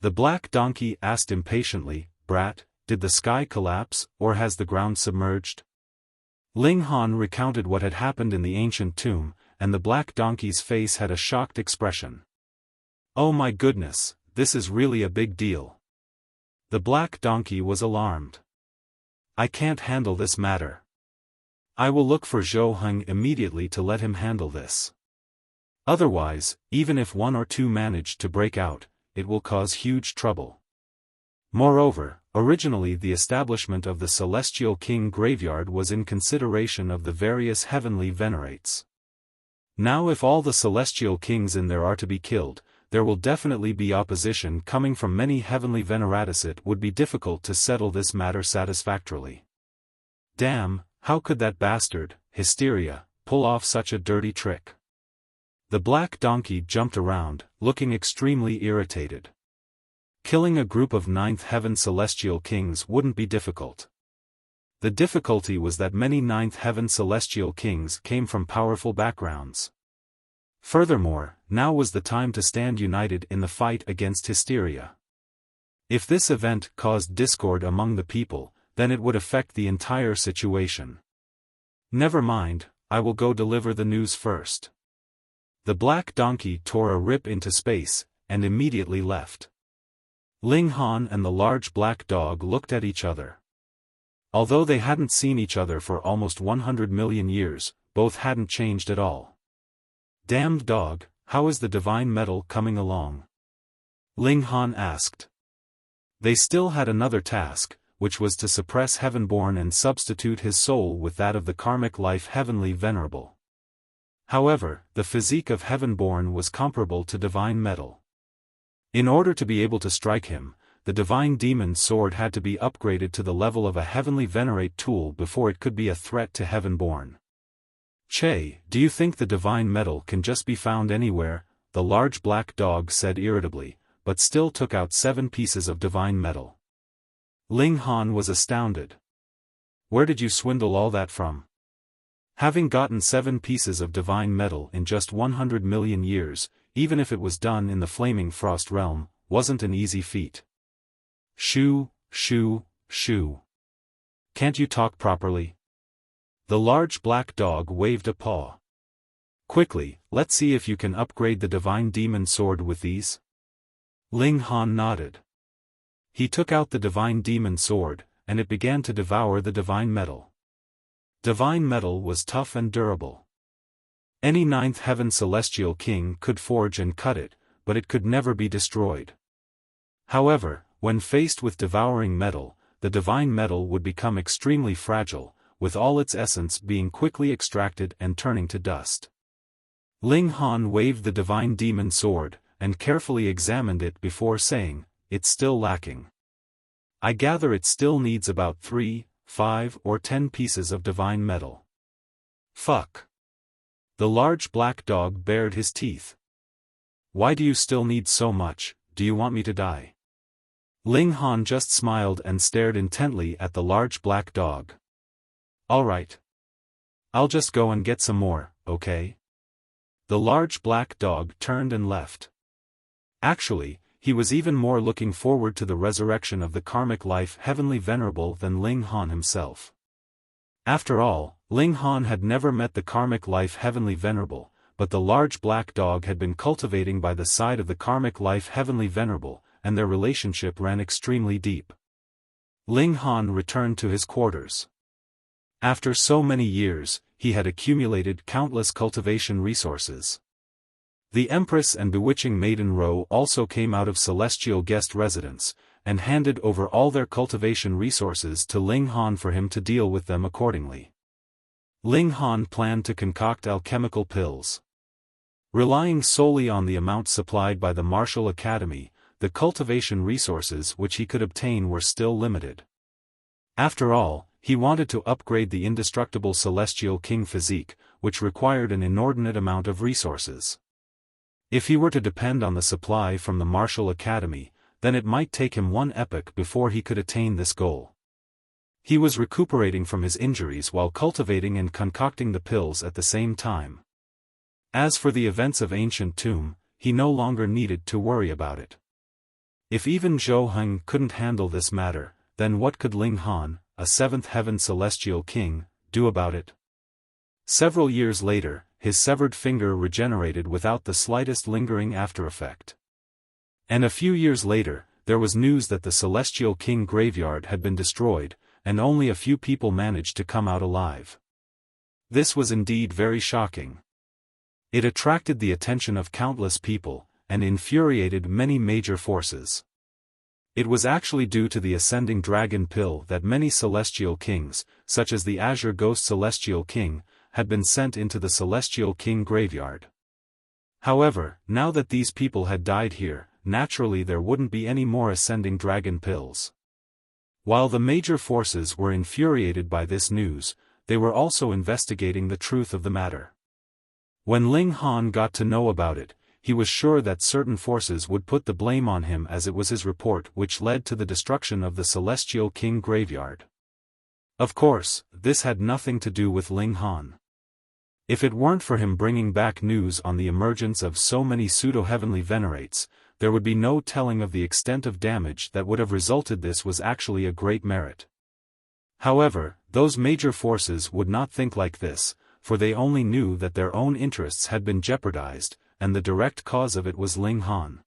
The black donkey asked impatiently, Brat, did the sky collapse, or has the ground submerged? Ling Han recounted what had happened in the ancient tomb, and the black donkey's face had a shocked expression. Oh my goodness, this is really a big deal. The black donkey was alarmed. I can't handle this matter. I will look for Zhou Heng immediately to let him handle this. Otherwise, even if one or two manage to break out, it will cause huge trouble. Moreover, originally the establishment of the Celestial King graveyard was in consideration of the various heavenly venerates. Now if all the Celestial Kings in there are to be killed, there will definitely be opposition coming from many heavenly veneratus. It would be difficult to settle this matter satisfactorily. Damn, how could that bastard, Hysteria, pull off such a dirty trick? The black donkey jumped around, looking extremely irritated. Killing a group of ninth heaven celestial kings wouldn't be difficult. The difficulty was that many ninth heaven celestial kings came from powerful backgrounds. Furthermore, now was the time to stand united in the fight against Hysteria. If this event caused discord among the people, then it would affect the entire situation. Never mind, I will go deliver the news first. The black donkey tore a rip into space, and immediately left. Ling Han and the large black dog looked at each other. Although they hadn't seen each other for almost 100 million years, both hadn't changed at all. Damned dog, how is the divine metal coming along? Ling Han asked. They still had another task, which was to suppress Heavenborn and substitute his soul with that of the karmic life heavenly venerable. However, the physique of Heavenborn was comparable to divine metal. In order to be able to strike him, the divine demon sword had to be upgraded to the level of a heavenly venerate tool before it could be a threat to Heavenborn. Che, do you think the divine metal can just be found anywhere? The large black dog said irritably, but still took out 7 pieces of divine metal. Ling Han was astounded. Where did you swindle all that from? Having gotten 7 pieces of divine metal in just 100 million years, even if it was done in the flaming frost realm, wasn't an easy feat. Shoo, shoo, shoo. Can't you talk properly? The large black dog waved a paw. Quickly, let's see if you can upgrade the divine demon sword with these. Ling Han nodded. He took out the divine demon sword, and it began to devour the divine metal. Divine metal was tough and durable. Any ninth heaven celestial king could forge and cut it, but it could never be destroyed. However, when faced with devouring metal, the divine metal would become extremely fragile, with all its essence being quickly extracted and turning to dust. Ling Han waved the divine demon sword, and carefully examined it before saying, "It's still lacking. I gather it still needs about 3, 5 or 10 pieces of divine metal." Fuck. The large black dog bared his teeth. "Why do you still need so much? Do you want me to die?" Ling Han just smiled and stared intently at the large black dog. "Alright. I'll just go and get some more, okay?" The large black dog turned and left. Actually, he was even more looking forward to the resurrection of the karmic life Heavenly Venerable than Ling Han himself. After all, Ling Han had never met the karmic life Heavenly Venerable, but the large black dog had been cultivating by the side of the karmic life Heavenly Venerable, and their relationship ran extremely deep. Ling Han returned to his quarters. After so many years, he had accumulated countless cultivation resources. The Empress and bewitching Maiden Ro also came out of celestial guest residence, and handed over all their cultivation resources to Ling Han for him to deal with them accordingly. Ling Han planned to concoct alchemical pills. Relying solely on the amount supplied by the Martial Academy, the cultivation resources which he could obtain were still limited. After all, he wanted to upgrade the indestructible Celestial King physique, which required an inordinate amount of resources. If he were to depend on the supply from the Martial Academy, then it might take him one epoch before he could attain this goal. He was recuperating from his injuries while cultivating and concocting the pills at the same time. As for the events of Ancient Tomb, he no longer needed to worry about it. If even Zhou Heng couldn't handle this matter, then what could Ling Han, a seventh heaven celestial king, do about it? Several years later, his severed finger regenerated without the slightest lingering aftereffect. And a few years later, there was news that the Celestial King graveyard had been destroyed, and only a few people managed to come out alive. This was indeed very shocking. It attracted the attention of countless people, and infuriated many major forces. It was actually due to the ascending dragon pill that many celestial kings, such as the Azure Ghost Celestial King, had been sent into the Celestial King graveyard. However, now that these people had died here, naturally there wouldn't be any more ascending dragon pills. While the major forces were infuriated by this news, they were also investigating the truth of the matter. When Ling Han got to know about it, he was sure that certain forces would put the blame on him, as it was his report which led to the destruction of the Celestial King graveyard. Of course, this had nothing to do with Ling Han. If it weren't for him bringing back news on the emergence of so many pseudo-heavenly venerates, there would be no telling of the extent of damage that would have resulted. This was actually a great merit. However, those major forces would not think like this, for they only knew that their own interests had been jeopardized, and the direct cause of it was Ling Han.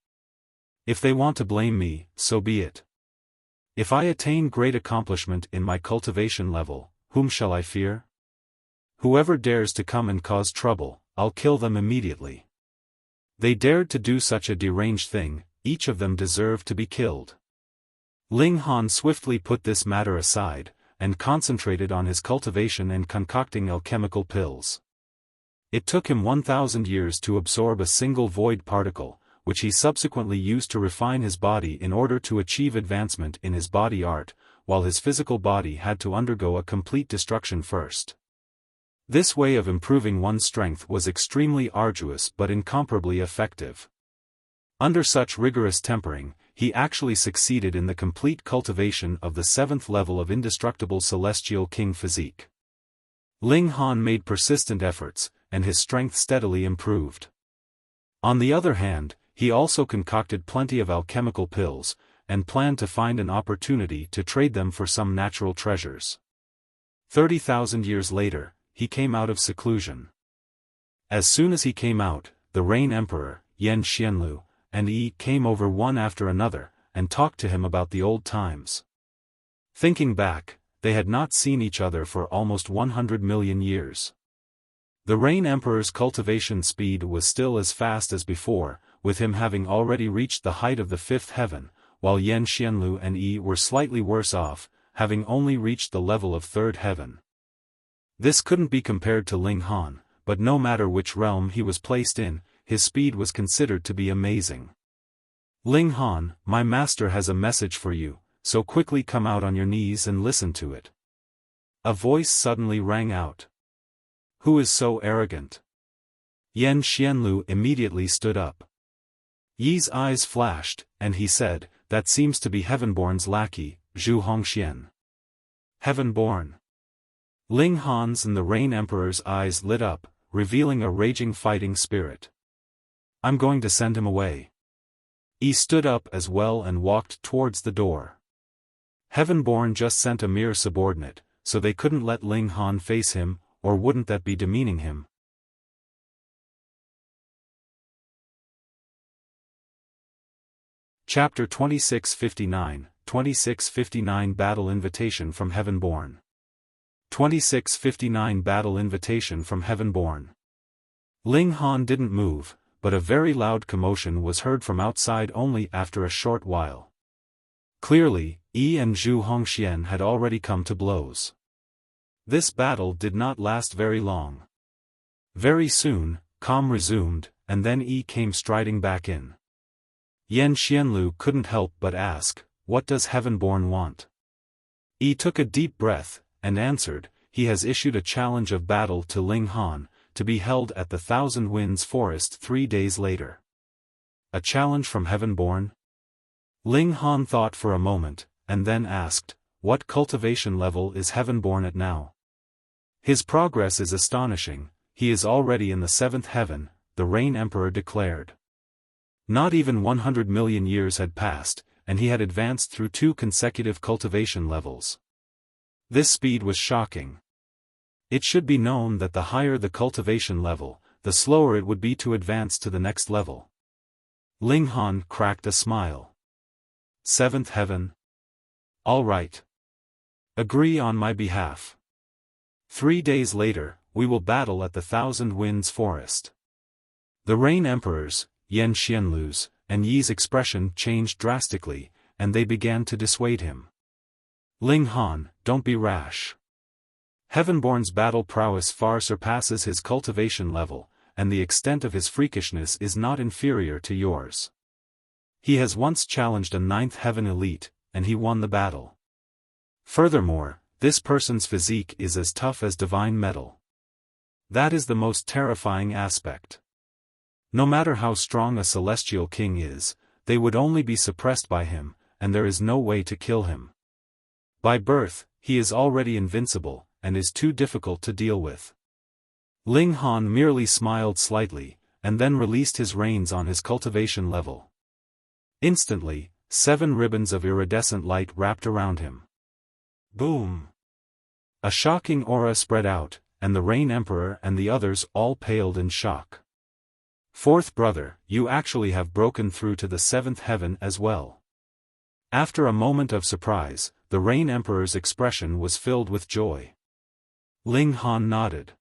If they want to blame me, so be it. If I attain great accomplishment in my cultivation level, whom shall I fear? Whoever dares to come and cause trouble, I'll kill them immediately. They dared to do such a deranged thing, each of them deserved to be killed. Ling Han swiftly put this matter aside, and concentrated on his cultivation and concocting alchemical pills. It took him 1,000 years to absorb a single void particle, which he subsequently used to refine his body in order to achieve advancement in his body art, while his physical body had to undergo a complete destruction first. This way of improving one's strength was extremely arduous but incomparably effective. Under such rigorous tempering, he actually succeeded in the complete cultivation of the 7th level of indestructible Celestial King physique. Ling Han made persistent efforts, and his strength steadily improved. On the other hand, he also concocted plenty of alchemical pills, and planned to find an opportunity to trade them for some natural treasures. 30,000 years later, he came out of seclusion. As soon as he came out, the Rain Emperor, Yan Xianlu, and Yi came over one after another, and talked to him about the old times. Thinking back, they had not seen each other for almost 100 million years. The Rain Emperor's cultivation speed was still as fast as before, with him having already reached the height of the 5th heaven, while Yan Xianlu and Yi were slightly worse off, having only reached the level of 3rd heaven. This couldn't be compared to Ling Han, but no matter which realm he was placed in, his speed was considered to be amazing. Ling Han, my master has a message for you, so quickly come out on your knees and listen to it. A voice suddenly rang out. Who is so arrogant? Yan Xianlu immediately stood up. Yi's eyes flashed, and he said, that seems to be Heavenborn's lackey, Zhu Hongxian. Heavenborn. Ling Han's and the Rain Emperor's eyes lit up, revealing a raging fighting spirit. I'm going to send him away. Yi stood up as well and walked towards the door. Heavenborn just sent a mere subordinate, so they couldn't let Ling Han face him, or wouldn't that be demeaning him? Chapter 2659, 2659 Battle Invitation from Heavenborn. 2659 Battle Invitation from Heavenborn. Ling Han didn't move, but a very loud commotion was heard from outside only after a short while. Clearly, Yi and Zhu Hongxian had already come to blows. This battle did not last very long. Very soon, calm resumed, and then Yi came striding back in. Yan Xianlu couldn't help but ask, what does Heavenborn want? Yi took a deep breath, and answered, he has issued a challenge of battle to Ling Han, to be held at the Thousand Winds Forest 3 days later. A challenge from Heavenborn? Ling Han thought for a moment, and then asked, what cultivation level is Heavenborn at now? His progress is astonishing, he is already in the 7th heaven, the Rain Emperor declared. Not even 100 million years had passed, and he had advanced through 2 consecutive cultivation levels. This speed was shocking. It should be known that the higher the cultivation level, the slower it would be to advance to the next level. Ling Han cracked a smile. 7th heaven? All right. Agree on my behalf. 3 days later, we will battle at the Thousand Winds Forest. The Rain Emperors, Yan Xianlu's, and Yi's expression changed drastically, and they began to dissuade him. Ling Han, don't be rash. Heavenborn's battle prowess far surpasses his cultivation level, and the extent of his freakishness is not inferior to yours. He has once challenged a 9th heaven elite, and he won the battle. Furthermore, this person's physique is as tough as divine metal. That is the most terrifying aspect. No matter how strong a celestial king is, they would only be suppressed by him, and there is no way to kill him. By birth, he is already invincible, and is too difficult to deal with. Ling Han merely smiled slightly, and then released his reins on his cultivation level. Instantly, 7 ribbons of iridescent light wrapped around him. Boom! A shocking aura spread out, and the Rain Emperor and the others all paled in shock. 4th brother, you actually have broken through to the 7th heaven as well. After a moment of surprise, the Rain Emperor's expression was filled with joy. Ling Han nodded.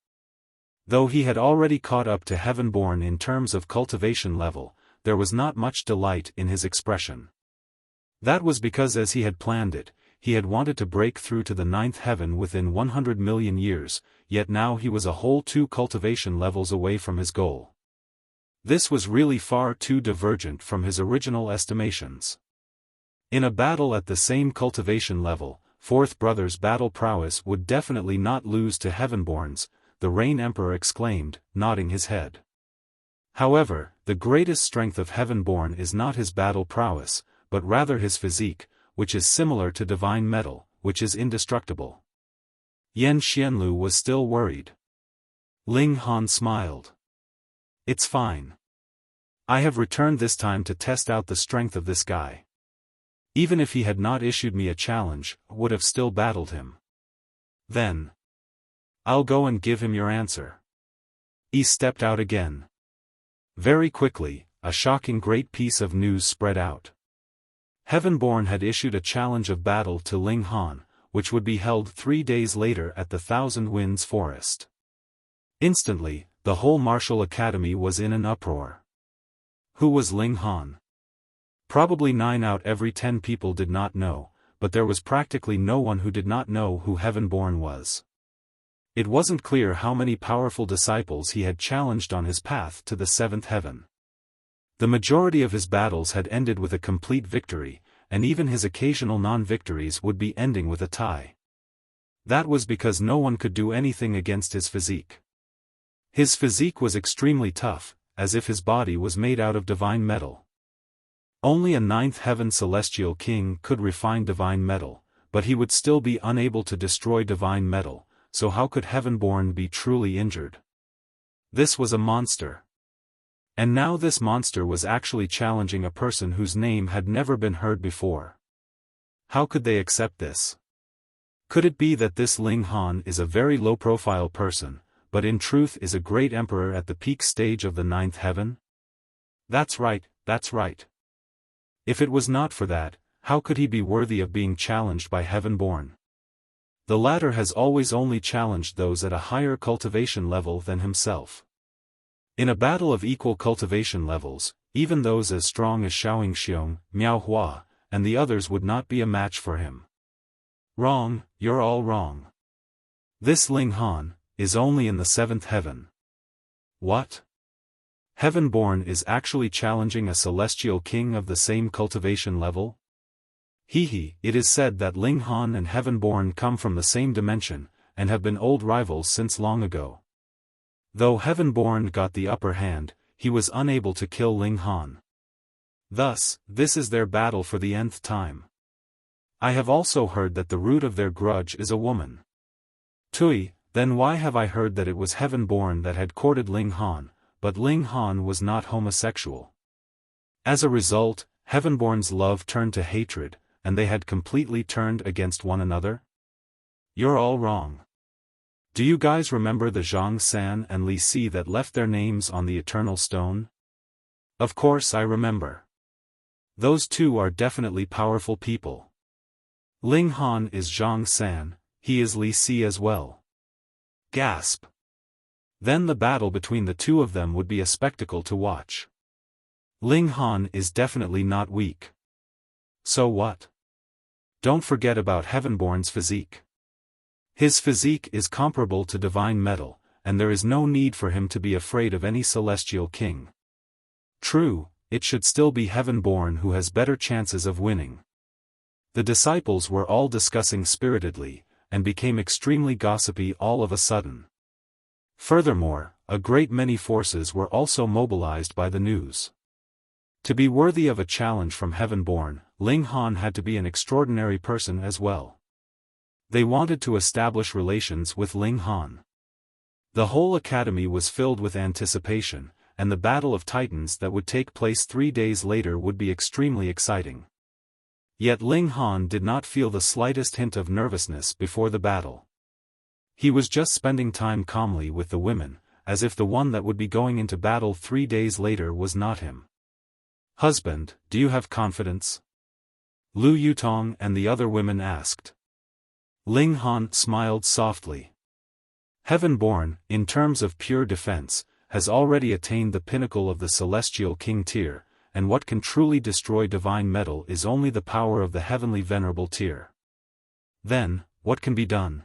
Though he had already caught up to Heavenborn in terms of cultivation level, there was not much delight in his expression. That was because as he had planned it, he had wanted to break through to the 9th heaven within 100 million years, yet now he was a whole 2 cultivation levels away from his goal. This was really far too divergent from his original estimations. In a battle at the same cultivation level, 4th brother's battle prowess would definitely not lose to Heavenborn's, the Rain Emperor exclaimed, nodding his head. However, the greatest strength of Heavenborn is not his battle prowess, but rather his physique, which is similar to divine metal, which is indestructible. Yan Xianlu was still worried. Ling Han smiled. It's fine. I have returned this time to test out the strength of this guy. Even if he had not issued me a challenge, I would have still battled him. Then, I'll go and give him your answer. He stepped out again. Very quickly, a shocking great piece of news spread out. Heavenborn had issued a challenge of battle to Ling Han, which would be held 3 days later at the Thousand Winds Forest. Instantly, the whole martial academy was in an uproar. Who was Ling Han? Probably 9 out every 10 people did not know, but there was practically no one who did not know who Heavenborn was. It wasn't clear how many powerful disciples he had challenged on his path to the 7th heaven. The majority of his battles had ended with a complete victory, and even his occasional non-victories would be ending with a tie. That was because no one could do anything against his physique. His physique was extremely tough, as if his body was made out of divine metal. Only a 9th heaven celestial king could refine divine metal, but he would still be unable to destroy divine metal, so how could Heavenborn be truly injured? This was a monster. And now this monster was actually challenging a person whose name had never been heard before. How could they accept this? Could it be that this Ling Han is a very low-profile person, but in truth is a great emperor at the peak stage of the 9th heaven? That's right, that's right. If it was not for that, how could he be worthy of being challenged by Heavenborn? The latter has always only challenged those at a higher cultivation level than himself. In a battle of equal cultivation levels, even those as strong as Yingxiong, Miao Hua, and the others would not be a match for him. Wrong, you're all wrong. This Ling Han is only in the 7th heaven. What? Heavenborn is actually challenging a celestial king of the same cultivation level? It is said that Ling Han and Heavenborn come from the same dimension, and have been old rivals since long ago. Though Heavenborn got the upper hand, he was unable to kill Ling Han. Thus, this is their battle for the nth time. I have also heard that the root of their grudge is a woman. Tui, then why have I heard that it was Heavenborn that had courted Ling Han, but Ling Han was not homosexual? As a result, Heavenborn's love turned to hatred, and they had completely turned against one another? You're all wrong. Do you guys remember the Zhang San and Li Si that left their names on the Eternal Stone? Of course I remember. Those two are definitely powerful people. Ling Han is Zhang San, he is Li Si as well. Gasp. Then the battle between the two of them would be a spectacle to watch. Ling Han is definitely not weak. So what? Don't forget about Heavenborn's physique. His physique is comparable to divine metal, and there is no need for him to be afraid of any celestial king. True, it should still be Heavenborn who has better chances of winning. The disciples were all discussing spiritedly, and became extremely gossipy all of a sudden. Furthermore, a great many forces were also mobilized by the news. To be worthy of a challenge from Heavenborn, Ling Han had to be an extraordinary person as well. They wanted to establish relations with Ling Han. The whole academy was filled with anticipation, and the battle of titans that would take place 3 days later would be extremely exciting. Yet Ling Han did not feel the slightest hint of nervousness before the battle. He was just spending time calmly with the women, as if the one that would be going into battle 3 days later was not him. Husband, do you have confidence? Lu Yutong and the other women asked. Ling Han smiled softly. Heavenborn, in terms of pure defense, has already attained the pinnacle of the celestial king tier, and what can truly destroy divine metal is only the power of the heavenly venerable tier. Then, what can be done?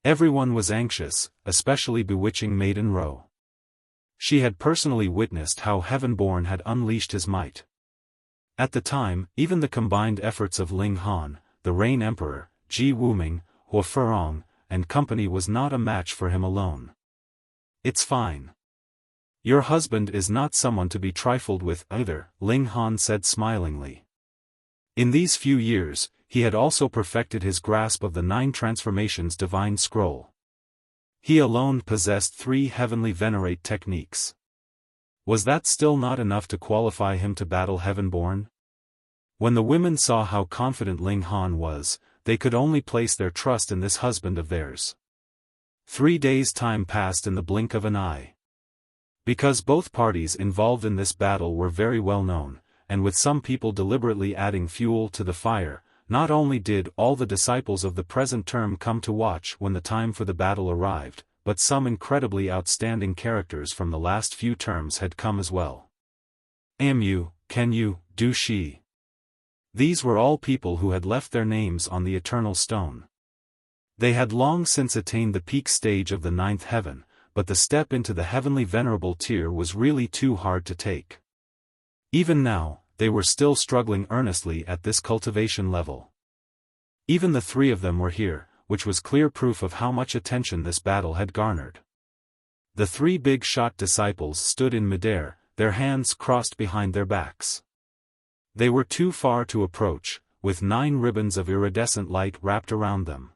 Everyone was anxious, especially bewitching Maiden Ro. She had personally witnessed how Heavenborn had unleashed his might. At the time, even the combined efforts of Ling Han, the Rain Emperor, Ji Wuming, Hua Ferong, and company was not a match for him alone. It's fine. Your husband is not someone to be trifled with either, Ling Han said smilingly. In these few years, he had also perfected his grasp of the 9 transformations divine scroll. He alone possessed 3 heavenly venerate techniques. Was that still not enough to qualify him to battle Heavenborn? When the women saw how confident Ling Han was, they could only place their trust in this husband of theirs. 3 days' time passed in the blink of an eye. Because both parties involved in this battle were very well known, and with some people deliberately adding fuel to the fire, not only did all the disciples of the present term come to watch when the time for the battle arrived, but some incredibly outstanding characters from the last few terms had come as well. Can you, do she? These were all people who had left their names on the eternal stone. They had long since attained the peak stage of the ninth heaven, but the step into the heavenly venerable tier was really too hard to take. Even now, they were still struggling earnestly at this cultivation level. Even the three of them were here, which was clear proof of how much attention this battle had garnered. The three big-shot disciples stood in midair, their hands crossed behind their backs. They were too far to approach, with 9 ribbons of iridescent light wrapped around them.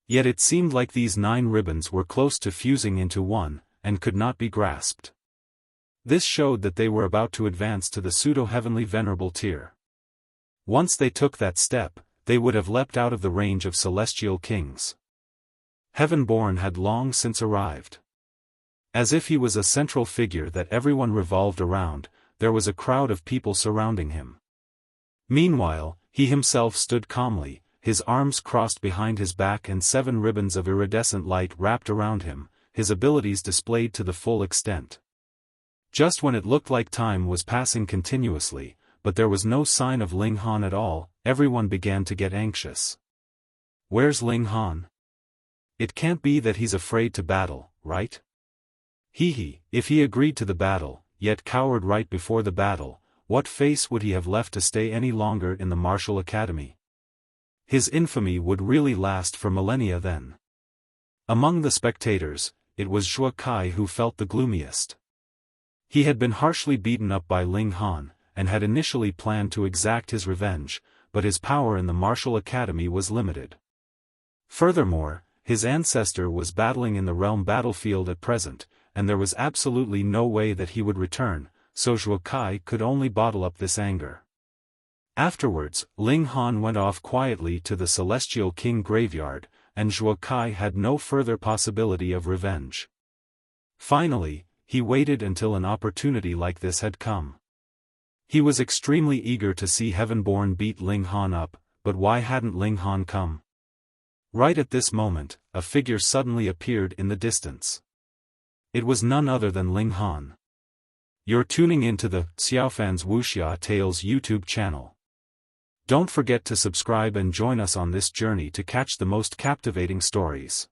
Yet it seemed like these 9 ribbons were close to fusing into one, and could not be grasped. This showed that they were about to advance to the pseudo-heavenly venerable tier. Once they took that step, they would have leapt out of the range of celestial kings. Heavenborn had long since arrived. As if he was a central figure that everyone revolved around, there was a crowd of people surrounding him. Meanwhile, he himself stood calmly, his arms crossed behind his back and 7 ribbons of iridescent light wrapped around him, his abilities displayed to the full extent. Just when it looked like time was passing continuously, but there was no sign of Ling Han at all, everyone began to get anxious. Where's Ling Han? It can't be that he's afraid to battle, right? If he agreed to the battle, yet cowered right before the battle, what face would he have left to stay any longer in the martial academy? His infamy would really last for millennia then. Among the spectators, it was Zhuo Kai who felt the gloomiest. He had been harshly beaten up by Ling Han, and had initially planned to exact his revenge, but his power in the martial academy was limited. Furthermore, his ancestor was battling in the realm battlefield at present, and there was absolutely no way that he would return, so Zhuo Kai could only bottle up this anger. Afterwards, Ling Han went off quietly to the Celestial King graveyard, and Zhuo Kai had no further possibility of revenge. Finally, he waited until an opportunity like this had come. He was extremely eager to see Heavenborn beat Ling Han up, but why hadn't Ling Han come? Right at this moment, a figure suddenly appeared in the distance. It was none other than Ling Han. You're tuning into the Xiaofan's Wuxia Tales YouTube channel. Don't forget to subscribe and join us on this journey to catch the most captivating stories.